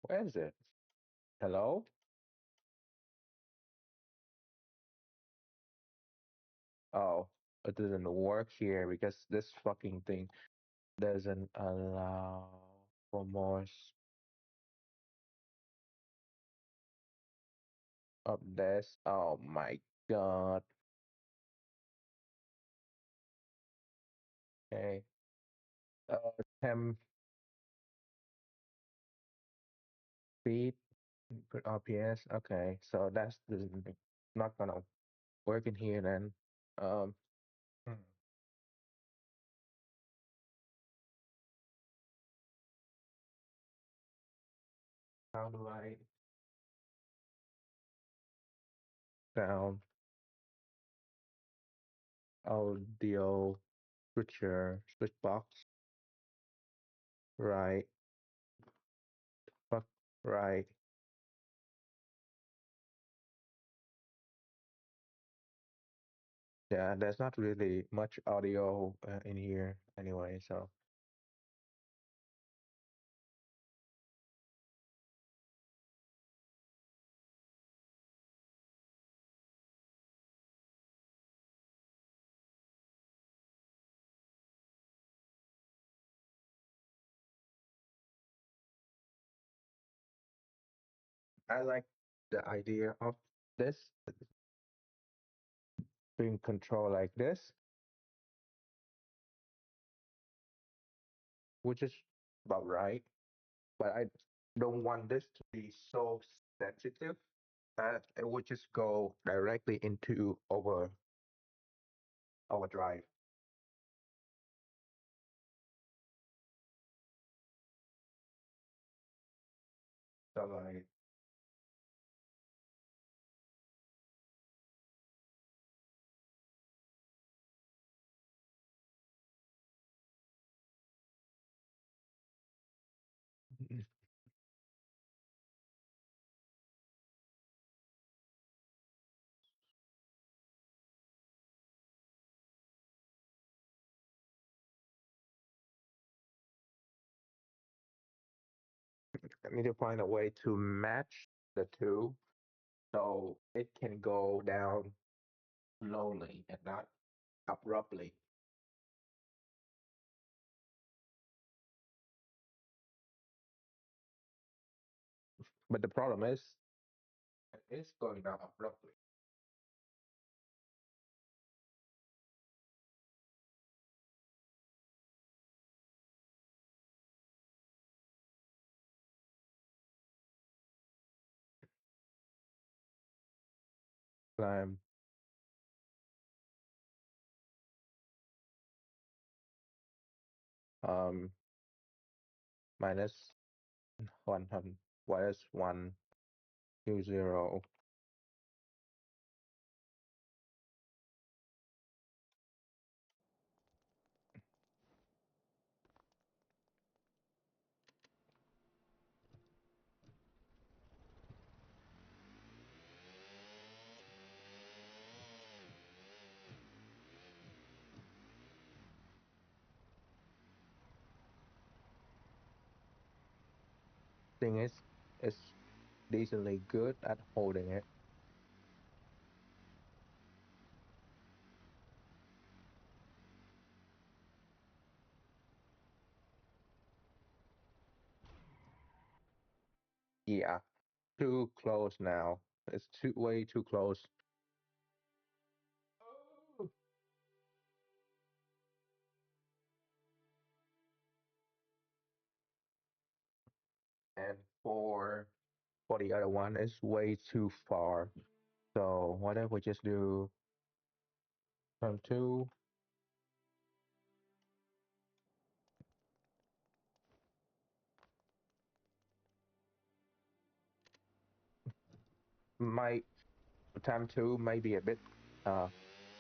Where is it? Hello? Oh, it doesn't work here because this fucking thing doesn't allow for more of this. Oh my god. Okay. Uh, temp speed. Good RPS. Okay, so that's not gonna work in here then. Um, hmm, how do I sound audio switcher switch box? Right, fuck, right. Yeah, there's not really much audio in here anyway, so I like the idea of this being controlled like this, which is about right. But I don't want this to be so sensitive that it would just go directly into overdrive. So like I need to find a way to match the two so it can go down slowly and not abruptly. But the problem is it's going down abruptly. Climb um minus 100 minus 120. Thing is, it's decently good at holding it. Yeah, too close now. It's too way too close. Oh. And for the other one, it's way too far. So what if we just do turn two? Might time two may be a bit uh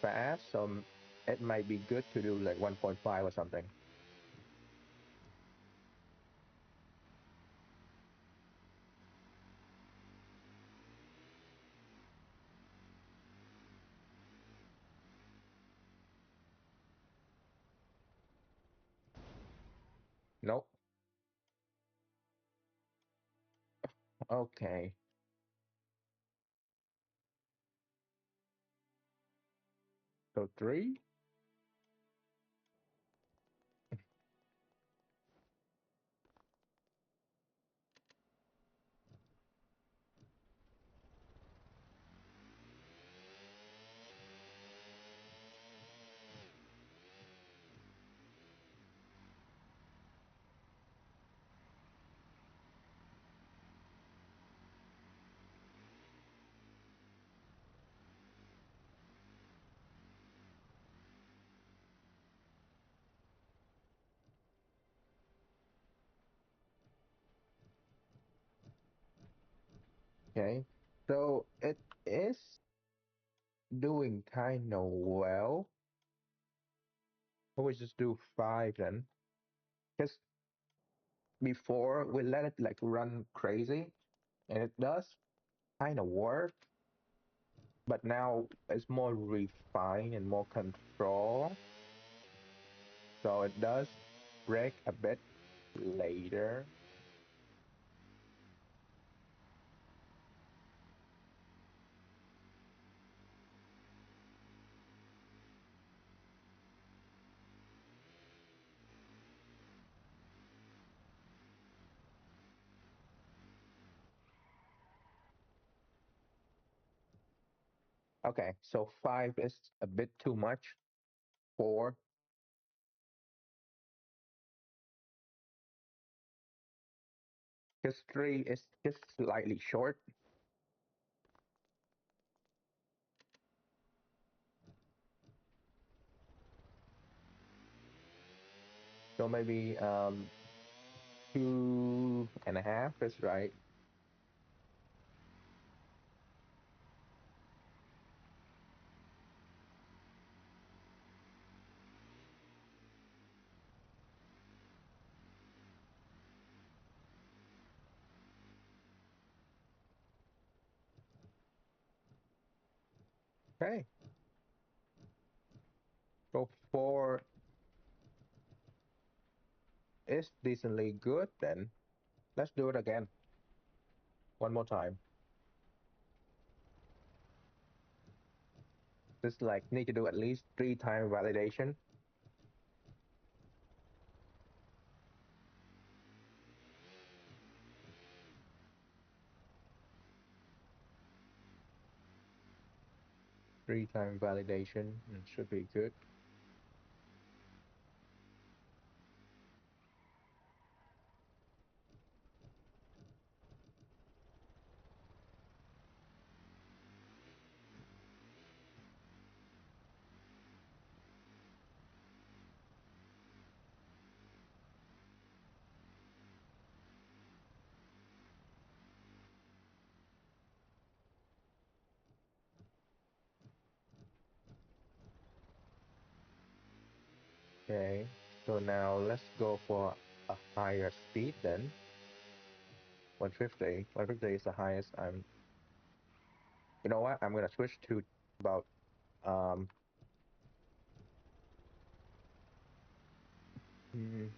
fast, so it might be good to do like 1.5 or something. Nope. Okay. So three. Okay. So it is doing kind of well. We just do five then. Because before we let it like run crazy and it does kind of work, but now it's more refined and more control. So it does break a bit later. Okay, so five is a bit too much. Four, because three is just slightly short. So maybe 2.5 is right. Okay, so four is decently good. Then let's do it again one more time. Just like need to do at least 3 time validation. 3 time validation should be good. Okay, so now let's go for a higher speed then. 150. 150 is the highest. You know what? I'm gonna switch to about um. mm,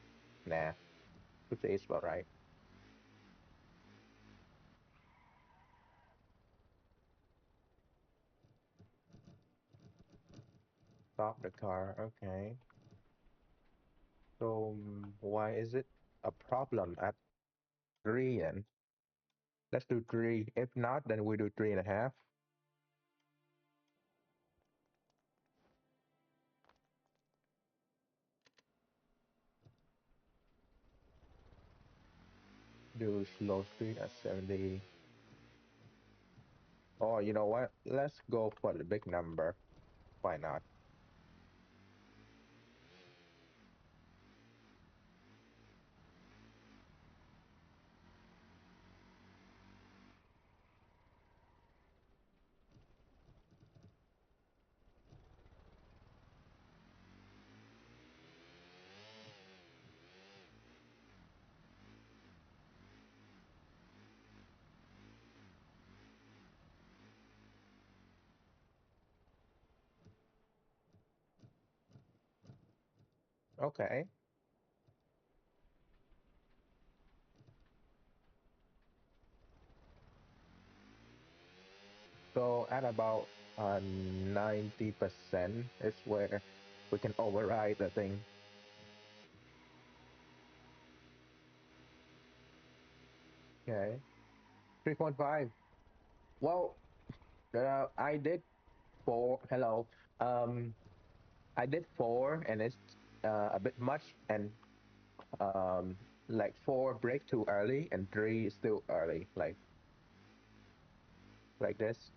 nah, 50 is about right. Stop the car. Okay. So why is it a problem at three? Then let's do three. If not, then we do 3.5. Do slow speed at 70. Oh, you know what? Let's go for the big number. Why not? Okay. So at about 90% is where we can override the thing. Okay. 3.5. Well, I did four. Hello. Um, I did four, and it's a bit much, and like four break too early, and three is still early, like this.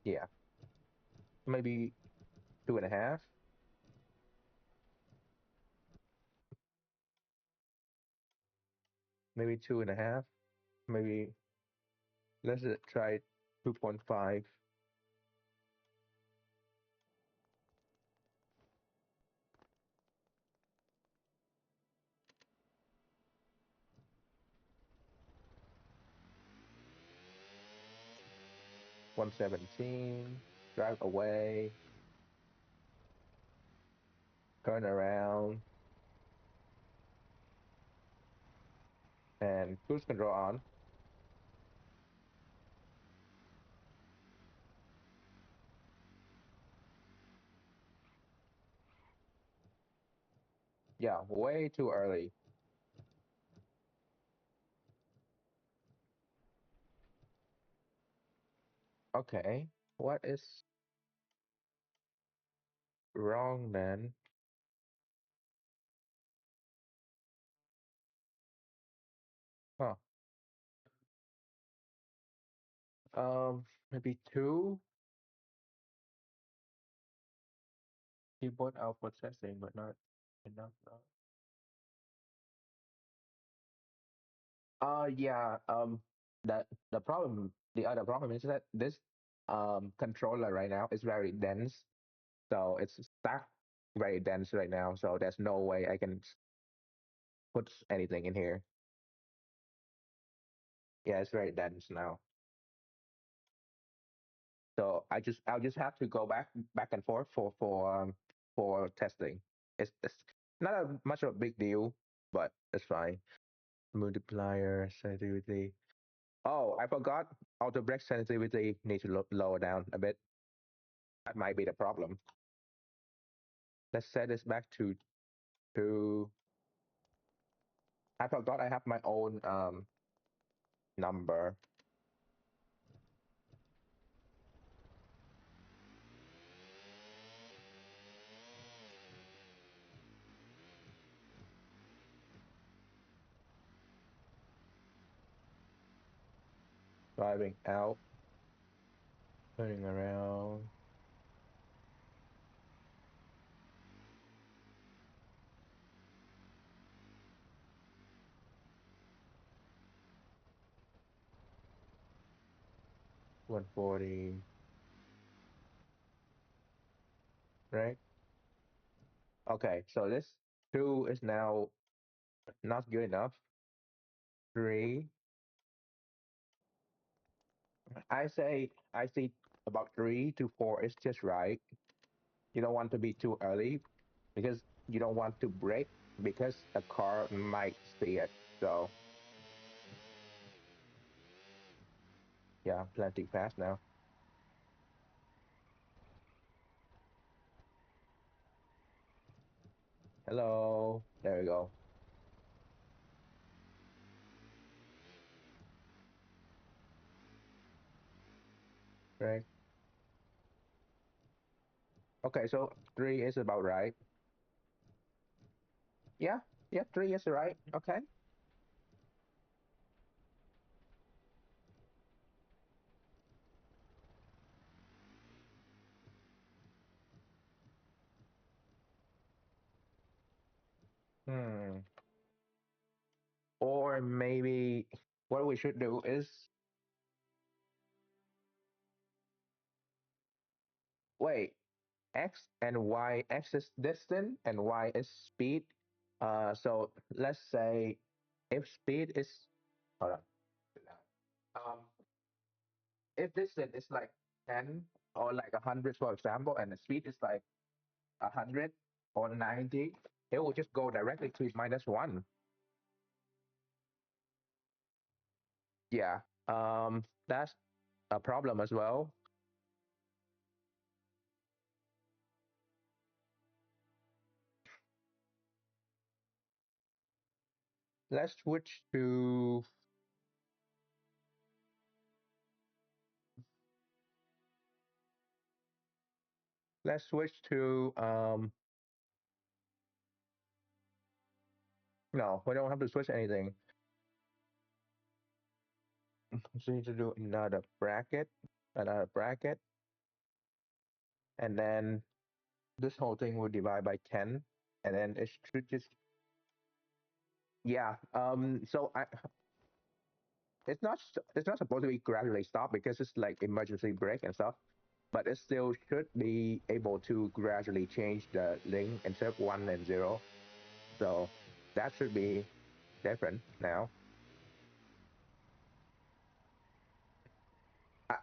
Yeah, maybe 2.5. maybe 2.5, maybe let's try 2.5. 117, drive away, turn around, and cruise control on. Yeah, way too early. Okay, what is wrong then? Huh. Maybe two keyboard output setting, but not enough. Yeah. The other problem is that this controller right now is very dense, so it's stacked very dense right now. So there's no way I can put anything in here. Yeah, it's very dense now. So I'll just have to go back and forth for testing. It's not much of a big deal, but it's fine. Multiplier sensitivity. Oh, I forgot. Auto brake sensitivity needs to lower down a bit. That might be the problem. Let's set this back to two. I forgot I have my own number. Driving out, turning around. 140, right? Okay, so this two is now not good enough. Three. I see about 3 to 4 is just right. You don't want to be too early because you don't want to brake because a car might see it. So yeah, plenty fast now. Hello. There we go. Right. Okay, so three is about right. Yeah, yeah, three is right. Okay. Hmm. Or maybe what we should do is wait, x and y, x is distance and y is speed. So let's say if speed is, hold on. Um, if distance is like 10 or like 100, for example, and the speed is like 100 or 90, it will just go directly to -1. Yeah. That's a problem as well. Let's switch to let's switch to no, we don't have to switch anything. Just need to do another bracket, and then this whole thing will divide by 10, and then it should just Yeah. So it's not supposed to be gradually stop because it's like emergency brake and stuff, but it still should be able to gradually change the link instead of one and zero. So that should be different now.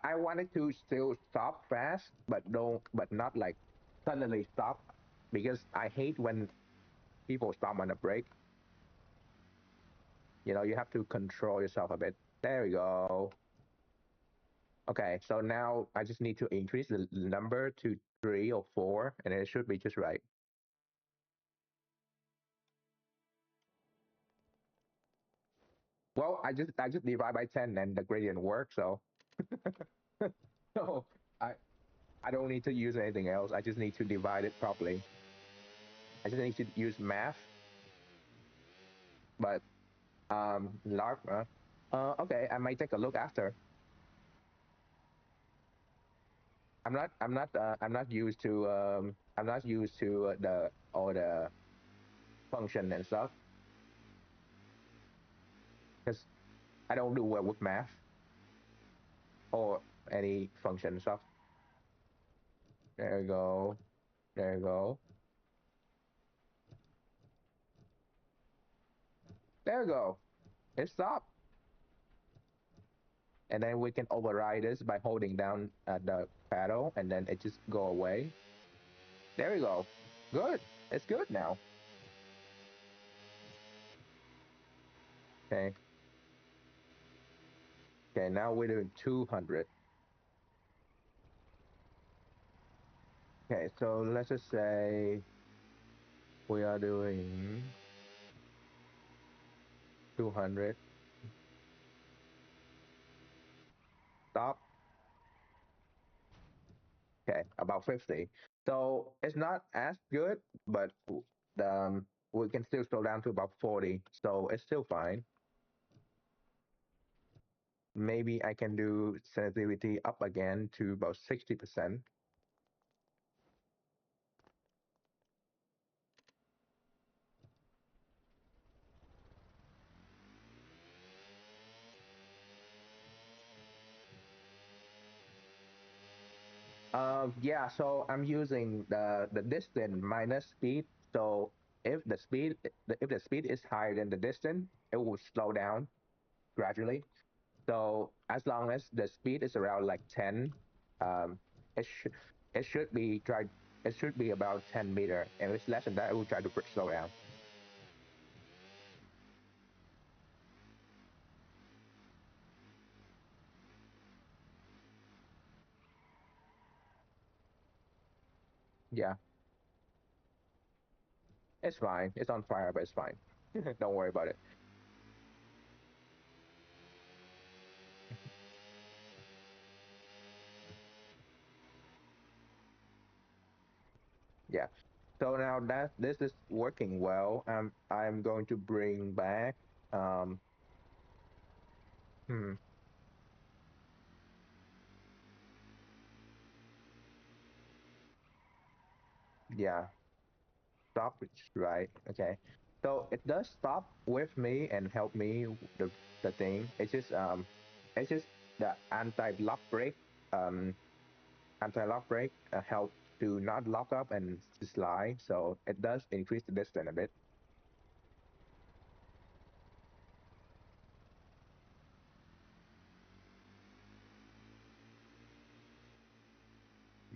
I wanted to still stop fast, but not like suddenly stop because I hate when people stop on a break. You have to control yourself a bit. There we go. Okay, so now I just need to increase the number to 3 or 4, and it should be just right. Well, I just divide by 10, and the gradient works. So so I I don't need to use anything else. I just need to divide it properly. I just need to use math, but log. Okay, I might take a look after. I'm not used to the all the function and stuff because I don't do well with math or any function stuff. There you go. There you go. There you go. It stopped. And then we can override this by holding down the paddle, and then it just go away. There we go. Good. It's good now. Okay. Okay. Now we're doing 200. Okay. So let's just say we are doing 200. Stop. Okay. About 50. So it's not as good, but we can still slow down to about 40. So it's still fine. Maybe I can do sensitivity up again to about 60%. Yeah, so I'm using the distance minus speed. So if the speed is higher than the distance, it will slow down gradually. So as long as the speed is around like 10, um, it should it should be try it should be about 10 meter. And if it's less than that, it will try to slow down. Yeah, it's fine. It's on fire, but it's fine. Don't worry about it. Yeah. So now that this is working well, I'm going to bring back um hmm, yeah, stop it's right. Okay. So it does stop with me and help me the thing. It's just the anti-lock brake anti-lock brake help to not lock up and to slide. So it does increase the distance a bit.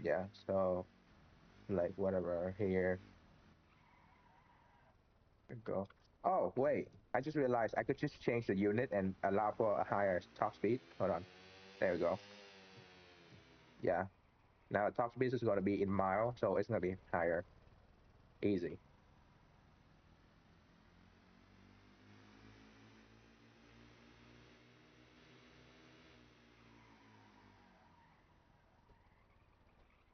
Yeah. So like whatever here we go. Oh wait, I just realized I could just change the unit and allow for a higher top speed. Hold on. There we go. Yeah. Now top speed is going to be in mile, so it's going to be higher. Easy.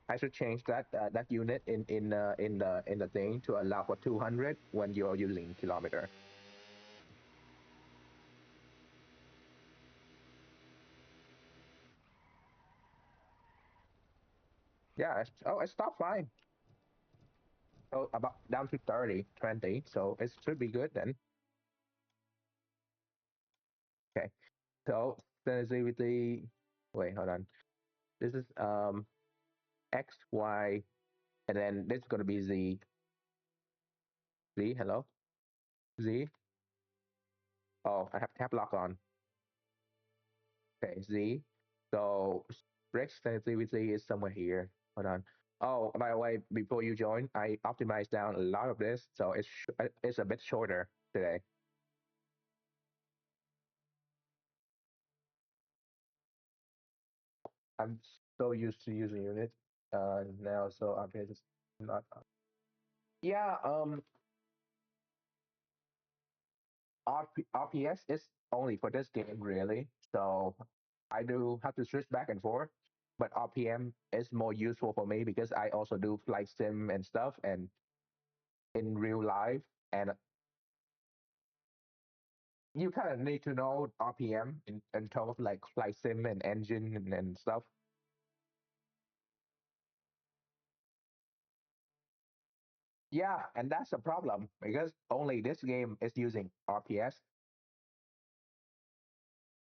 I should change that unit in the thing to allow for 200 when you're using kilometer. Yeah. Oh, it stopped fine. So about down to 30, 20. So it should be good then. Okay. So sensitivity. Wait, hold on. This is X, Y, and then this is gonna be Z. Z. Hello. Z. Oh, I have tab lock on. Okay, Z. So stretch sensitivity is somewhere here. Hold on. Oh, by the way, before you join, I optimized down a lot of this, so it's a bit shorter today. I'm so used to using unit now, so I'm just not. Yeah, RPS is only for this game really, so I do have to switch back and forth. But RPM is more useful for me because I also do flight sim and stuff, and in real life, and you kind of need to know RPM in terms of like flight sim and engine and stuff. Yeah, and that's the problem because only this game is using RPS.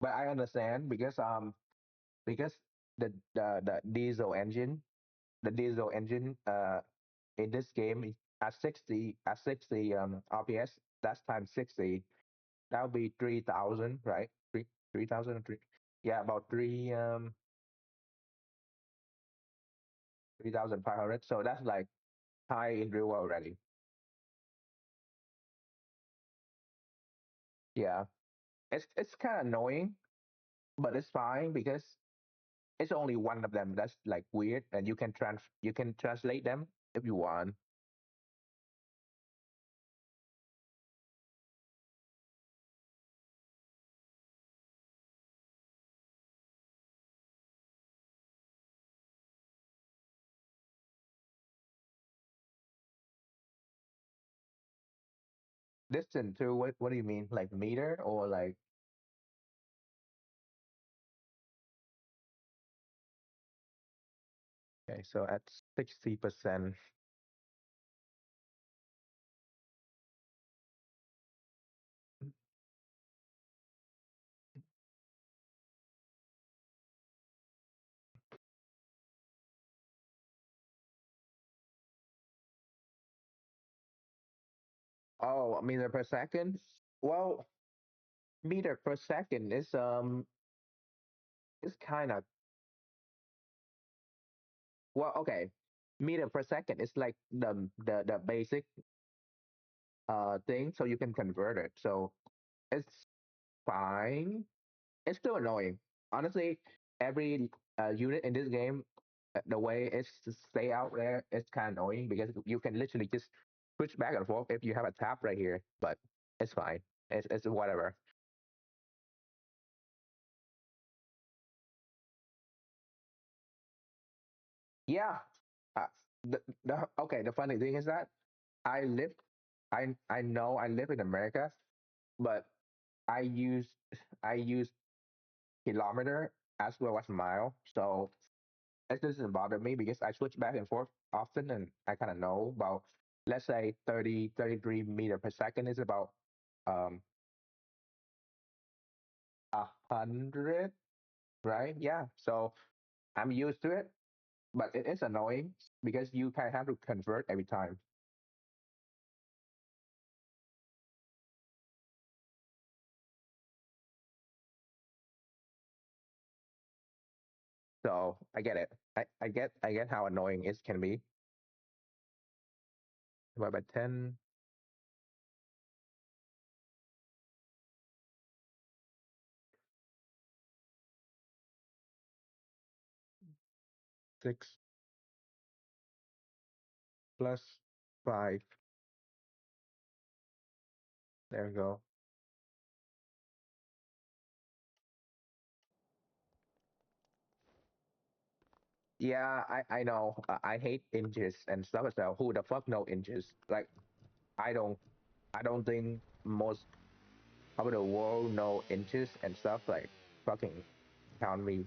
But I understand because the the diesel engine in this game at 60 RPS, that's times 60. That would be 3,000, right? 3,000 3. Yeah, about 3,500. So that's like high in real world already. Yeah, it's kind of annoying, but it's fine because it's only one of them that's like weird, and you can translate them if you want. Distant to what do you mean? Like meter or like okay, so at 60%. Oh, meter per second. Well, meter per second is kind of well okay. Meter per second is like the basic thing, so you can convert it. So it's fine. It's still annoying. Honestly, every unit in this game, the way it's stay out there, it's kind of annoying because you can literally just switch back and forth if you have a tab right here. But it's fine. It's whatever. Yeah. Uh, okay. The funny thing is that I live. I know I live in America, but I use I use kilometer as well as mile. So it doesn't bother me because I switch back and forth often, and I kind of know about, let's say 33 meter per second is about um 100, right? Yeah. So I'm used to it, but it is annoying because you kind of have to convert every time. So I get it. I get how annoying it can be. Divided by 10, 6 plus 5. There we go. Yeah, I know. I hate inches and stuff. So who the fuck know inches? Like I don't I don't think most of the world know inches and stuff. Like fucking count me.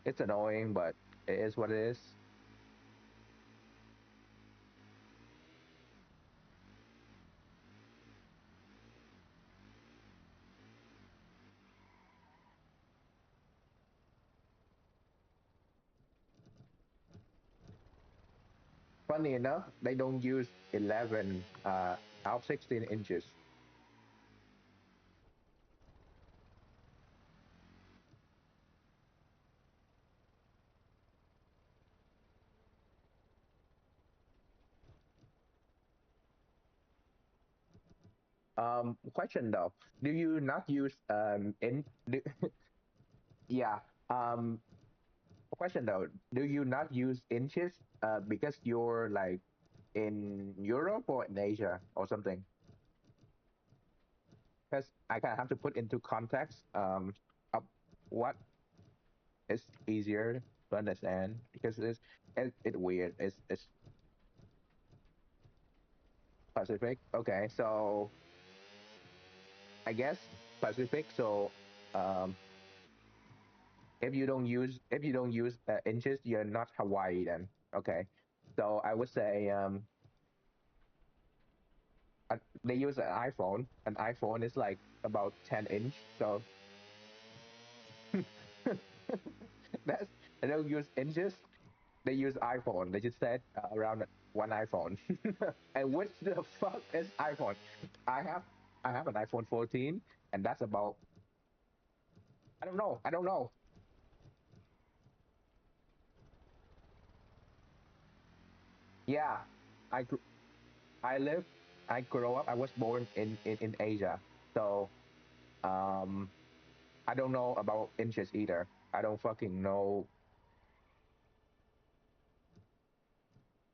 It's annoying, but it is what it is. funny enough, they don't use 11 out 16 inches. Question though, do you not use yeah, um question though, do you not use inches because you're like in Europe or in Asia or something? Because I kind of have to put into context of what is easier to understand because it's weird. It's Pacific. Okay, so I guess Pacific. So um, if you don't use inches, you're not Hawaii then. Okay, so I would say they use an iPhone. An iPhone is like about 10 inch. So that's they don't use inches. They use iPhone. They just said around one iPhone. And which the fuck is iPhone? I have I have an iPhone 14, and that's about I don't know. I don't know. Yeah, I gr- I live I grew up. I was born in Asia, so um I don't know about inches either. I don't fucking know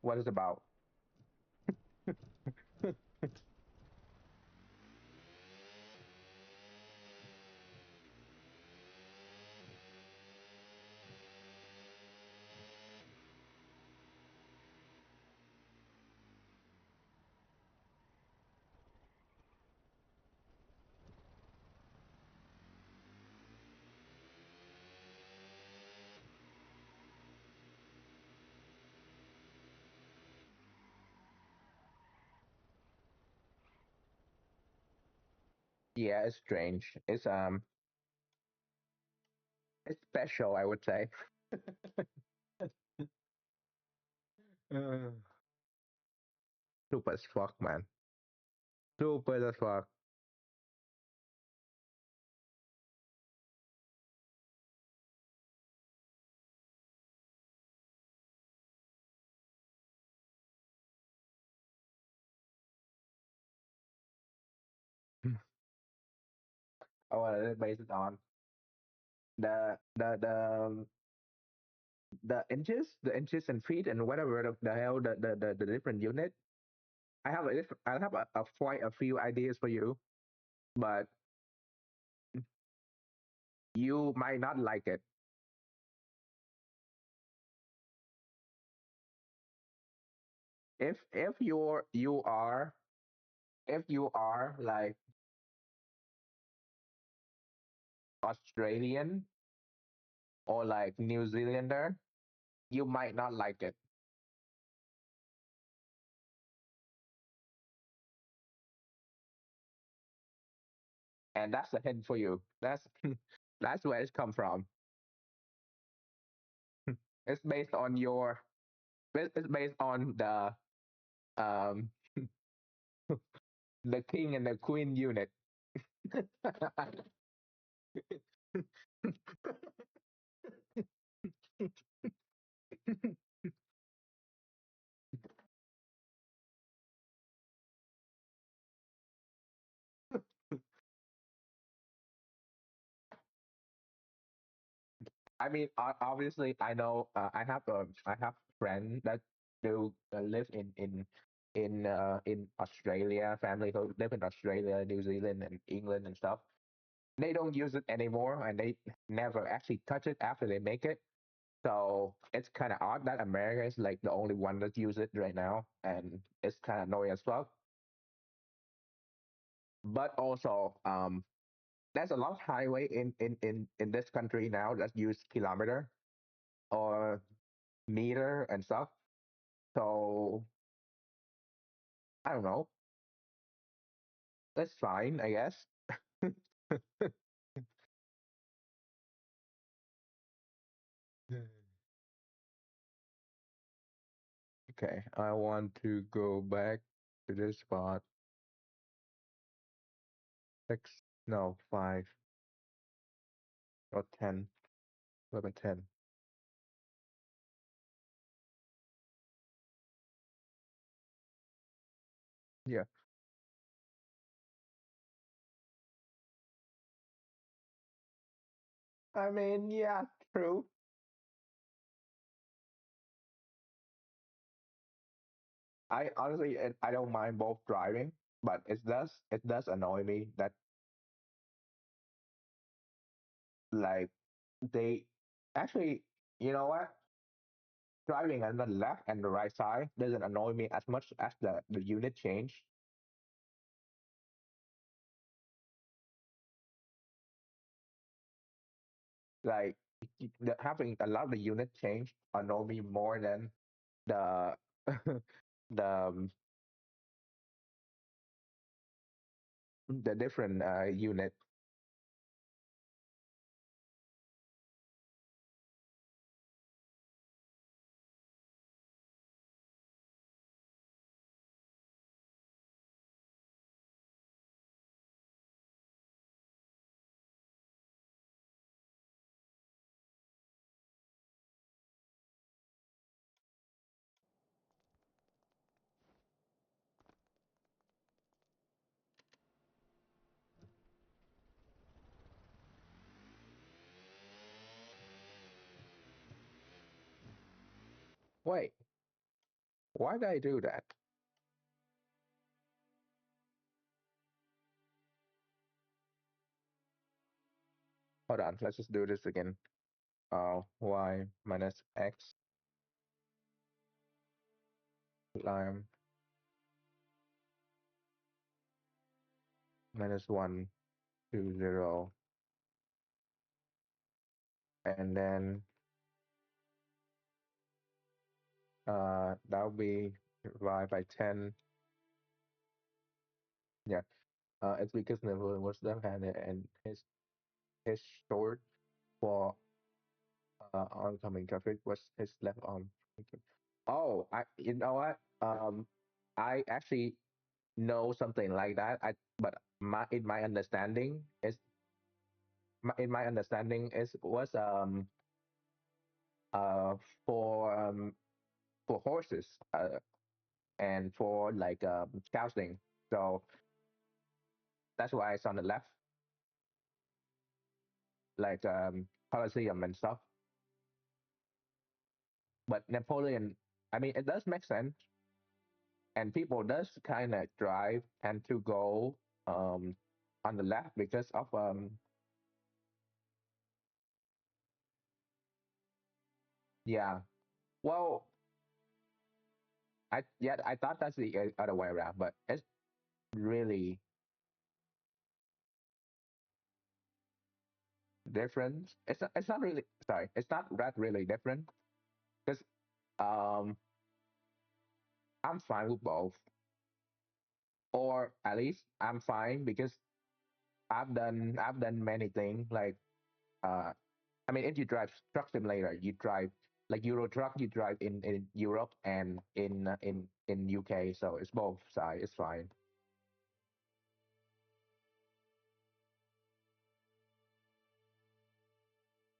what it's about. Yeah, it's strange. It's special, I would say. Uh, Super as fuck, man. Super as fuck. Oh, it's based on the the inches and feet and whatever the hell the different unit. I have a quite a few ideas for you, but you might not like it. If if you are like Australian or like New Zealander, you might not like it. And that's a hint for you. That's that's where it's come from. It's based on your it's based on um the king and the queen unit. I mean, obviously, I know I have friends that do live in Australia, family who live in Australia, New Zealand, and England and stuff. They don't use it anymore, and they never actually touch it after they make it. So it's kind of odd that America is like the only one that use it right now, and it's kind of annoying as well. But also, there's a lot of highway in this country now that use kilometer or meter and stuff. So I don't know. That's fine, I guess. Okay, I want to go back to this spot. Six, no, five or 10, 11, 10. Yeah, I mean, yeah, true. I honestly, I don't mind both driving, but it does annoy me that like they actually, you know what? Driving on the left and the right side doesn't annoy me as much as the unit change. Like having a lot of the unit change annoy me more than the the the different unit. Wait, why did I do that? Hold on, let's just do this again. Y minus x lime minus 1, 2, 0, and then that'll be divided by 10. Yeah, it's because Napoleon was left-handed and his sword for oncoming traffic was his left arm. Oh, you know what? I actually know something like that. But in my understanding in my understanding is was uh for um for horses and for like scouting. So that's why it's on the left, like Colosseum and stuff. But Napoleon, I mean, it does make sense, and people does kind of drive and to go um on the left because of yeah. Well, I thought that's the other way around, but it's really different. It's not really, sorry. It's not that really different because um I'm fine with both, or at least I'm fine because I've done many things like uh I mean, if you drive truck simulator, you drive like Euro truck, you drive in Europe and in UK, so it's both side. It's fine.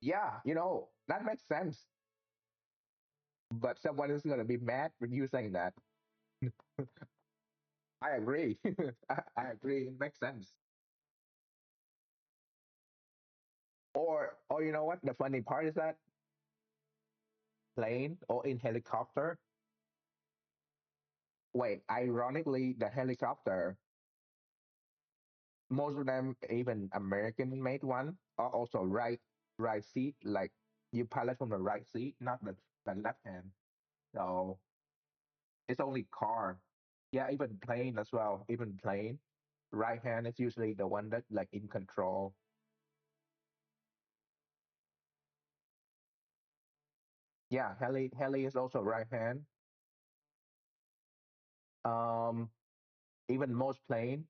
Yeah, that makes sense. But someone is gonna be mad with you saying that. I agree. I agree. It makes sense. Or you know what? The funny part is that plane or in helicopter. Wait, ironically, the helicopter, most of them, even American made one, are also right seat. Like you pilot from the right seat, not the left hand. So it's only car. Yeah, even plane as well. Even plane, right hand is usually the one that like in control. Yeah, heli is also right hand. Um, even most plane,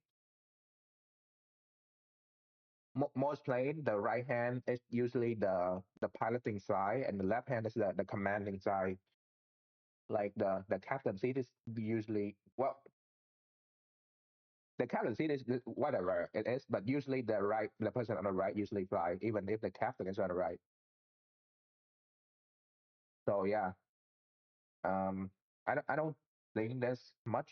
the right hand is usually the piloting side, and the left hand is the commanding side. Like the captain seat is usually, well, the captain seat is whatever it is, but usually the person on the right usually fly, even if the captain is on the right. So yeah, um, I don't think there's much.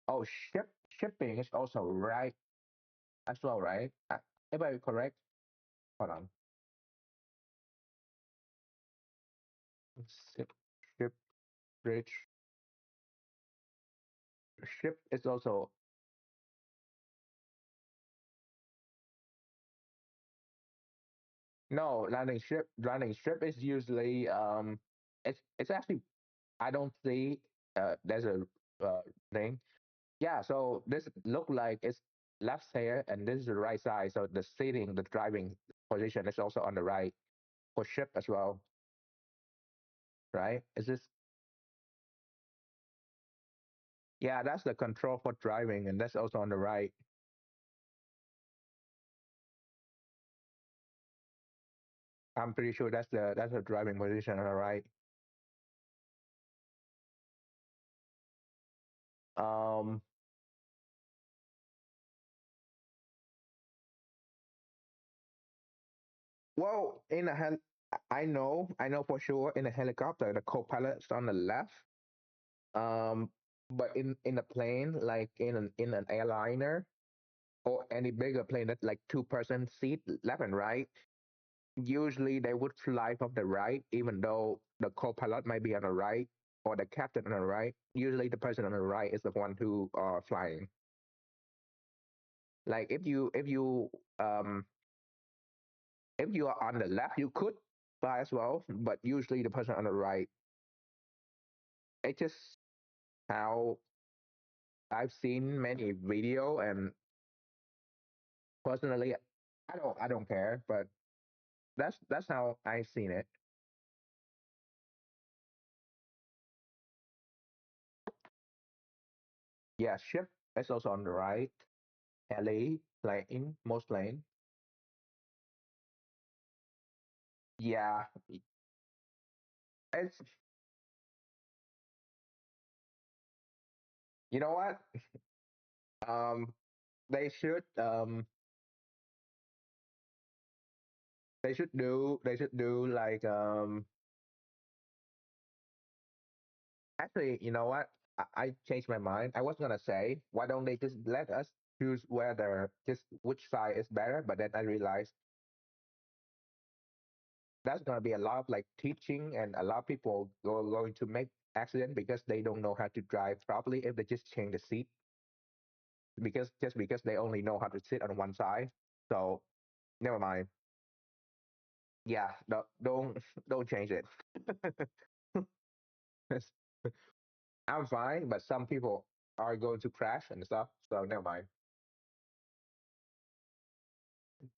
Oh, shipping is also right as well, right? If I correct, hold on. Ship, ship, bridge, ship is also no landing ship. Landing strip is usually it's actually I don't see there's a thing. Yeah, so this look like it's left here and this is the right side. So the seating, the driving position is also on the right for ship as well, right? Is this yeah, that's the control for driving and that's also on the right. I'm pretty sure that's the driving position on the right. Um well in a I know for sure in a helicopter the co-pilot's on the left. Um but in a plane like in an airliner or any bigger plane that's like two-person seat left and right, usually they would fly from the right, even though the co-pilot might be on the right or the captain on the right. Usually the person on the right is the one who are flying. Like um if you are on the left, you could fly as well, but usually the person on the right. It's just how I've seen many video, and personally, I don't care, but that's how I've seen it. Yeah, ship is also on the right. Heli, plane, most plane. Yeah, it's you know what? Um, they should they should do like actually you know what? I changed my mind. I was gonna say why don't they just let us choose whether just which side is better, but then I realized that's gonna be a lot of like teaching and a lot of people going to make accident because they don't know how to drive properly if they just change the seat because they only know how to sit on one side. So never mind. Yeah, don't don't change it. I'm fine, but some people are going to crash and stuff. So never mind.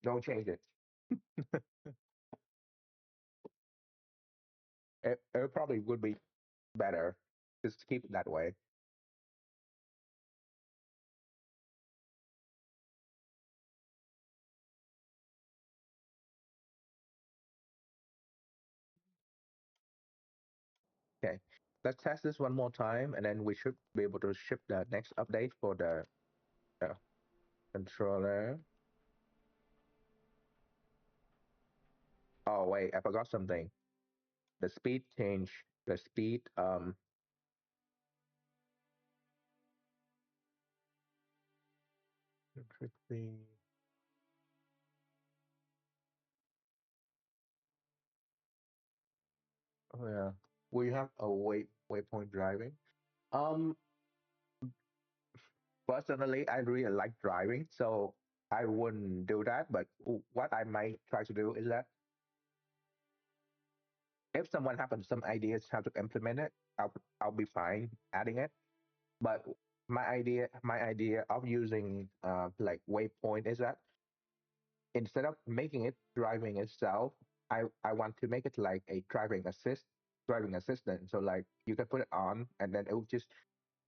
Don't change it. It probably would be better just keep it that way. Okay, let's test this one more time, and then we should be able to ship the next update for the uh, controller. Oh wait, I forgot something. The speed change. The speed. Quickly. Oh yeah. We have a waypoint driving. Um, Personally, I really like driving, so I wouldn't do that. But what I might try to do is that if someone has some ideas how to implement it, I'll be fine adding it. But my idea of using like waypoint is that instead of making it driving itself, I want to make it like a driving assistant. So like you can put it on and then it will just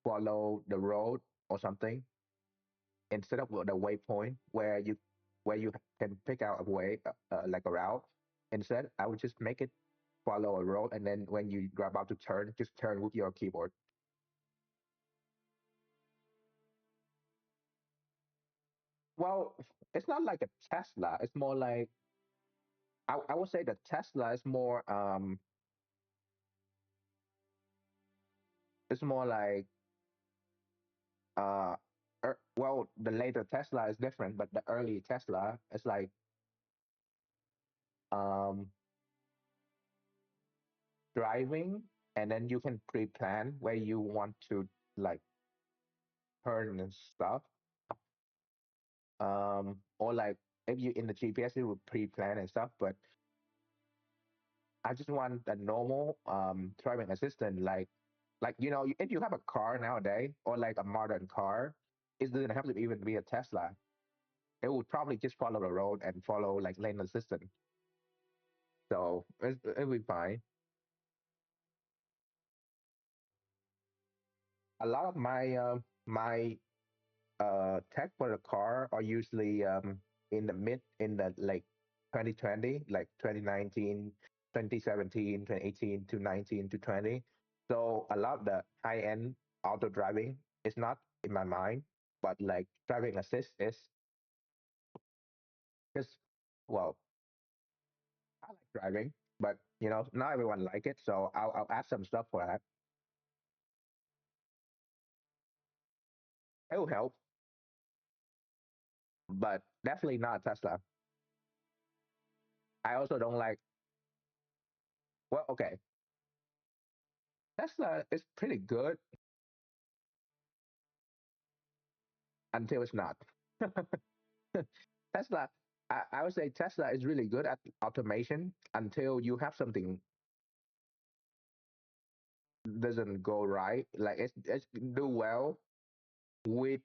follow the road or something instead of the waypoint where you can pick out a way like a route. Instead, I would just make it follow a road, and then when you're about to turn, just turn with your keyboard. Well, it's not like a Tesla. It's more like I would say the Tesla is more it's more like uh well, the later Tesla is different, but the early Tesla is like um driving, and then you can pre-plan where you want to like turn and stuff. Or like if you in the GPS, it would pre-plan and stuff. But I just want a normal driving assistant, like if you have a car nowadays or like a modern car, it doesn't have to even be a Tesla. It would probably just follow the road and follow like lane assistant. So it'll be fine. A lot of my tech for the car are usually in the like 2020, like 2019, 2017, 2018 to 19 to 20. So a lot of the high end auto driving is not in my mind, but like driving assist is because, well, I like driving, but not everyone like it. So I'll add some stuff for that. It will help, but definitely not Tesla. I also don't like, well, okay, Tesla is pretty good until it's not. Tesla, I would say Tesla is really good at automation until you have something doesn't go right. Like it's do well with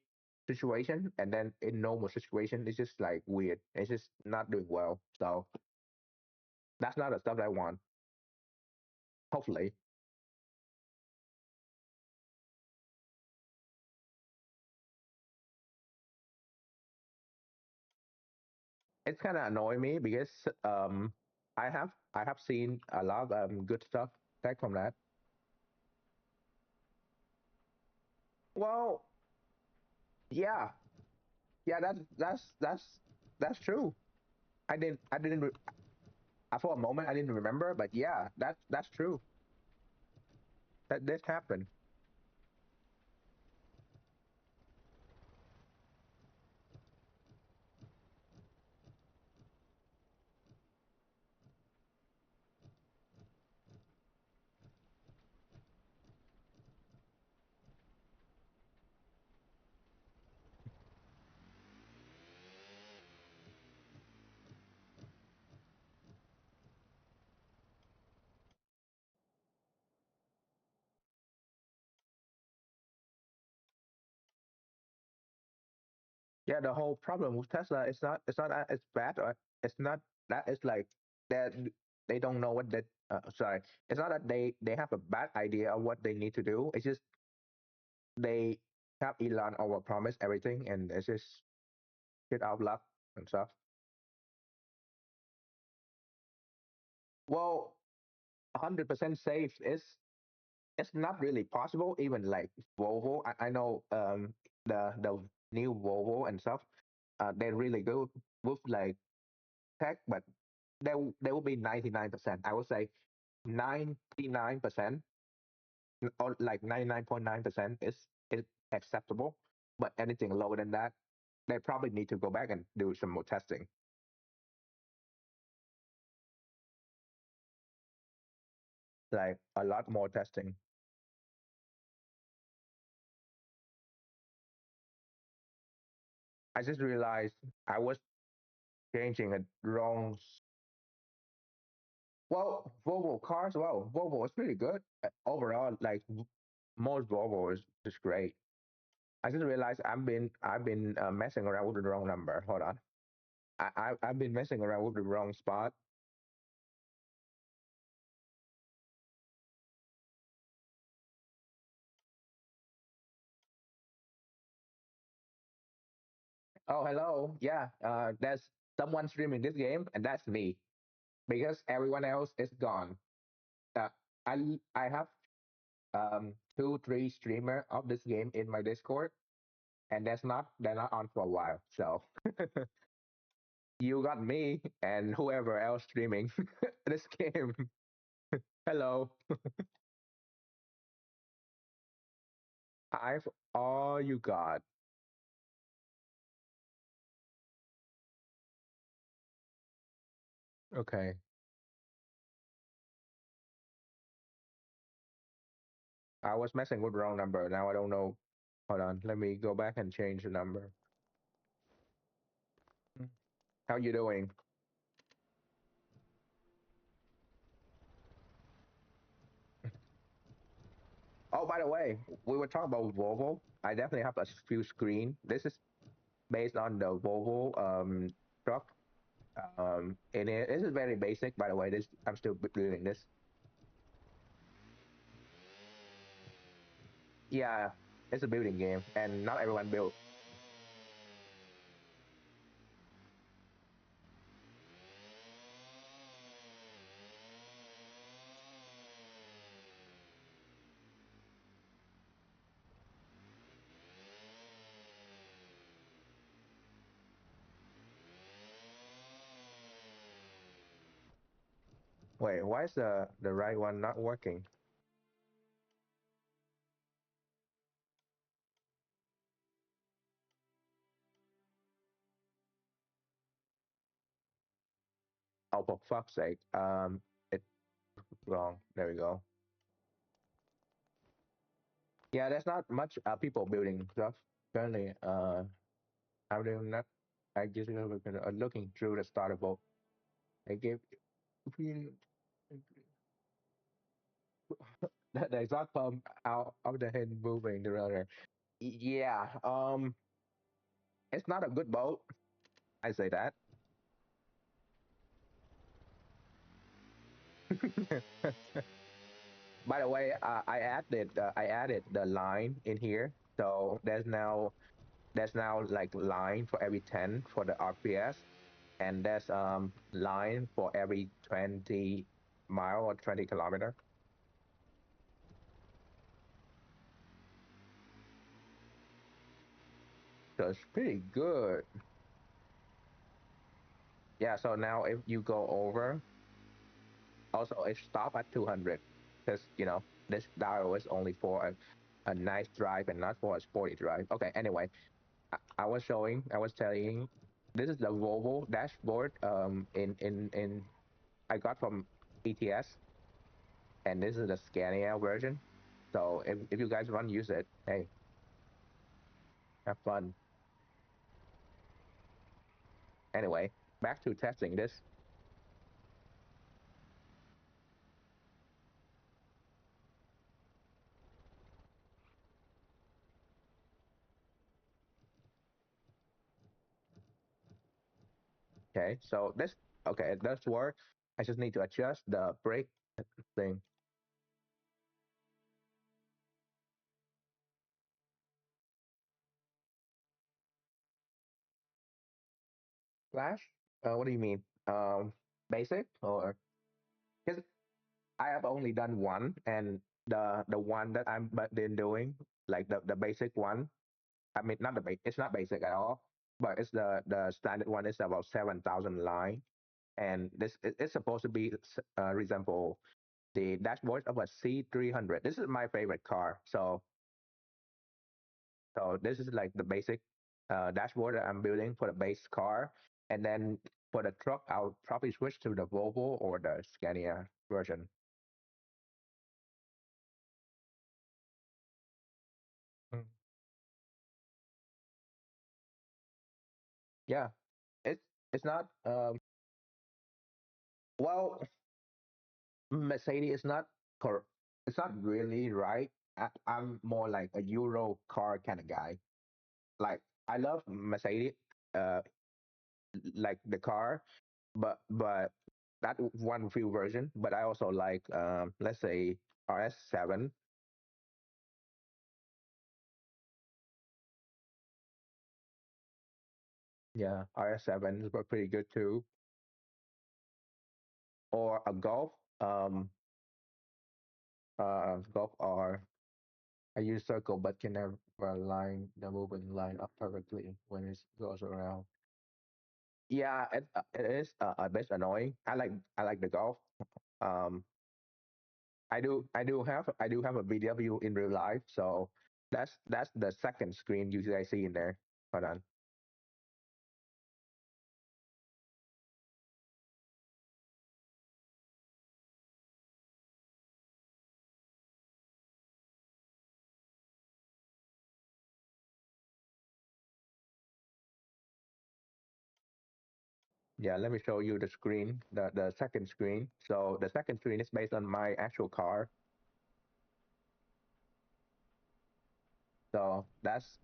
situation, and then in normal situation, it's just like weird. It's just not doing well. So that's not the stuff I want. Hopefully, it's kind of annoying me because I have seen a lot of good stuff back from that. Well, yeah, yeah, that's true. For a moment I didn't remember, but yeah, that's true. That this happened. Yeah, the whole problem with Tesla is not that it's bad, or it's not that it's like that they don't know what that sorry, it's not that they have a bad idea of what they need to do. It's just they have Elon over promise everything, and it's just shit out of luck and stuff. Well, 100% safe is it's not really possible. Even like Volvo, I know the new Volvo and stuff, they're really good with like tech, but they will be 99%. I would say 99% or like 99.9% is acceptable, but anything lower than that, they probably need to go back and do some more testing, like a lot more testing. I just realized I was changing a wrong. Well, Volvo cars, well, Volvo is pretty good. Overall. Like most Volvo is just great. I just realized I've been messing around with the wrong number. Hold on. I've been messing around with the wrong spot. Oh, hello. Yeah, there's someone streaming this game, and that's me. because everyone else is gone. Uh, I have 2 3 streamer of this game in my Discord, and they're not on for a while. So you got me and whoever else streaming this game. Hello, I've all you got. Okay, I was messing with the wrong number. Now I don't know. Hold on, let me go back and change the number. How you doing? Oh, by the way, we were talking about Volvo. I definitely have a few screen. This is based on the Volvo truck. And this is very basic, by the way. This I'm still doing this. Yeah, it's a building game, and not everyone built. Wait, why is the right one not working? Oh, for fuck's sake! It's wrong. There we go. Yeah, there's not much people building stuff currently. I'm doing that. I just looking through the starter book. I gave the exhaust pump out of the head moving the rudder. Yeah, it's not a good boat. I say that. By the way, I added the line in here, so there's now like line for every 10 for the RPS, and there's line for every 20 mile or 20 kilometer. So it's pretty good. Yeah. So now if you go over, also it stop at 200, because this dial is only for a nice drive and not for a sporty drive. Okay. Anyway, I was telling, this is the Volvo dashboard in I got from ETS, and this is the Scania version. So if you guys want to use it, hey, have fun. Anyway, back to testing this. Okay, so this, okay, it does work. I just need to adjust the brake thing. Flash? What do you mean? Basic, or because I have only done one, and the one that I'm been doing, like the basic one. I mean, not the it's not basic at all, but it's the standard one is about 7,000 line, and it's supposed to be resemble the dashboard of a C300. This is my favorite car, so this is like the basic dashboard that I'm building for the base car, and then for the truck, I'll probably switch to the Volvo or the Scania version. Mm. Yeah, it's it's not well, Mercedes is not cor it's not really right. I'm more like a Euro car kind of guy. Like I love Mercedes, uh, like the car, but that one few version. But I also like let's say RS7. Yeah, RS7 is pretty good too. or a golf. Golf R. I use circle, but can never line the movement line up perfectly when it goes around. Yeah, it is a bit annoying. I like the golf. Um, I do have a VW in real life, so that's the second screen you guys see in there. Hold on. Yeah, let me show you the screen, the second screen. So the second screen is based on my actual car. So that's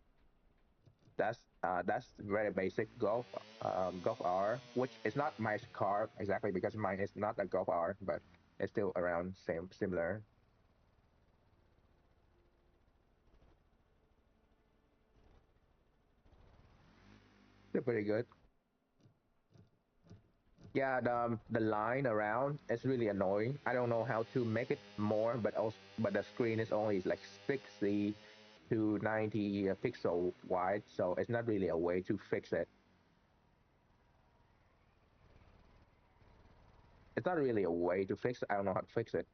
very basic Golf R, which is not my car exactly because mine is not a Golf R, but it's still around same similar. They're pretty good. Yeah, the line around is really annoying. I don't know how to make it more, but the screen is only like 60 to 90 pixel wide, so it's not really a way to fix it. It's not really a way to fix it. I don't know how to fix it.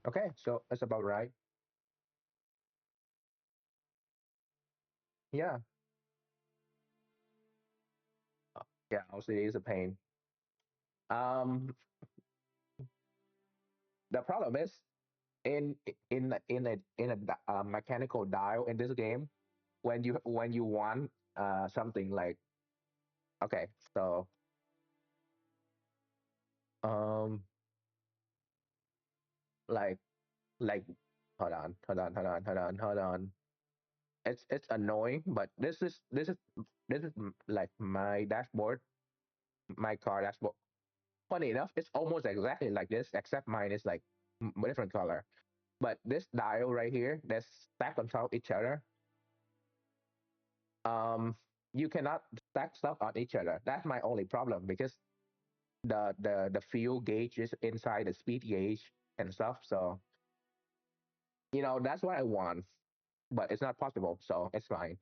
Okay, so that's about right. Yeah, yeah, OCD is a pain. Um, the problem is in in a mechanical dial in this game when you want something like okay, so um like like hold on. It's annoying, but this is like my dashboard, my car dashboard. Funny enough, it's almost exactly like this, except mine is like different color. But this dial right here, that's stacked on top of each other. Um, you cannot stack stuff on each other. That's my only problem because the fuel gauge is inside the speed gauge and stuff. So that's what I want, but it's not possible. So it's fine.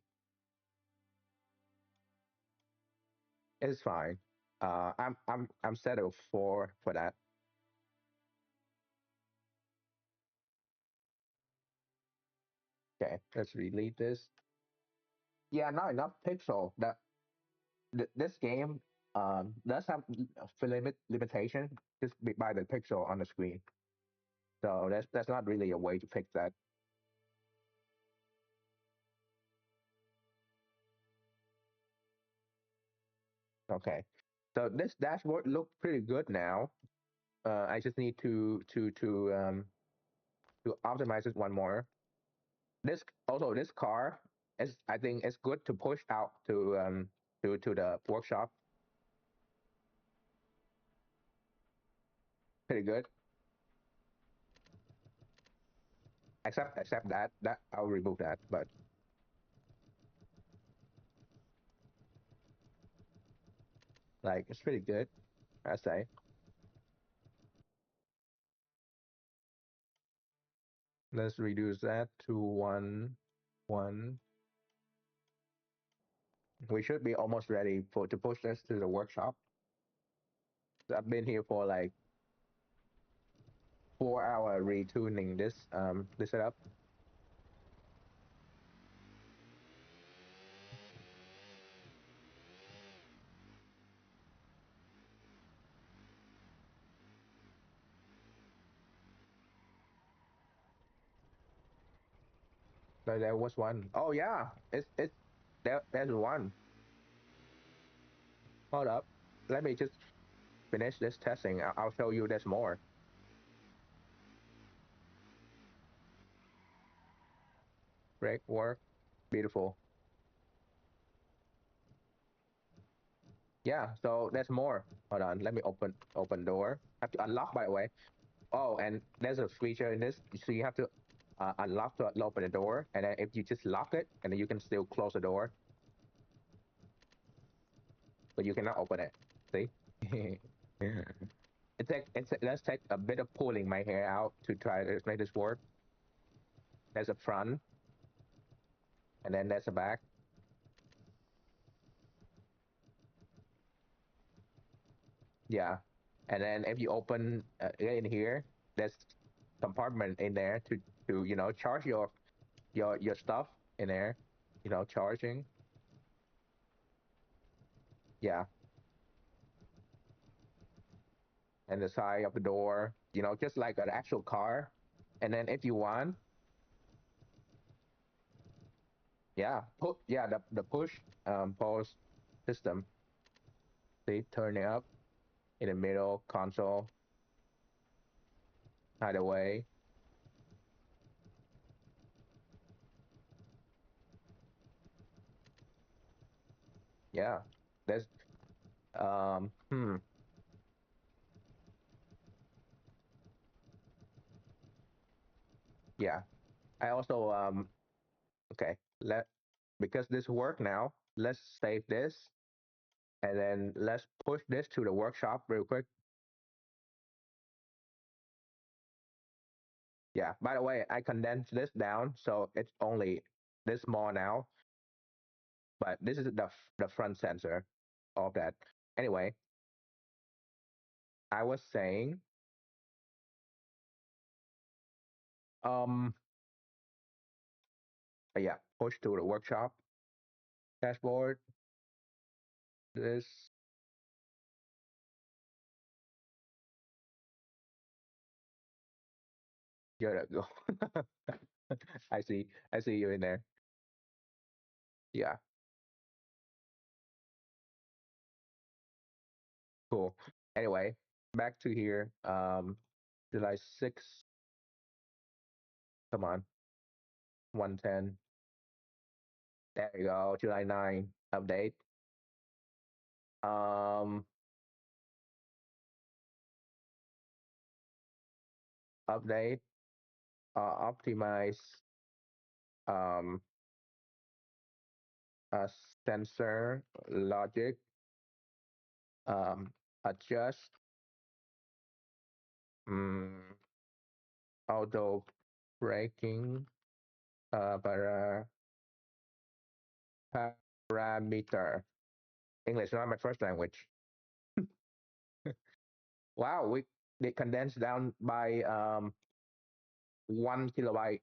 It's fine. I'm settled for that. Okay, let's delete this. Yeah, not enough pixel. This game does have a limitation just by the pixel on the screen. So that's not really a way to fix that. Okay. So this dashboard look pretty good now. I just need to optimize it one more. This car is I think it's good to push out to the workshop. Pretty good. Except that I'll remove that. But like it's pretty good, I say. Let's reduce that to one. We should be almost ready for to push this to the workshop. I've been here for like 4 hour retuning this setup. So there was one. Oh yeah, it's there's one. Hold up. Let me just finish this testing. I'll show you there's more. Great work. Beautiful. Yeah, so there's more. Hold on. Let me open door. I have to unlock by the way. Oh, and there's a feature in this, so you have to unlock to open the door, and then if you just lock it, and then you can still close the door, but you cannot open it. See? Let's take a bit of pulling my hair out to try to make this work. There's a front, and then there's a back. Yeah, and then if you open in here, there's compartment in there to charge your stuff in there. Charging. Yeah, and the side of the door. Just like an actual car. And then if you want, yeah, the push pause system. See, turn it up in the middle console, either way. Yeah, there's um hmm yeah. I also okay, because this work now, let's save this and then let's push this to the workshop real quick. Yeah, by the way, I condensed this down so it's only this small now, but this is the front sensor of that. Anyway, I was saying, um, yeah, push to the workshop dashboard. This, here we go. I see you in there. Yeah, cool. Anyway, back to here. July 6th. Come on, 110. There you go. July 9 update. Um, update. Optimize. Um, sensor logic. Um, adjust. Um, auto braking. Para parameter. English not my first language. Wow, we they condensed down by 1 kilobyte.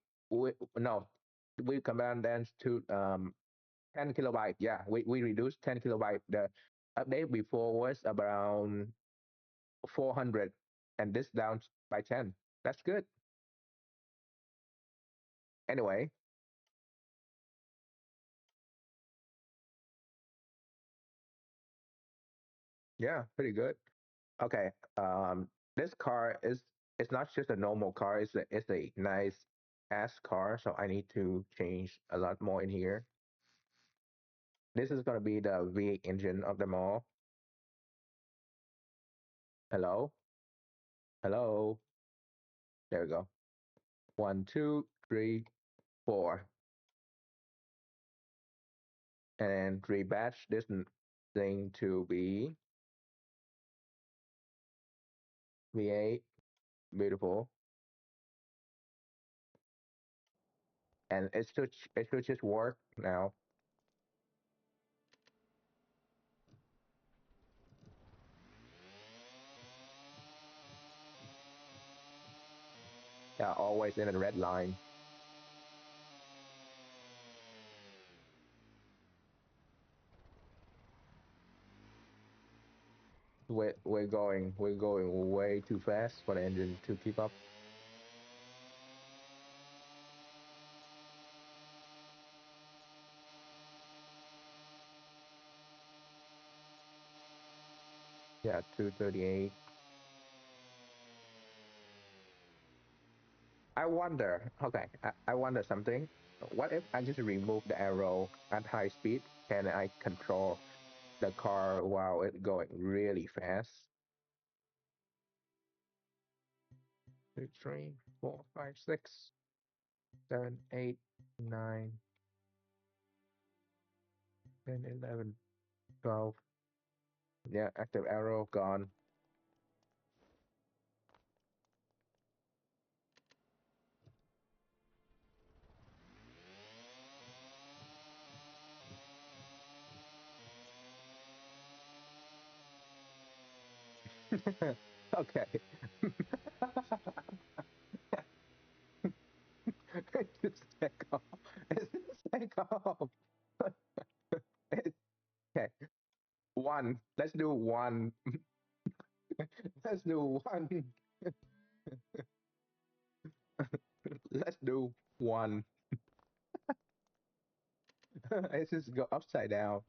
No, we condensed to 10 kilobyte. Yeah, we reduced 10 kilobyte. The update before was around 400, and this down by 10. That's good. Anyway, yeah, pretty good. Okay, this car is it's not just a normal car. It's a nice ass car. So I need to change a lot more in here. This is gonna be the V engine of them all. Hello, hello. There we go. One, two, three, four, and rebatch this thing to be V8. Beautiful, and it should just work now. Yeah, always in a red line. We're going way too fast for the engine to keep up. Yeah, 238. I wonder. Okay, I wonder something. What if I just remove the arrow at high speed? Can I control the car while it's going really fast? two, three, four, five, six, seven, eight, nine, 10, 11, 12. Yeah, active arrow gone. Okay. Just take off. Just take off. Okay. One. Let's do one. Let's do one. Let's do one. Let's just go upside down.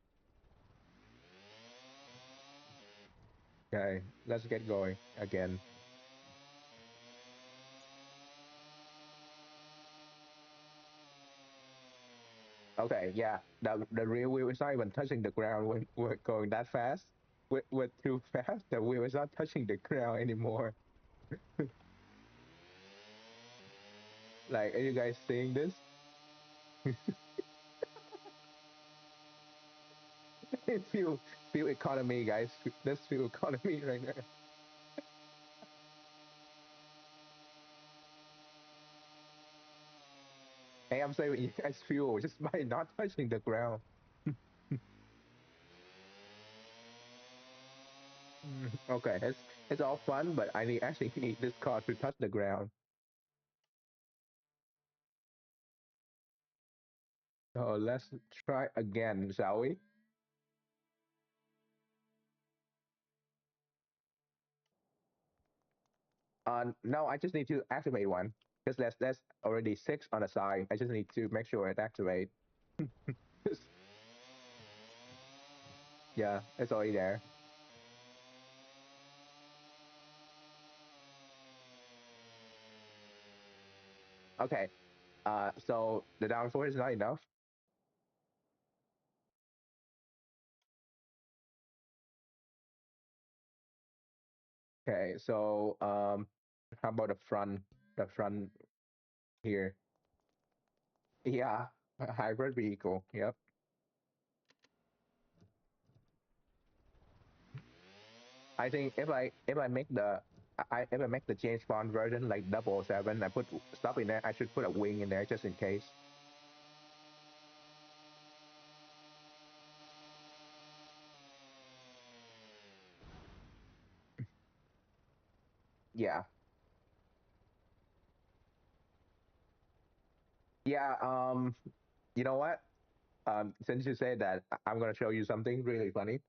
Okay. Let's get going again. Okay. Yeah. The rear wheel is not even touching the ground when we're going that fast. We're too fast. The wheel is not touching the ground anymore. Like, are you guys seeing this? feel feel economy, guys. Let's feel economy right now. Hey, I'm saving you guys fuel just by not touching the ground. Okay, it's all fun, but I actually need this car to touch the ground. So let's try again, shall we? No, I just need to activate one. Because that's already six on the side. I just need to make sure it activate. Yeah, it's already there. Okay. So the downforce is not enough. Okay, so how about the front here? Yeah, a hybrid vehicle. Yep. I think if I make the if I make the James Bond version like 007, I put stuff in there. I should put a wing in there just in case. Yeah, yeah. You know what? Since you said that, I'm gonna show you something really funny.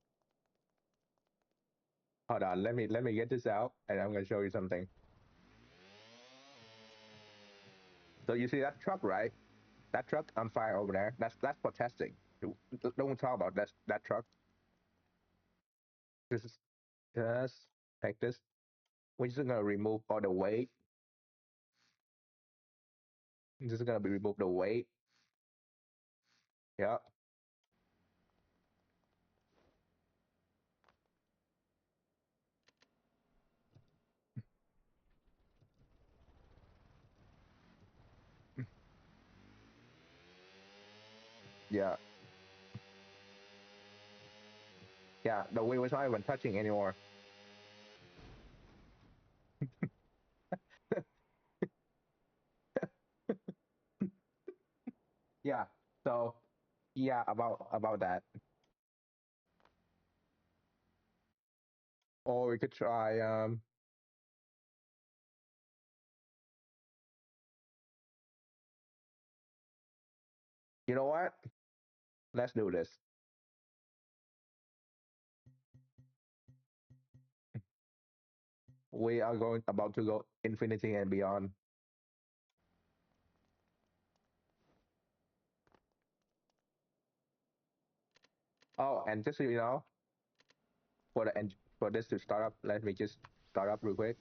Hold on, let me get this out, and I'm gonna show you something. So you see that truck, right? That truck on fire over there. That's for testing. Don't talk about that truck. This is just take this. We're just gonna remove all the weight. This is gonna be remove the weight. Yeah, yeah, yeah. The weight was not even touching anymore. Yeah. So yeah, about that. Or we could try. You know what? Let's do this. We are going about to go infinity and beyond. Oh, and just so you know, for this to start up, let me just start up real quick.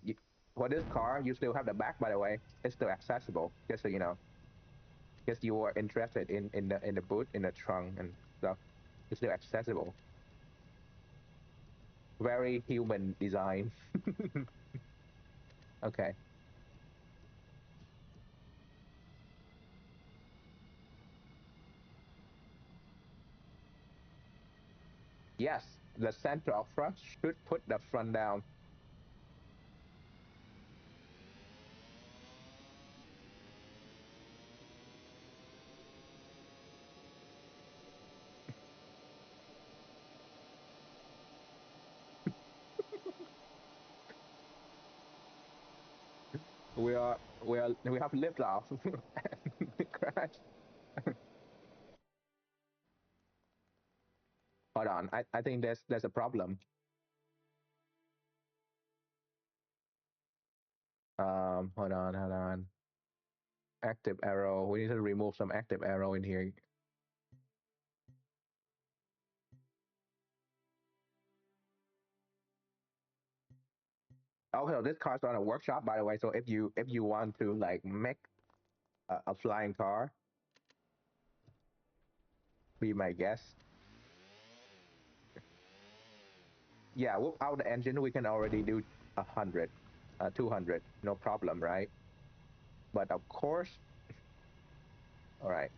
You, for this car, you still have the back, by the way. It's still accessible, just so you know. Because you are interested in the boot, in the trunk and stuff. It's still accessible. Very human design. Okay. Yes, the center of thrust should put the front down. We have liftoff. Crash. Hold on. I think there's a problem. Hold on. Active arrow. We need to remove some active arrow in here. Also, this car's on a workshop, by the way. So if you want to like make a flying car, be my guest. Yeah, without the engine, we can already do 100, 200, no problem, right? But of course, all right.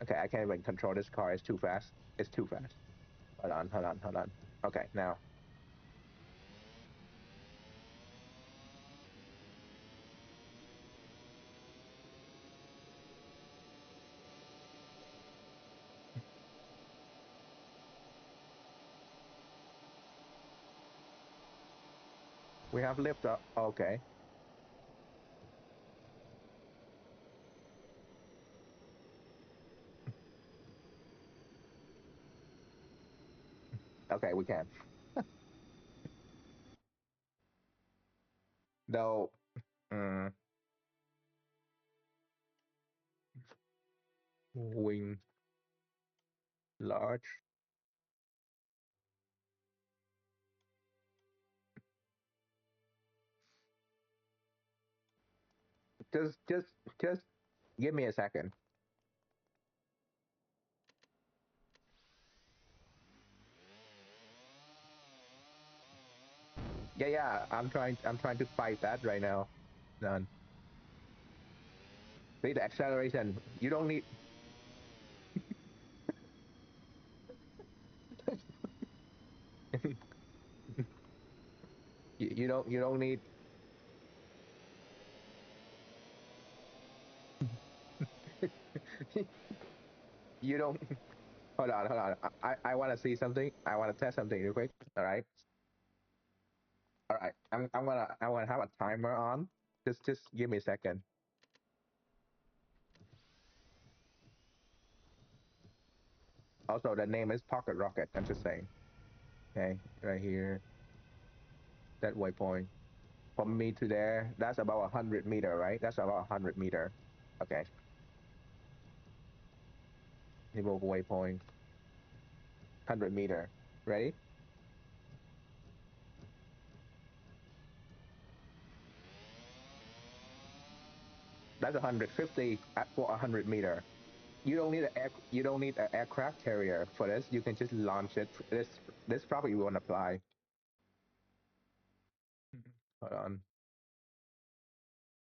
Okay, I can't even control this car. It's too fast. It's too fast. Hold on. Okay, now we have lift up. Okay, okay, we can. Though, mm, wing large. Just give me a second. Yeah. I'm trying to fight that right now. Done. See the acceleration. You don't need. You don't need. You don't. Hold on. I want to see something. I want to test something real quick. All right. All right. I'm gonna have a timer on. Just give me a second. Also, the name is Pocket Rocket. I'm just saying. Okay, right here. That waypoint. From me to there, that's about 100 meter, right? That's about 100 meter. Okay. Remove waypoint. 100 meter. Ready? That's 150 for 100 meter. You don't need an aircraft carrier for this. You can just launch it. This probably won't apply. Hold on.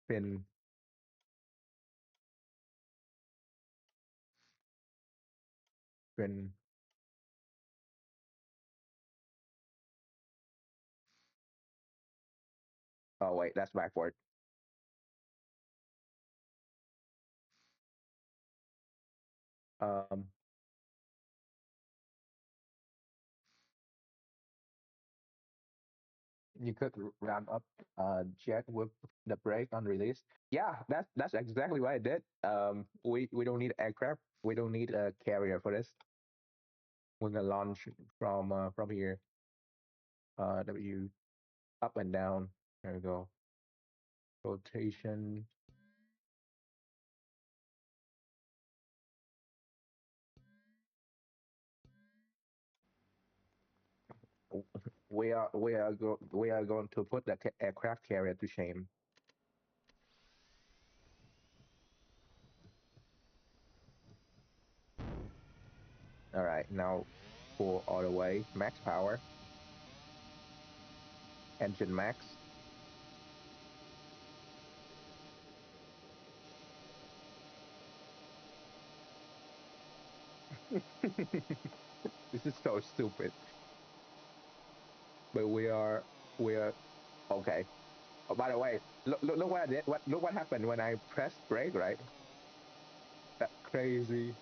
Pin. Pin. Oh wait, that's backward. Um, you could ramp up jet with the brake on release. Yeah, that's exactly what I did. We don't need aircraft. We don't need a carrier for this. We're gonna launch from here. W up and down. There we go. Rotation. We are going to put the aircraft carrier to shame. All right, now full all the way, max power, engine max. This is so stupid. But we are okay. Oh, by the way, look what I did. Look what happened when I pressed brake, right? That crazy.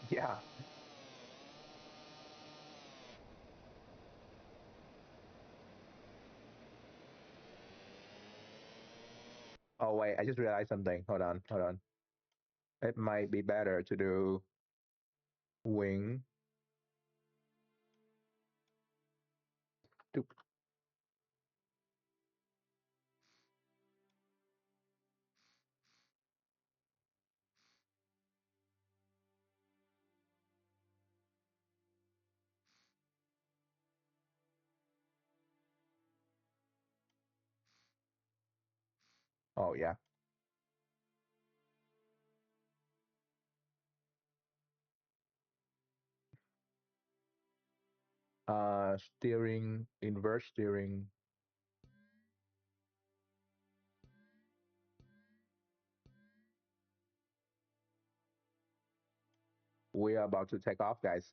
Yeah. Oh wait, I just realized something. Hold on, hold on. It might be better to do wing. To, oh yeah. Steering, inverse steering. We are about to take off, guys.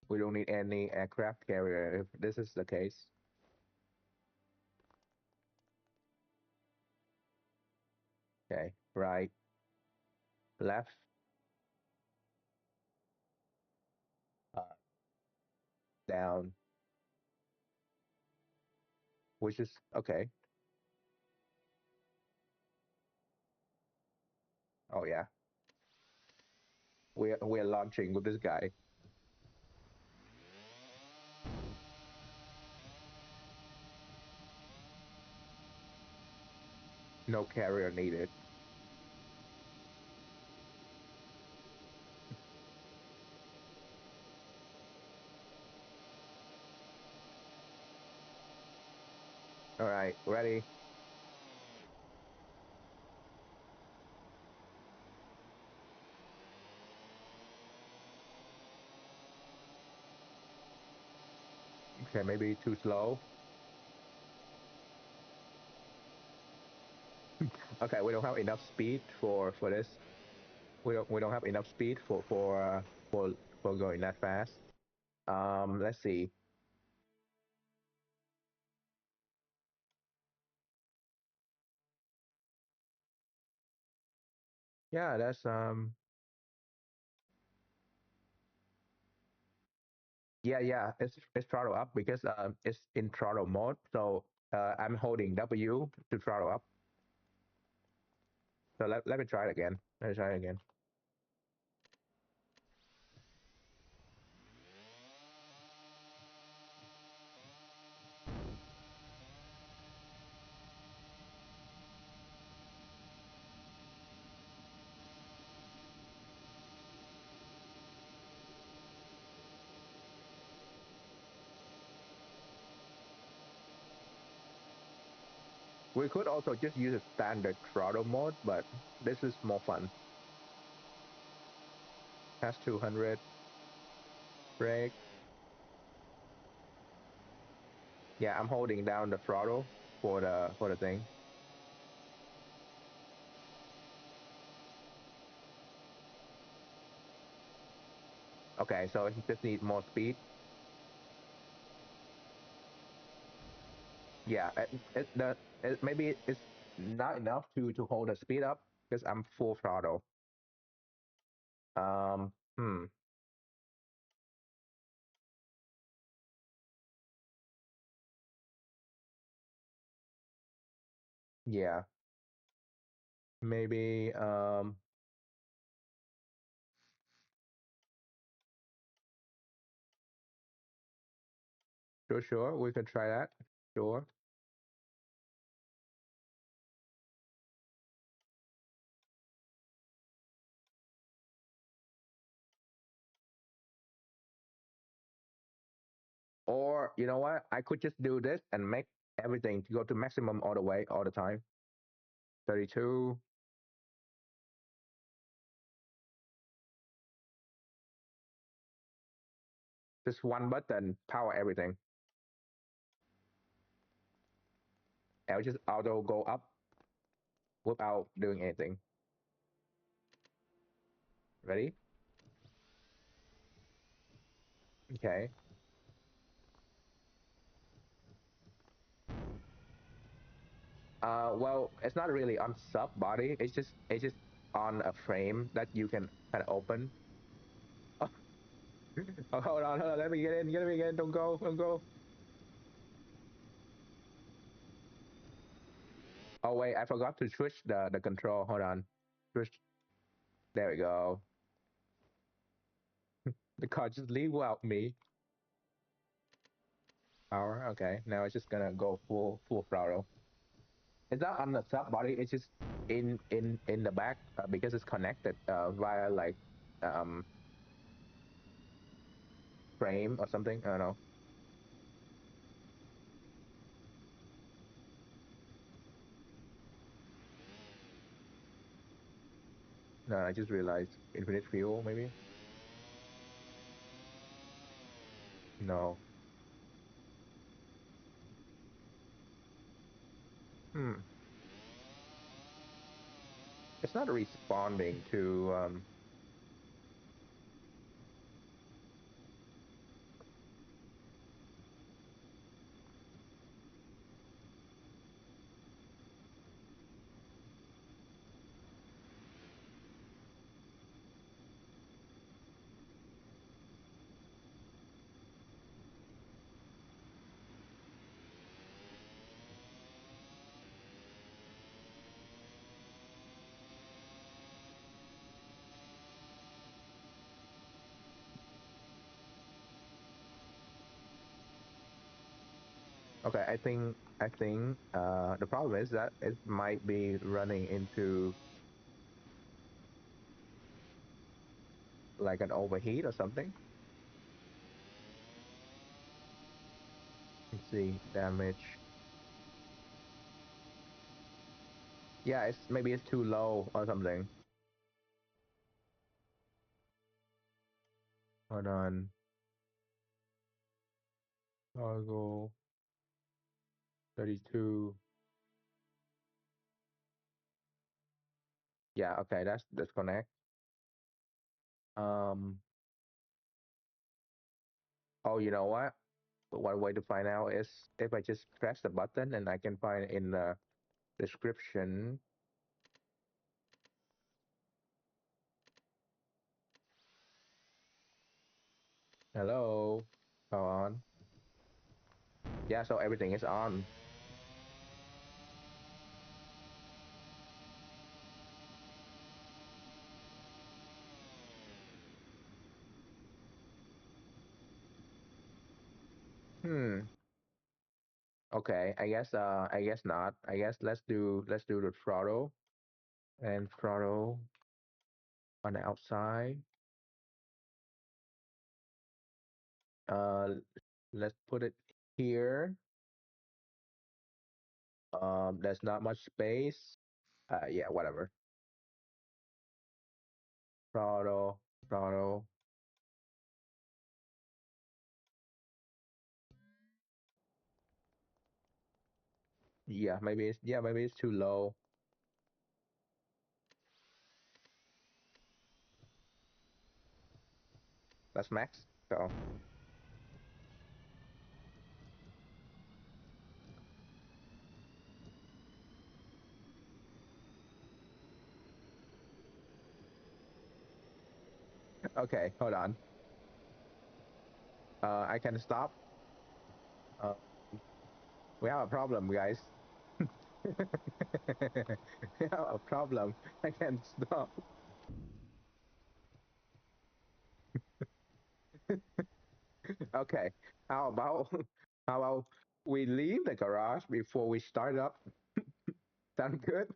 We don't need any aircraft carrier if this is the case. Okay, right, left, uh, down, which is okay. Oh yeah, we're launching with this guy. No carrier needed. All right, ready. Okay, maybe too slow. Okay, we don't have enough speed for this. We don't have enough speed for going that fast. Let's see. Yeah, that's yeah. It's throttle up because it's in throttle mode. So I'm holding W to throttle up. So let me try it again. Let me try it again. We could also just use a standard throttle mode, but this is more fun. Past 200, brake. Yeah, I'm holding down the throttle for the thing. Okay, so it just need more speed. Yeah, maybe it's not enough to hold the speed up because I'm full throttle. Um, hmm, yeah, maybe sure, we can try that. Sure. Or you know what? I could just do this and make everything to go to maximum all the way, all the time. 32. Just one button, power everything. I'll just auto go up without doing anything. Ready? Okay. Well, it's not really on sub body. It's just on a frame that you can kind of open. Oh, hold on. Let me get in. Let me get in. Don't go. Don't go. Oh wait, I forgot to switch the control. Hold on. Switch. There we go. The car just leave without me. Power. Okay. Now it's just gonna go full throttle. It's not on the sub body. It's just in the back because it's connected via like um frame or something. I don't know. No, I just realized infinite fuel maybe. No. Hmm. It's not responding to Okay, I think the problem is that it might be running into like an overheat or something. Let's see, damage. Yeah, it's maybe it's too low or something. Hold on. Toggle 32. Yeah, okay, that's disconnect. Um, oh, you know what? One way to find out is if I just press the button and I can find in the description. Hello. Go on. Yeah, so everything is on. Hmm. Okay, I guess not. I guess let's do the throttle and throttle on the outside. Uh let's put it here. There's not much space. Yeah, whatever. Throttle, throttle. Yeah, maybe it's too low. That's max. So okay, hold on. I can stop. Uh, we have a problem, guys. We have a problem. I can't stop. Okay. How about how about we leave the garage before we start up? Sound good?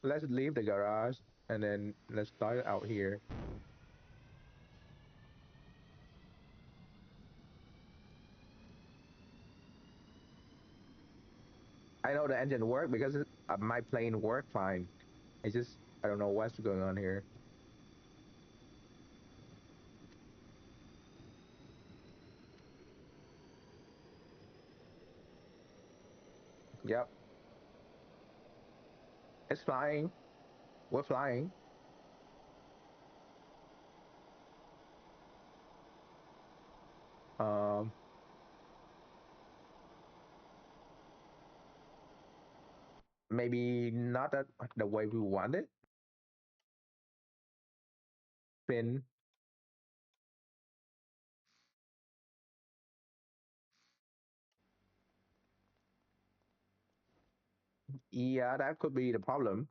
Let's leave the garage and then let's start out here. I know the engine work because my plane work fine. It's just I don't know what's going on here. Yep, it's flying. We're flying. Um, maybe not the way we want it. Spin. Yeah, that could be the problem.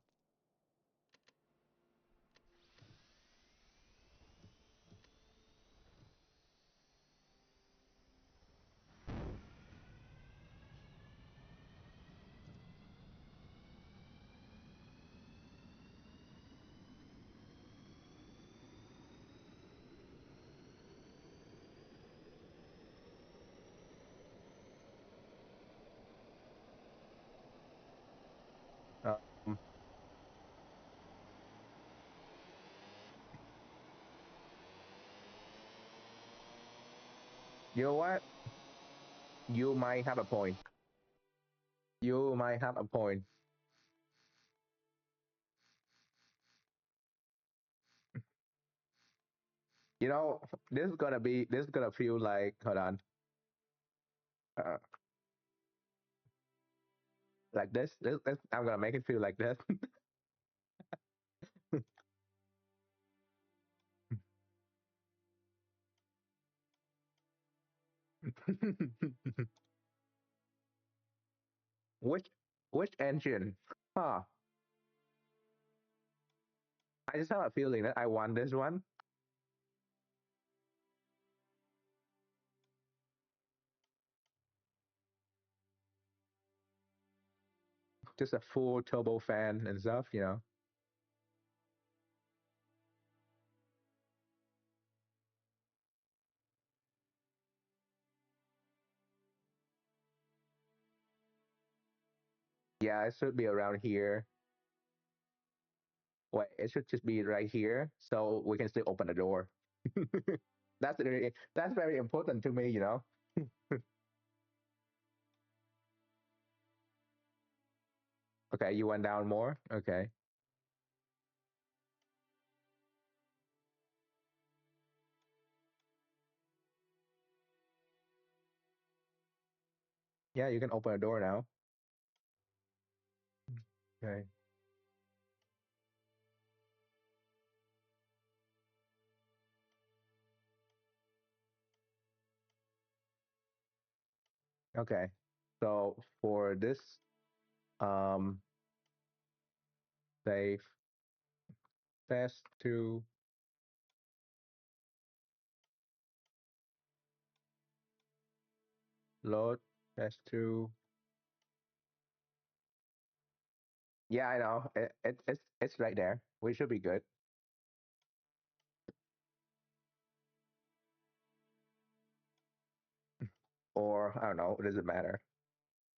Um, you know what? You might have a point. You might have a point. You know, this is gonna feel like hold on, uh, like this. I'm gonna make it feel like this. which which engine? Huh? I just have a feeling that I want this one. Just a full turbo fan and stuff. You know. Yeah, it should be around here. Wait, it should just be right here, so we can still open the door. That's very important to me. You know. Okay, you went down more. Okay. Yeah, you can open the door now. Okay. Okay. So for this, um, save test to load test to. Yeah, I know. It's right there. We should be good. Or I don't know. It doesn't matter.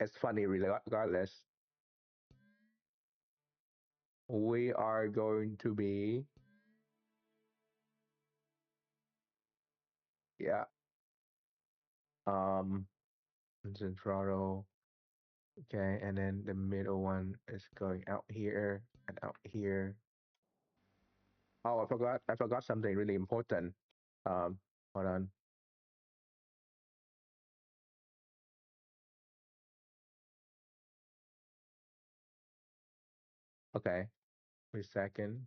It's funny regardless. We are going to be yeah. Um, instant throttle. Okay, and then the middle one is going out here and out here. Oh, I forgot. I forgot something really important. Um, hold on. Okay, wait a second.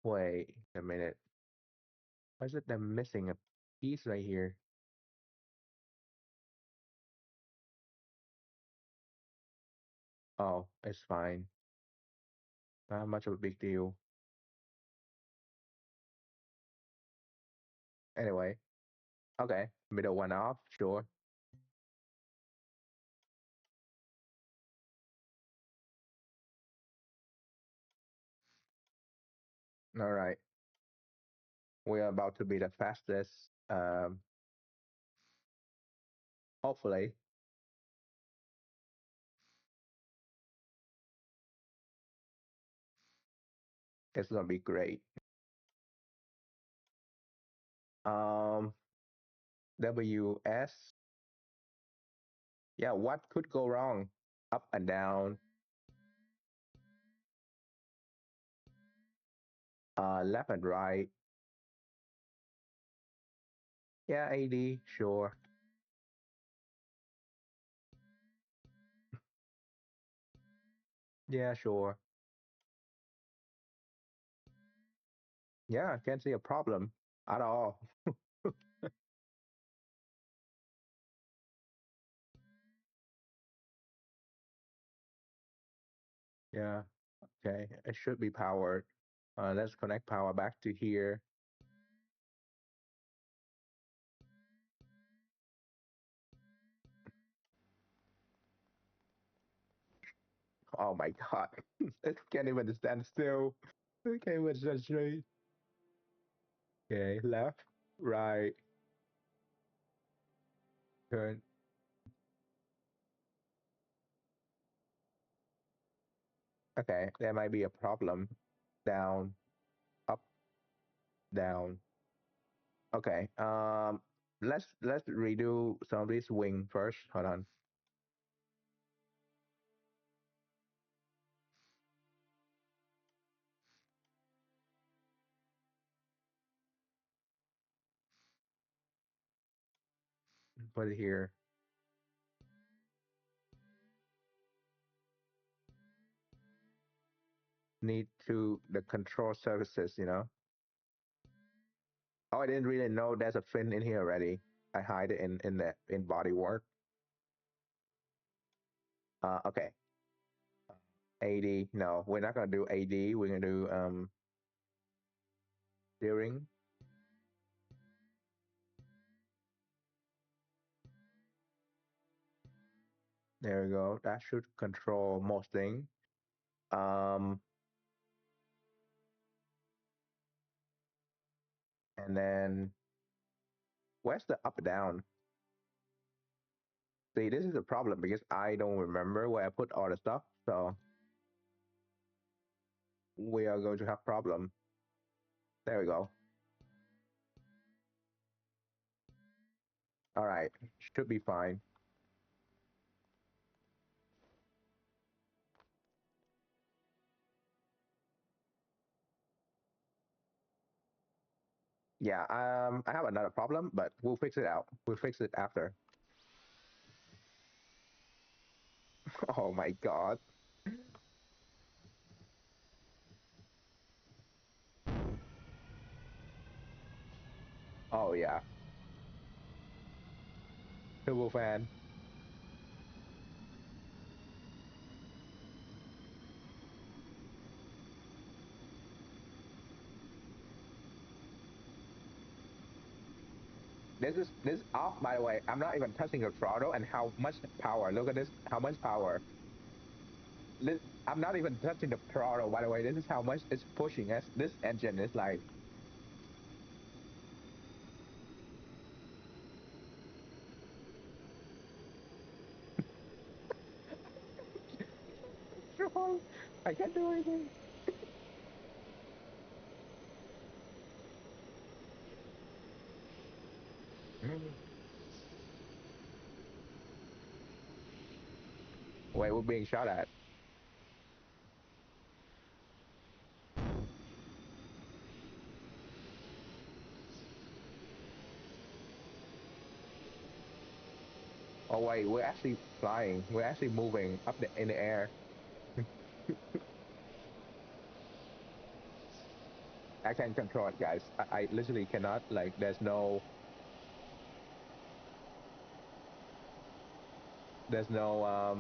Wait a minute. Why is it I'm missing a piece right here? Oh, it's fine. Not much of a big deal. Anyway, okay. Middle one off, sure. All right. We are about to be the fastest Hopefully, it's gonna be great. Um, WS. Yeah, what could go wrong? Up and down, left and right. Yeah, AD, sure. Yeah, sure. Yeah, I can't see a problem at all. Yeah, okay. It should be powered. Let's connect power back to here. Oh my God. It can't even stand still. It can't even stand straight. Okay, left, right, turn. Okay, there might be a problem. Down, up, down. Okay. Let's redo some of this wing first. Hold on. Put it here. Need to the control surfaces. Oh, I didn't really know there's a fin in here already. I hide it in body work. Okay. AD. No, we're not gonna do AD. We're gonna do steering. There we go. That should control most thing. Um, and then where's the up down? See, this is a problem because I don't remember where I put all the stuff. So we are going to have problem. There we go. All right, should be fine. Yeah. I have another problem, but we'll fix it out. We'll fix it after. Oh my God. Oh yeah. Turbo fan. This is off by the way. I'm not even touching the throttle and how much power. Look at this. How much power. This, I'm not even touching the throttle by the way. This is how much it's pushing. This engine is like. I can't do anything. Wait, we're being shot at. Oh wait, we're actually flying. We're actually moving up in the air. I can't control it, guys. I literally cannot. Like, there's no, there's no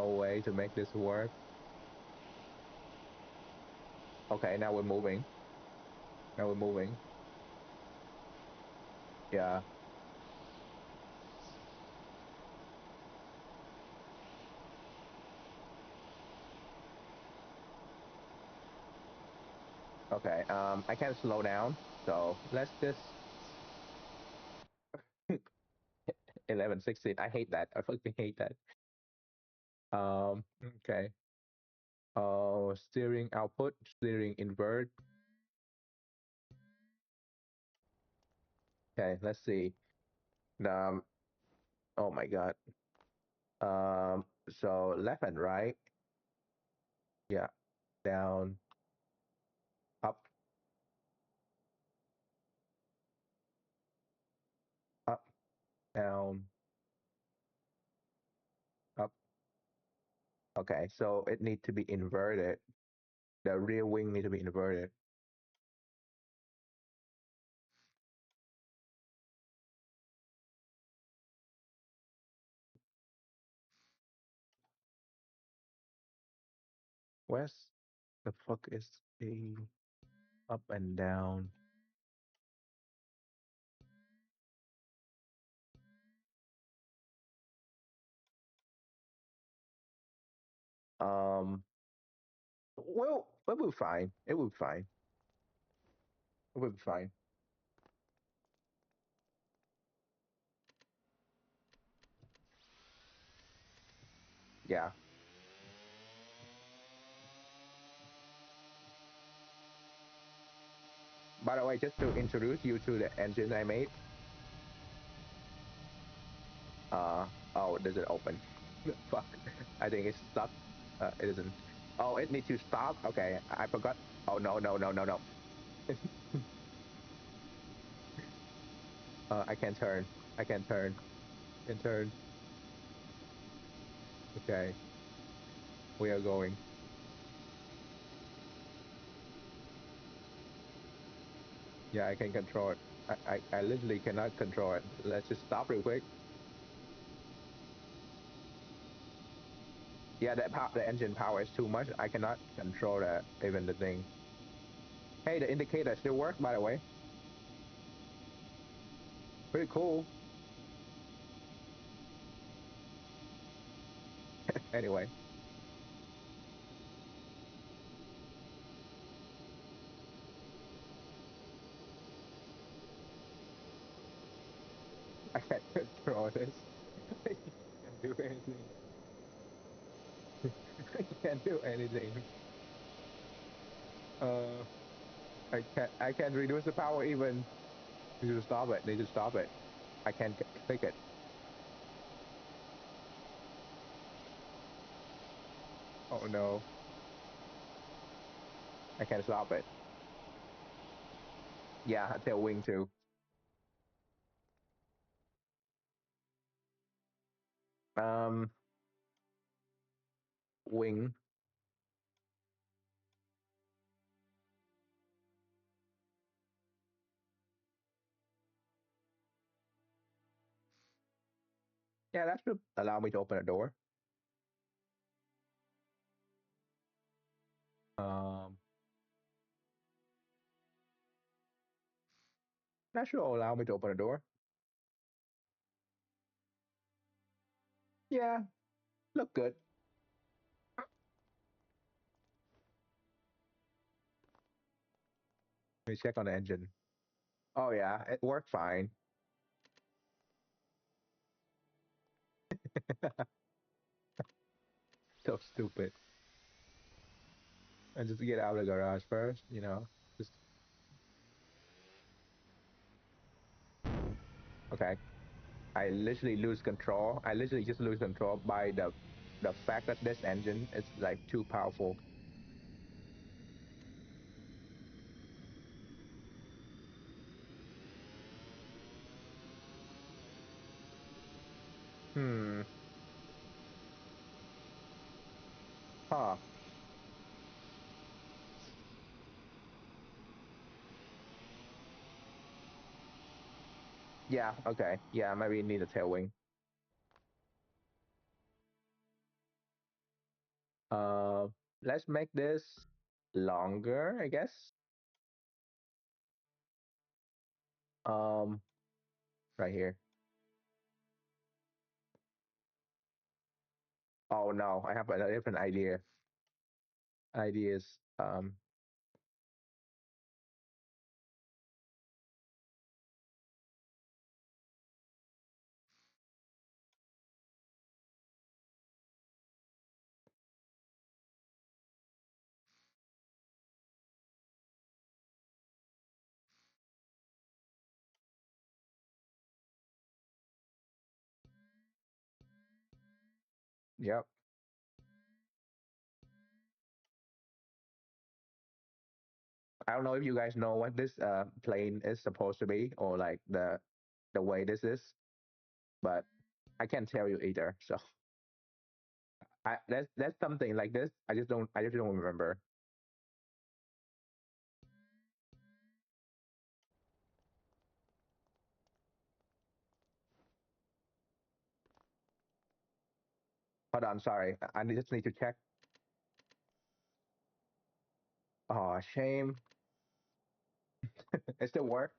way to make this work. Okay, now we're moving. Now we're moving. Yeah. Okay. I can't slow down. So let's just. 11, 16. I hate that. I fucking hate that. Okay. Steering output, steering invert. Okay, let's see. Um, oh my God. So left and right. Yeah. Down, up, up, down, up. Okay, so it needs to be inverted. The rear wing need to be inverted. Where's the fuck is the up and down? Um, well, it will be fine. It will be fine. It will be fine. Yeah. By the way, just to introduce you to the engine I made. Uh, oh, does it open? Fuck. I think it's stuck. It isn't. Oh, it needs to stop. Okay, I forgot. Oh no, no, no, no, no. I can't turn. I can't turn. Can turn. Okay, we are going. Yeah, I can control it. I literally cannot control it. Let's just stop real quick. Yeah, the engine power is too much. I cannot control that even the thing. Hey, the indicator still works, by the way. Pretty cool. Anyway, I can't control this. I can't do anything. I can't do anything. Uh, I can't reduce the power even. Need to stop it. Need to stop it. I can't click it. Oh no, I can't stop it. Yeah, tail wing too. Um, wing. Yeah, that should allow me to open a door. Um, that should allow me to open a door. Yeah, look good. Let me check on the engine. Oh yeah, it worked fine. So stupid. And just get out of the garage first, you know. Just okay. I literally lose control. I literally just lose control by the fact that this engine is like too powerful. Hmm. Huh. Yeah. Okay. Yeah. Maybe you need a tail wing. Uh, let's make this longer, I guess. Um, right here. Oh no, I have a different idea. Ideas. Yep. I don't know if you guys know what this plane is supposed to be or like the way this is, but I can't tell you either. So that's something like this. I just don't remember. Hold on, sorry. I just need to check. Oh, shame. It still work?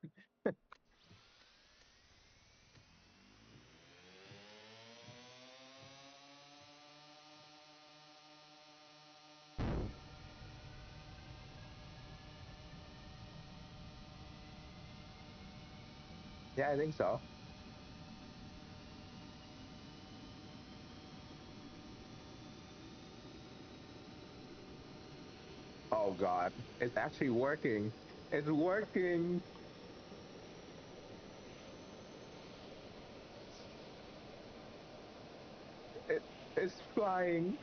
Yeah, I think so. Oh God, it's actually working. It's working. It, it's flying.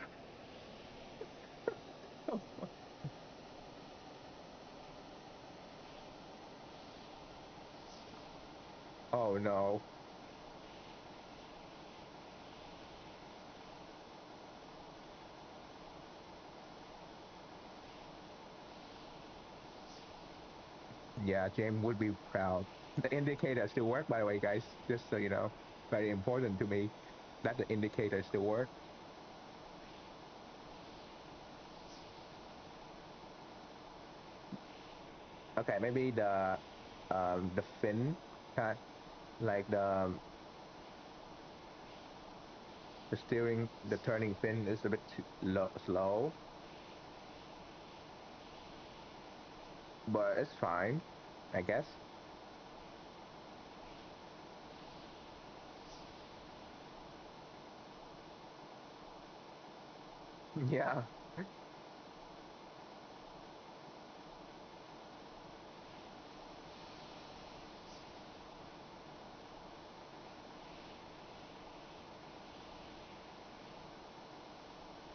Oh no. Yeah, James would be proud. The indicator still work, by the way, guys. Just so you know, very important to me that the indicator still work. Okay, maybe the fin, kind like the steering, the turning fin is a bit too slow, but it's fine, I guess. Yeah.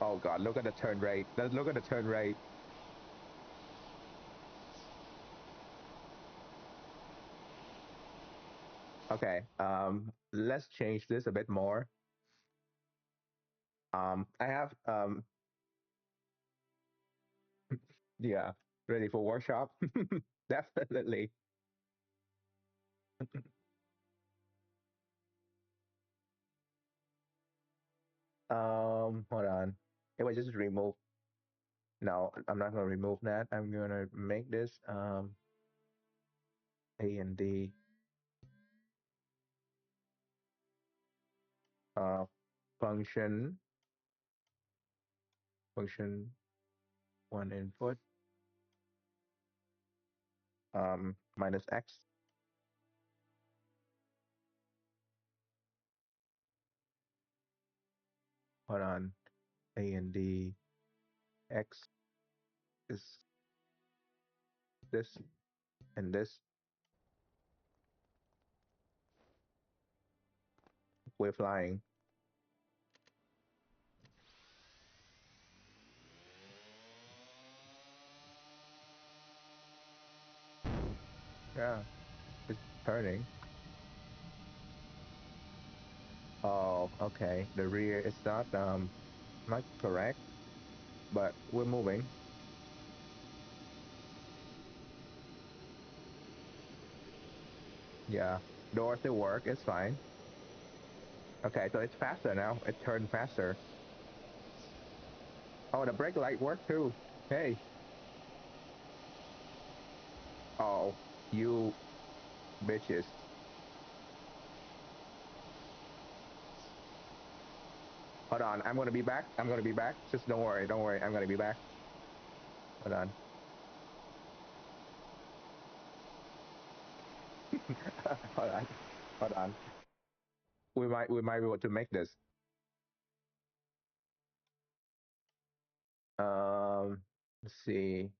Oh God, look at the turn rate. Look at the turn rate. Okay. Let's change this a bit more. I have yeah, ready for workshop. Definitely. Hold on. If I just remove, no, I'm not gonna remove that. I'm gonna make this A and D uh function function one input minus x. Hold on. A and D x is this and this. We're flying. Yeah, it's turning. Oh, okay. The rear is not correct, but we're moving. Yeah. Doors still work, it's fine. Okay, so it's faster now. It turned faster. Oh, the brake light worked too. Hey. Oh, you bitches. Hold on, I'm gonna be back. I'm gonna be back. Just don't worry, don't worry. I'm gonna be back. Hold on. Hold on. Hold on. We might be able to make this. Let's see.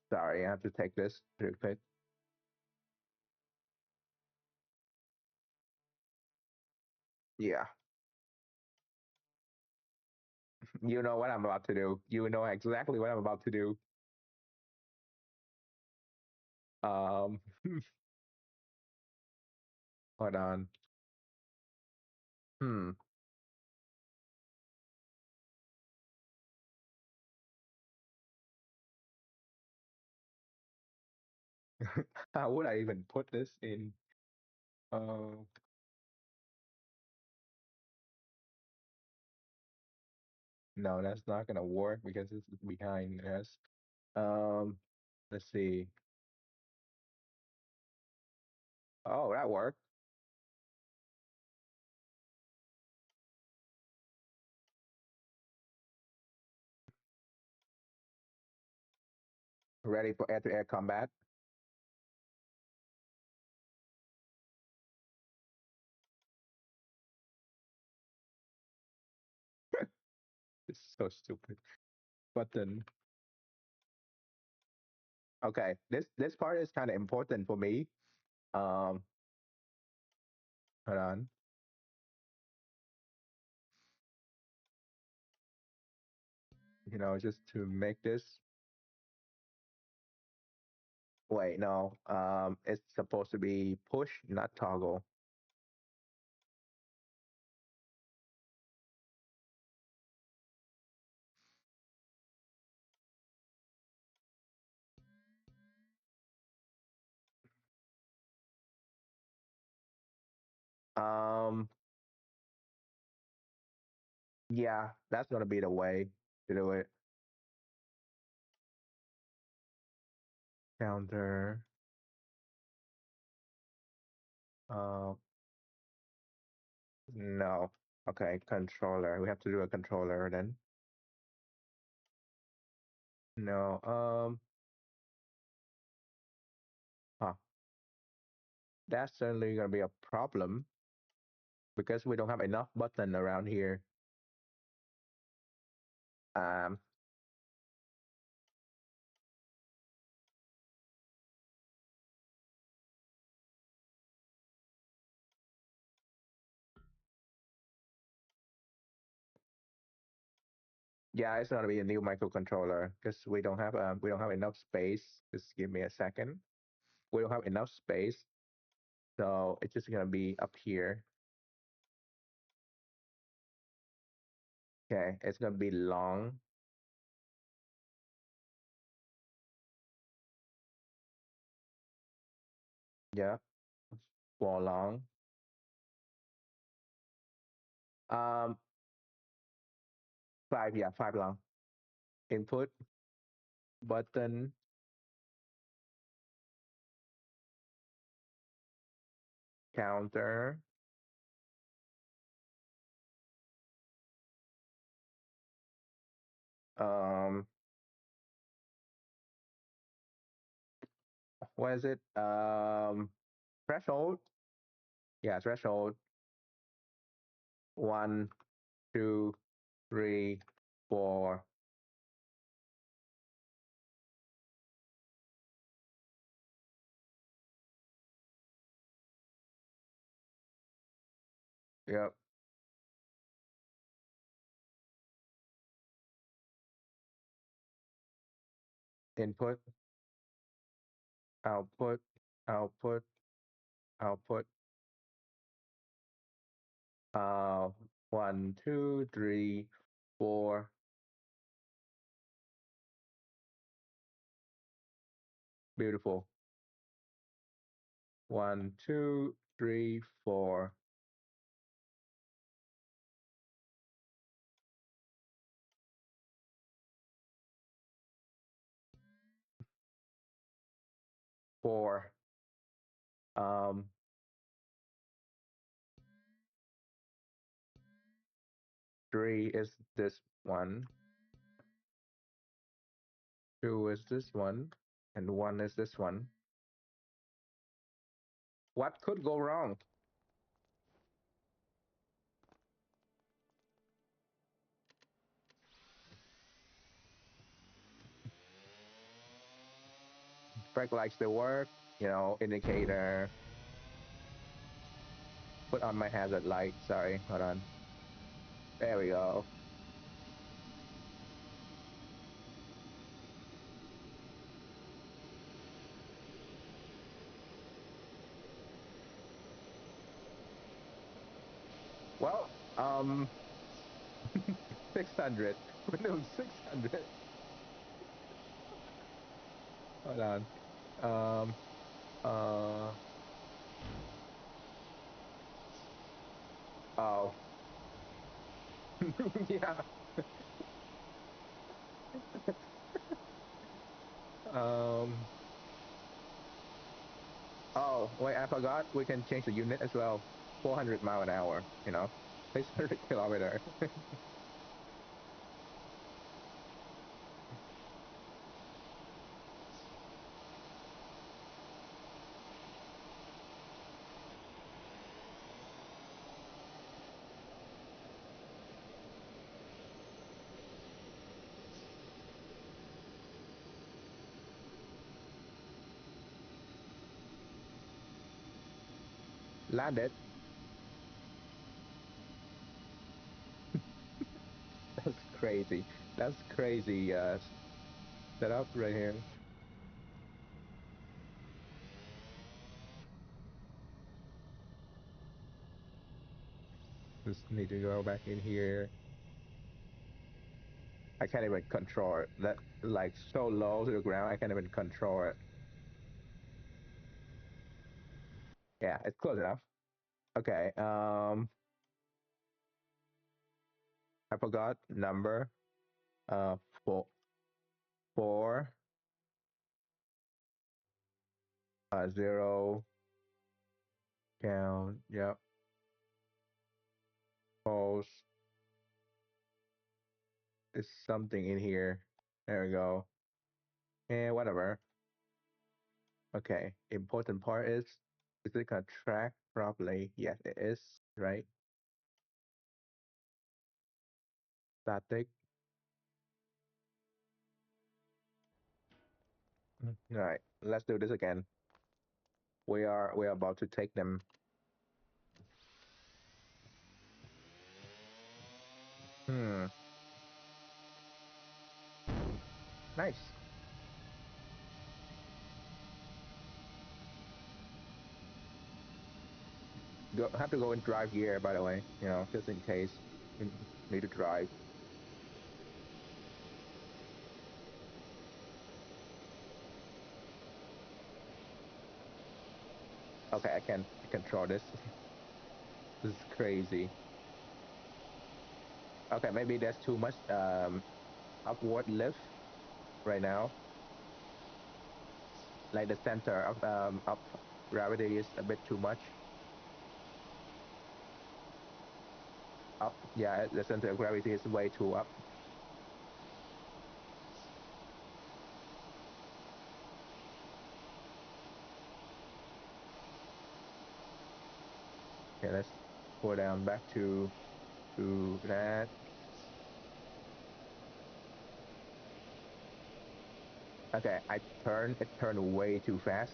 Sorry, I have to take this real quick. Yeah, you know what I'm about to do. You know exactly what I'm about to do. Um, hold on. Hmm. How would I even put this in? Uh, no, that's not gonna work because it's behind us. Um, let's see. Oh, that worked. Ready for air-to-air combat. It's so stupid. But then, okay, this part is kind of important for me. Um, hold on. Just to make this. Wait, no. It's supposed to be push, not toggle. Um, yeah, that's gonna be the way to do it. Counter. Uh, no. Okay, controller. We have to do a controller then. No. Huh. That's certainly gonna be a problem because we don't have enough button around here. Um, yeah, it's gonna be a new microcontroller because we don't have enough space. Just give me a second. We don't have enough space, so it's just gonna be up here. Okay, it's gonna be long. Yeah, for long. Um, five. Yeah, five long. Input button. Counter. Um, what is it? Threshold. Yeah, threshold. One, two, three, four. Yep. Input, output, output, output. Uh, one, two, three, four. Beautiful. One, two, three, four. Four. Um, three is this one. Two is this one. And one is this one. What could go wrong? Brake lights still work. Indicator. put on my hazard light. Sorry, hold on. There we go. Well, 600. Windows 600. Hold on. Um, uh, oh, yeah. Um, oh, wait, I forgot. We can change the unit as well. 400 mile an hour, 600 kilometer. Landed. That's crazy. That's crazy, setup right here. Just need to go back in here. I can't even control it. That like so low to the ground. I can't even control it. Yeah, it's close enough. Okay. I forgot number. Uh, four, four, zero. Count. Yep. Pulse. Is something in here. There we go. And whatever. Okay. Important part is it gonna track properly? Yes, it is. Right. Static. All right. Let's do this again. We are about to take them. Hmm. Nice. Have to go in drive gear, by the way, just in case you need to drive. Okay, I can control this. This is crazy. Okay, maybe there's too much upward lift right now. Like the center of gravity is a bit too much. Up, yeah, the center of gravity is way too up. Okay, let's go down back to that. Okay, it turned way too fast.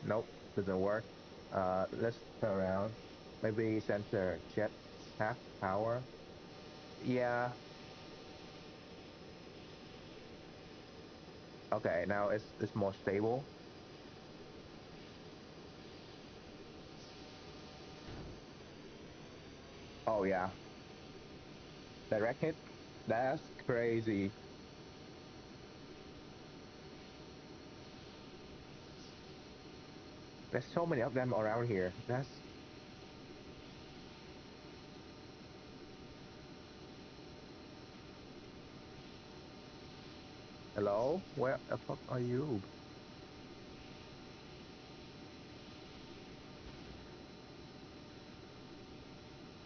Nope, doesn't work. Let's turn around. Maybe center jet half power. Yeah. Okay, now it's more stable. Oh yeah. Direct hit. That's crazy. There's so many of them around here. That's hello? Where the fuck are you?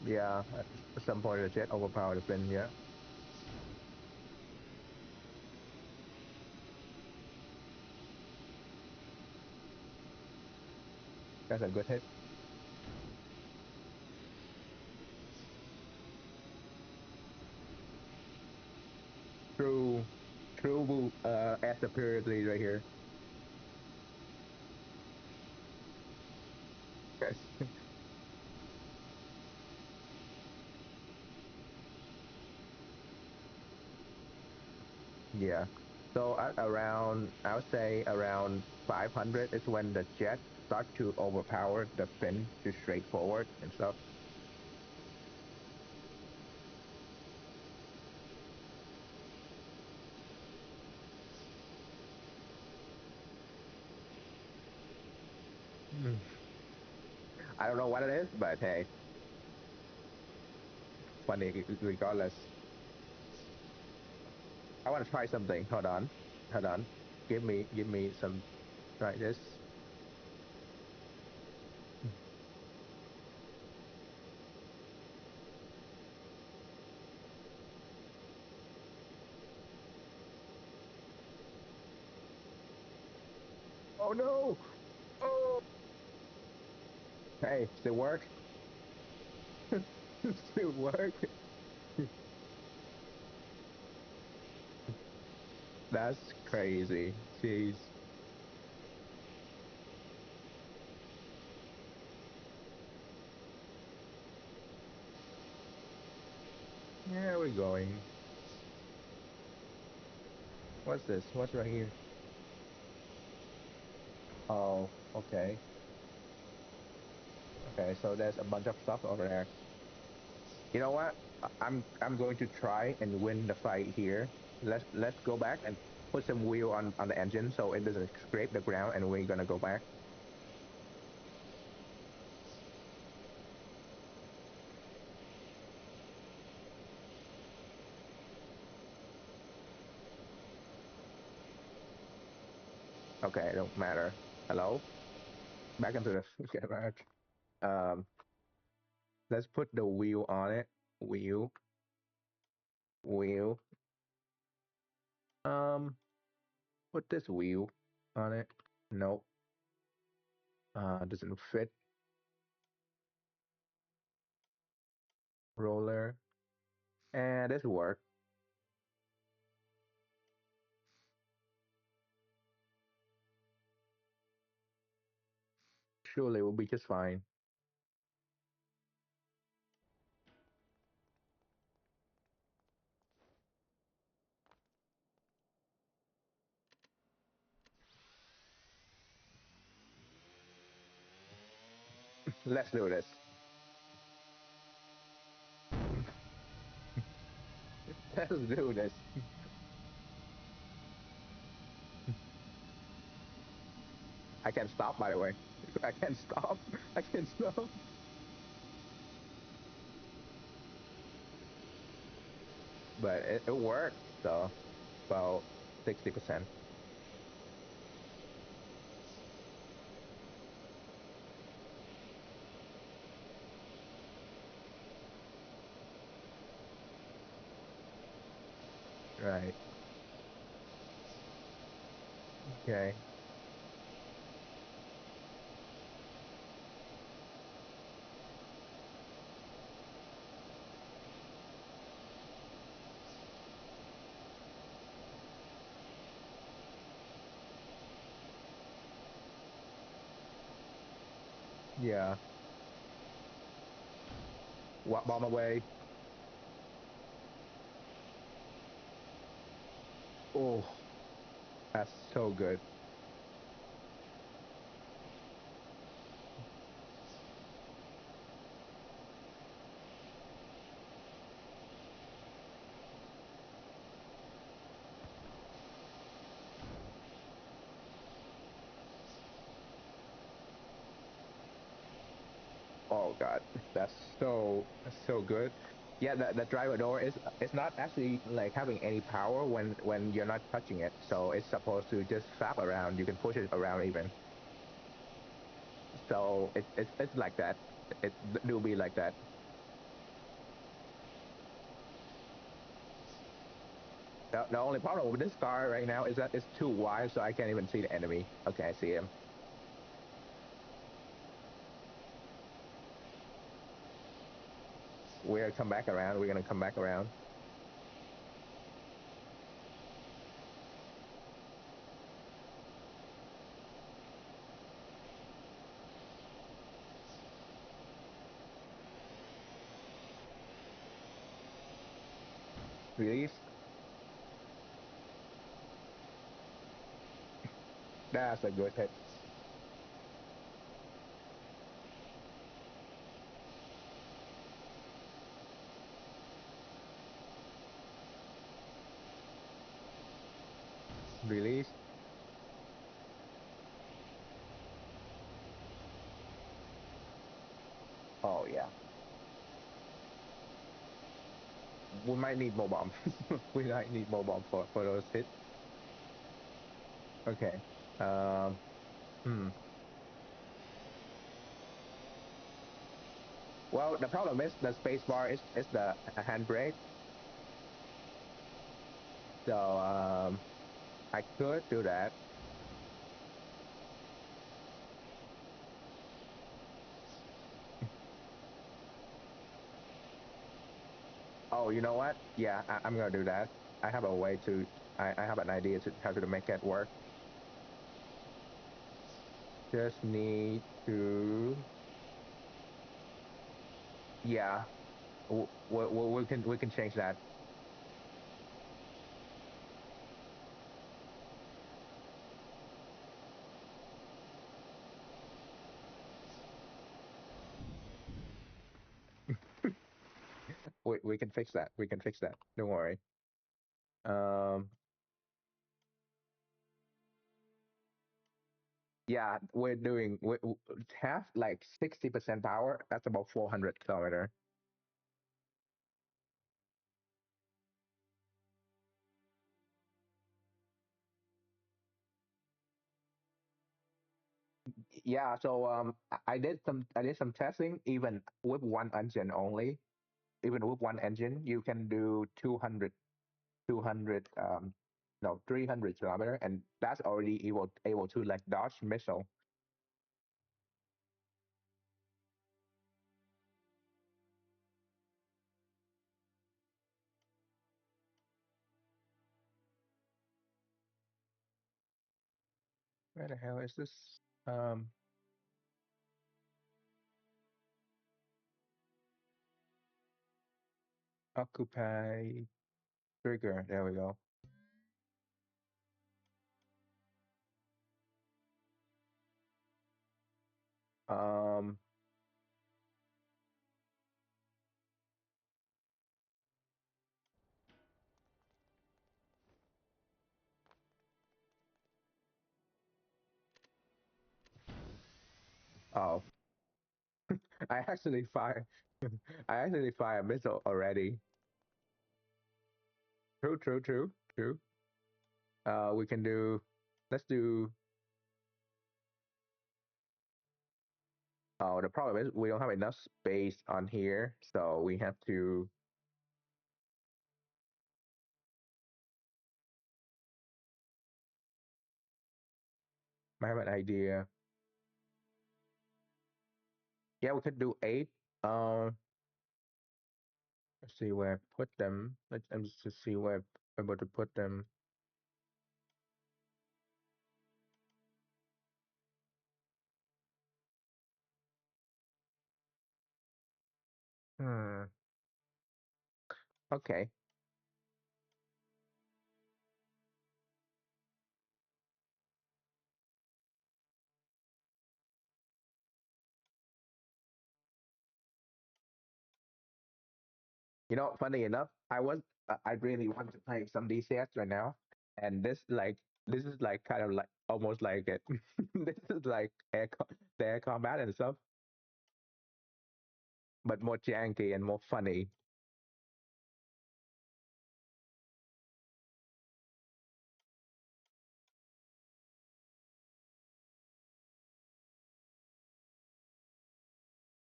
Yeah, at some point the jet overpowered the plane, yeah. That's a good hit. True air superiority right here. Yes. Yeah. So at around, I would say around 500 is when the jet start to overpower the fin to straightforward and stuff. Hmm. I don't know what it is, but hey, funny regardless. I want to try something. Hold on. Hold on. Give me some, try this. Oh no. Oh, hey, still work? Still work? That's crazy. Jeez. Yeah, we're going. What's this? What's right here? Oh, okay. Okay, so there's a bunch of stuff over there. You know what? I'm going to try and win the fight here. Let's go back and put some wheel on the engine so it doesn't scrape the ground, and we're gonna go back. Okay, it don't matter. Hello? Back into the garage. Um, let's put the wheel on it. Wheel, wheel. Um, put this wheel on it. Nope. Doesn't fit. Roller. And this work. Surely we'll be just fine. Let's do this. Let's do this. I can stop, by the way. I can stop. I can stop. But it worked. So about 60%. Right. Okay. Yeah. What bomb away? Oh, that's so good. Oh God, that's so good. Yeah, the driver door is it's not actually like having any power when you're not touching it. So it's supposed to just flap around. You can push it around even. So it's like that. It do be like that. The only problem with this car right now is that it's too wide, so I can't even see the enemy. Okay, I see him. We're gonna come back around. We're gonna come back around. Release. That's a good hit. Release. Oh yeah. We might need more bombs. We might need more bombs for those hits. Okay. Um. Hmm. Well, the problem is the space bar is the handbrake. So I could do that. Oh, you know what? Yeah, I'm gonna do that. I have a way to. I have an idea to how to make it work. Just need to. Yeah, we can change that. We can fix that. We can fix that. Don't worry. Um. Yeah, we're doing we have like 60% power. That's about 400 kilometer. Yeah, so I did some testing even with one engine only. Even with one engine, you can do 200 no 300 kilometer, and that's already able to like dodge missile. Where the hell is this? Um, occupy trigger. There we go. Um, oh, I actually fire. I actually fire a missile already. True, true, true, true. We can do. Let's do. Oh, the problem is we don't have enough space on here, so we have to. I have an idea. Yeah, we could do 8. Um, let's see where I put them. Let's just see where I'm able to put them. Hmm. Okay. Funny enough, I really want to play some DCS right now, and this is like kind of like almost like it. This is like the air combat and stuff, but more janky and more funny.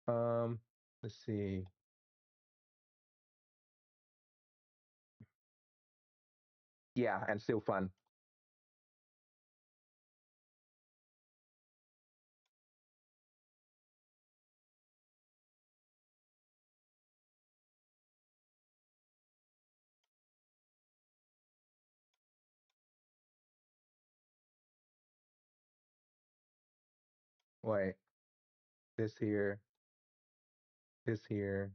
Um, let's see. Yeah, and still fun. Wait, this here, this here.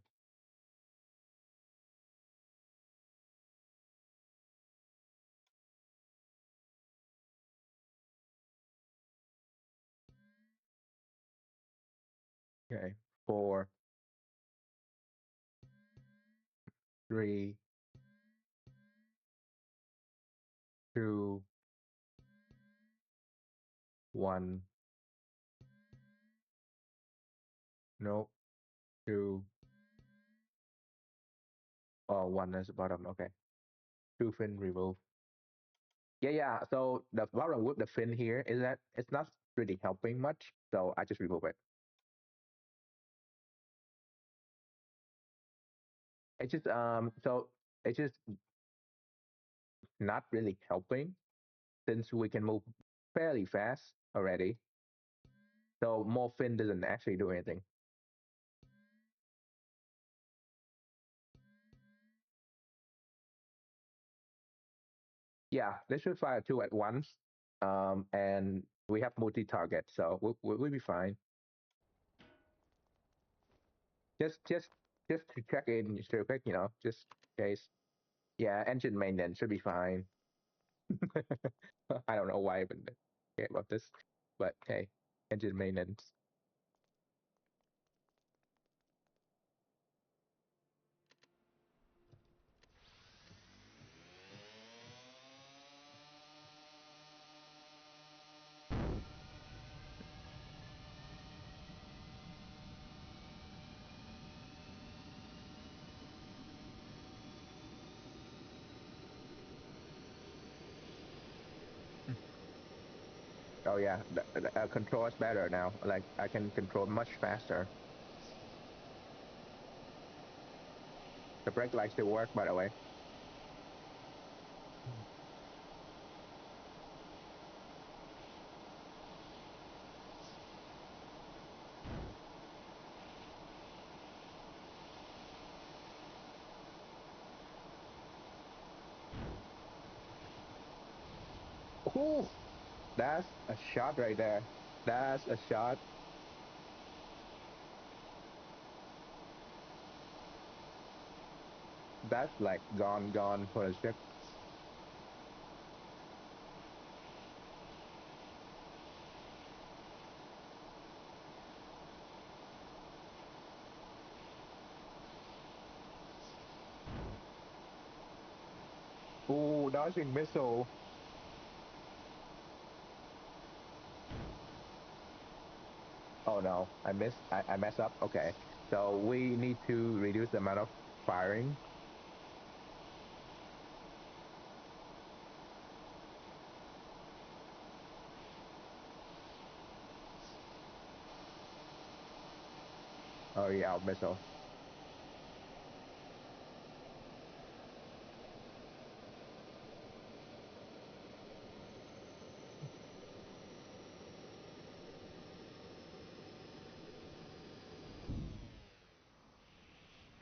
Okay. Four, three, two, one. Nope. Two. Oh, one is the bottom. Okay. Two fin remove. Yeah, yeah. So the problem with the fin here is that it's not really helping much. So I just remove it. It's just so it's just not really helping since we can move fairly fast already. So more fin doesn't actually do anything. Yeah, they should fire two at once. And we have multi-target, so we'll be fine. Just to check in real quick, just in case. Yeah, engine maintenance should be fine. I don't know why I even care about this, but hey, engine maintenance. Oh yeah, the control is better now. Like I can control much faster. The brake lights still work, by the way. Ooh, that's a shot right there. That's a shot. That's like gone for the ship. Ooh, dodging missile. Oh no, I missed. I messed up. Okay, so we need to reduce the amount of firing. Oh yeah, missile.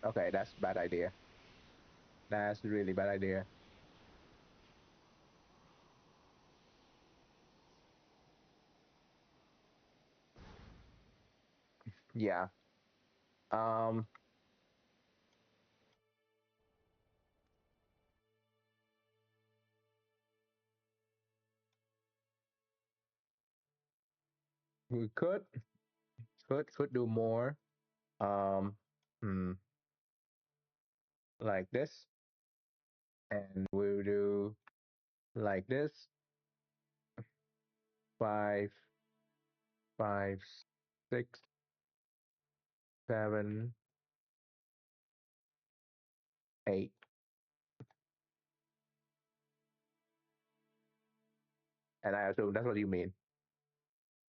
Okay, that's bad idea. That's really bad idea. Yeah. Um, we could do more. Um, hmm, like this, and we'll do like this. Five, five, 6, 7, 8. And I assume that's what you mean.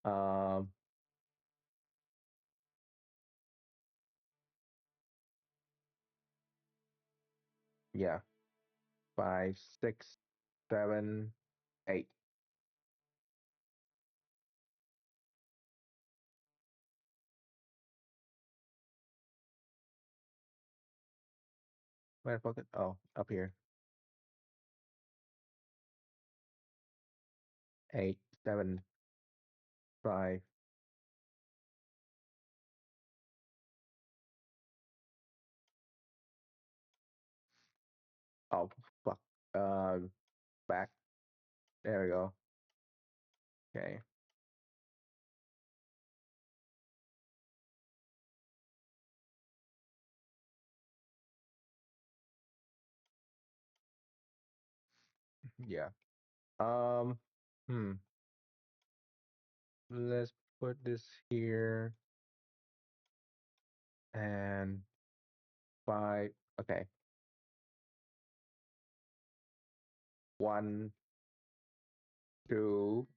Um, yeah. 5, 6, 7, 8. Where the fuck? Oh, up here. 8, 7, 5. Oh, fuck. Back. There we go. Okay. Yeah. Um. Hmm. Let's put this here and five. Okay. 1, 2,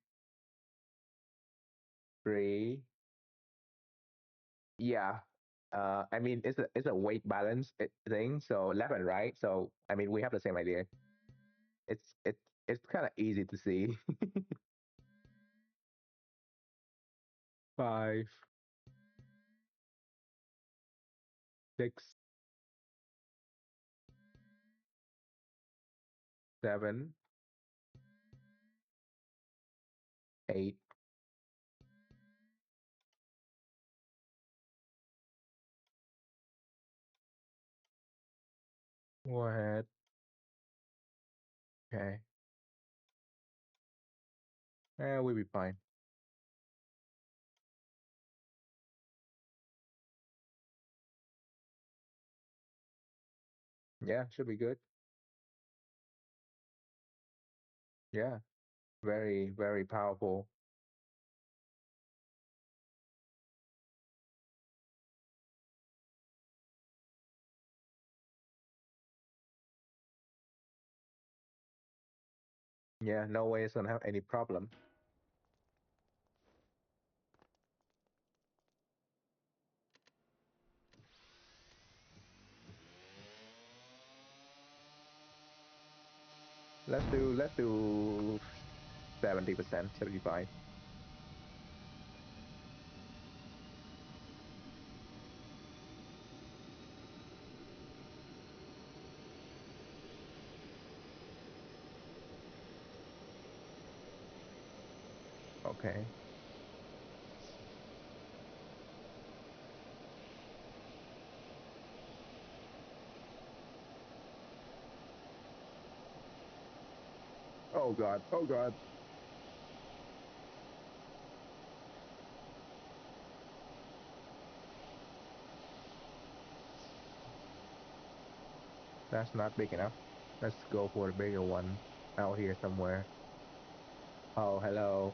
3. Yeah. I mean, it's a weight balance thing. So left and right. So I mean, we have the same idea. It's kind of easy to see. 5, 6, 7, 8. Go ahead. Okay. We'll be fine. Yeah, should be good. Yeah. Very, very powerful. Yeah, no way it's gonna have any problem. Let's do 70%, 75. Okay. Oh God. Oh God. That's not big enough. Let's go for a bigger one out here somewhere. Oh, hello.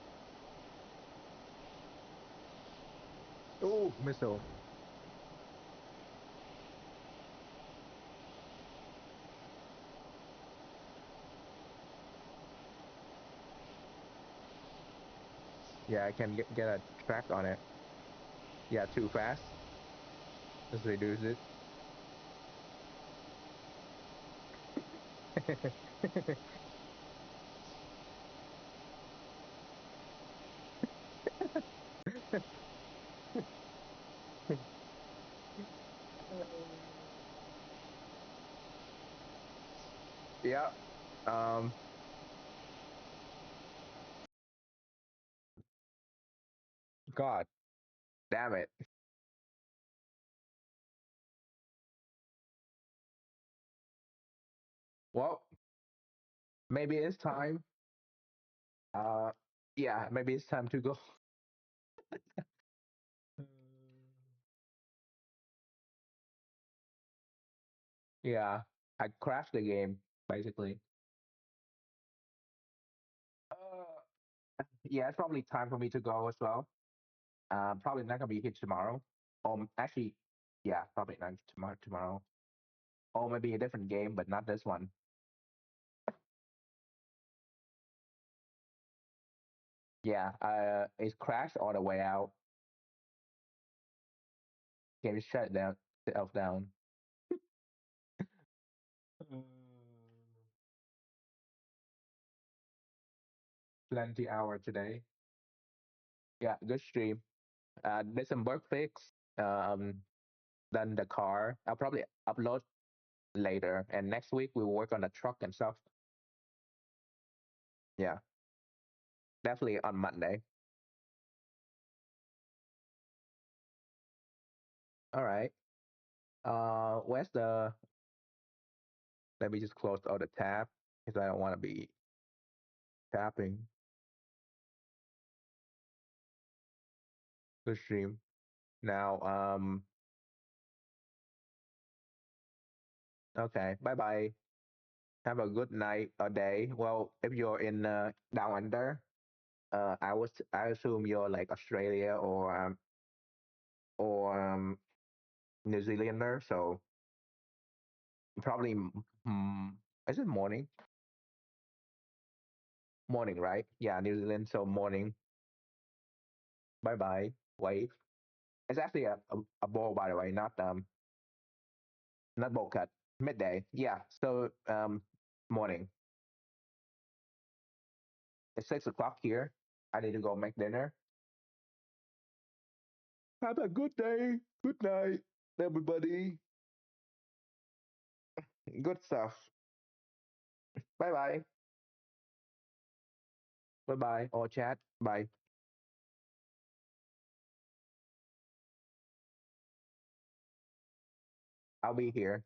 Oh, missile. Yeah, I can get a track on it. Yeah, too fast. Let's reduce it. Yeah. Um. God damn it. Well, maybe it's time. Uh. Yeah, maybe it's time to go. Yeah, I crashed the game basically. Uh, yeah, it's probably time for me to go as well. Probably not gonna be here tomorrow. Actually, yeah, probably not tomorrow. Or maybe a different game, but not this one. Yeah, it crashed all the way out. Game is shut down itself down. Mm. Plenty hour today. Yeah, good stream. Did some work fix. Um, done the car. I'll probably upload later, and next week we'll work on the truck and stuff. Yeah, definitely on Monday. All right. Where's the? Let me just close all the tab because I don't want to be tapping. Good stream. Now, okay. Bye bye. Have a good night or day. Well, if you're in down under, I assume you're like Australia or New Zealander. So probably is it morning? Morning, right? Yeah, New Zealand. So morning. Bye bye. Wave. It's actually a ball, by the way, not bowl cut. Midday. Yeah. So morning. It's 6 o'clock here. I need to go make dinner. Have a good day. Good night, everybody. Good stuff. Bye bye. Bye bye. Or chat. Bye. I'll be here.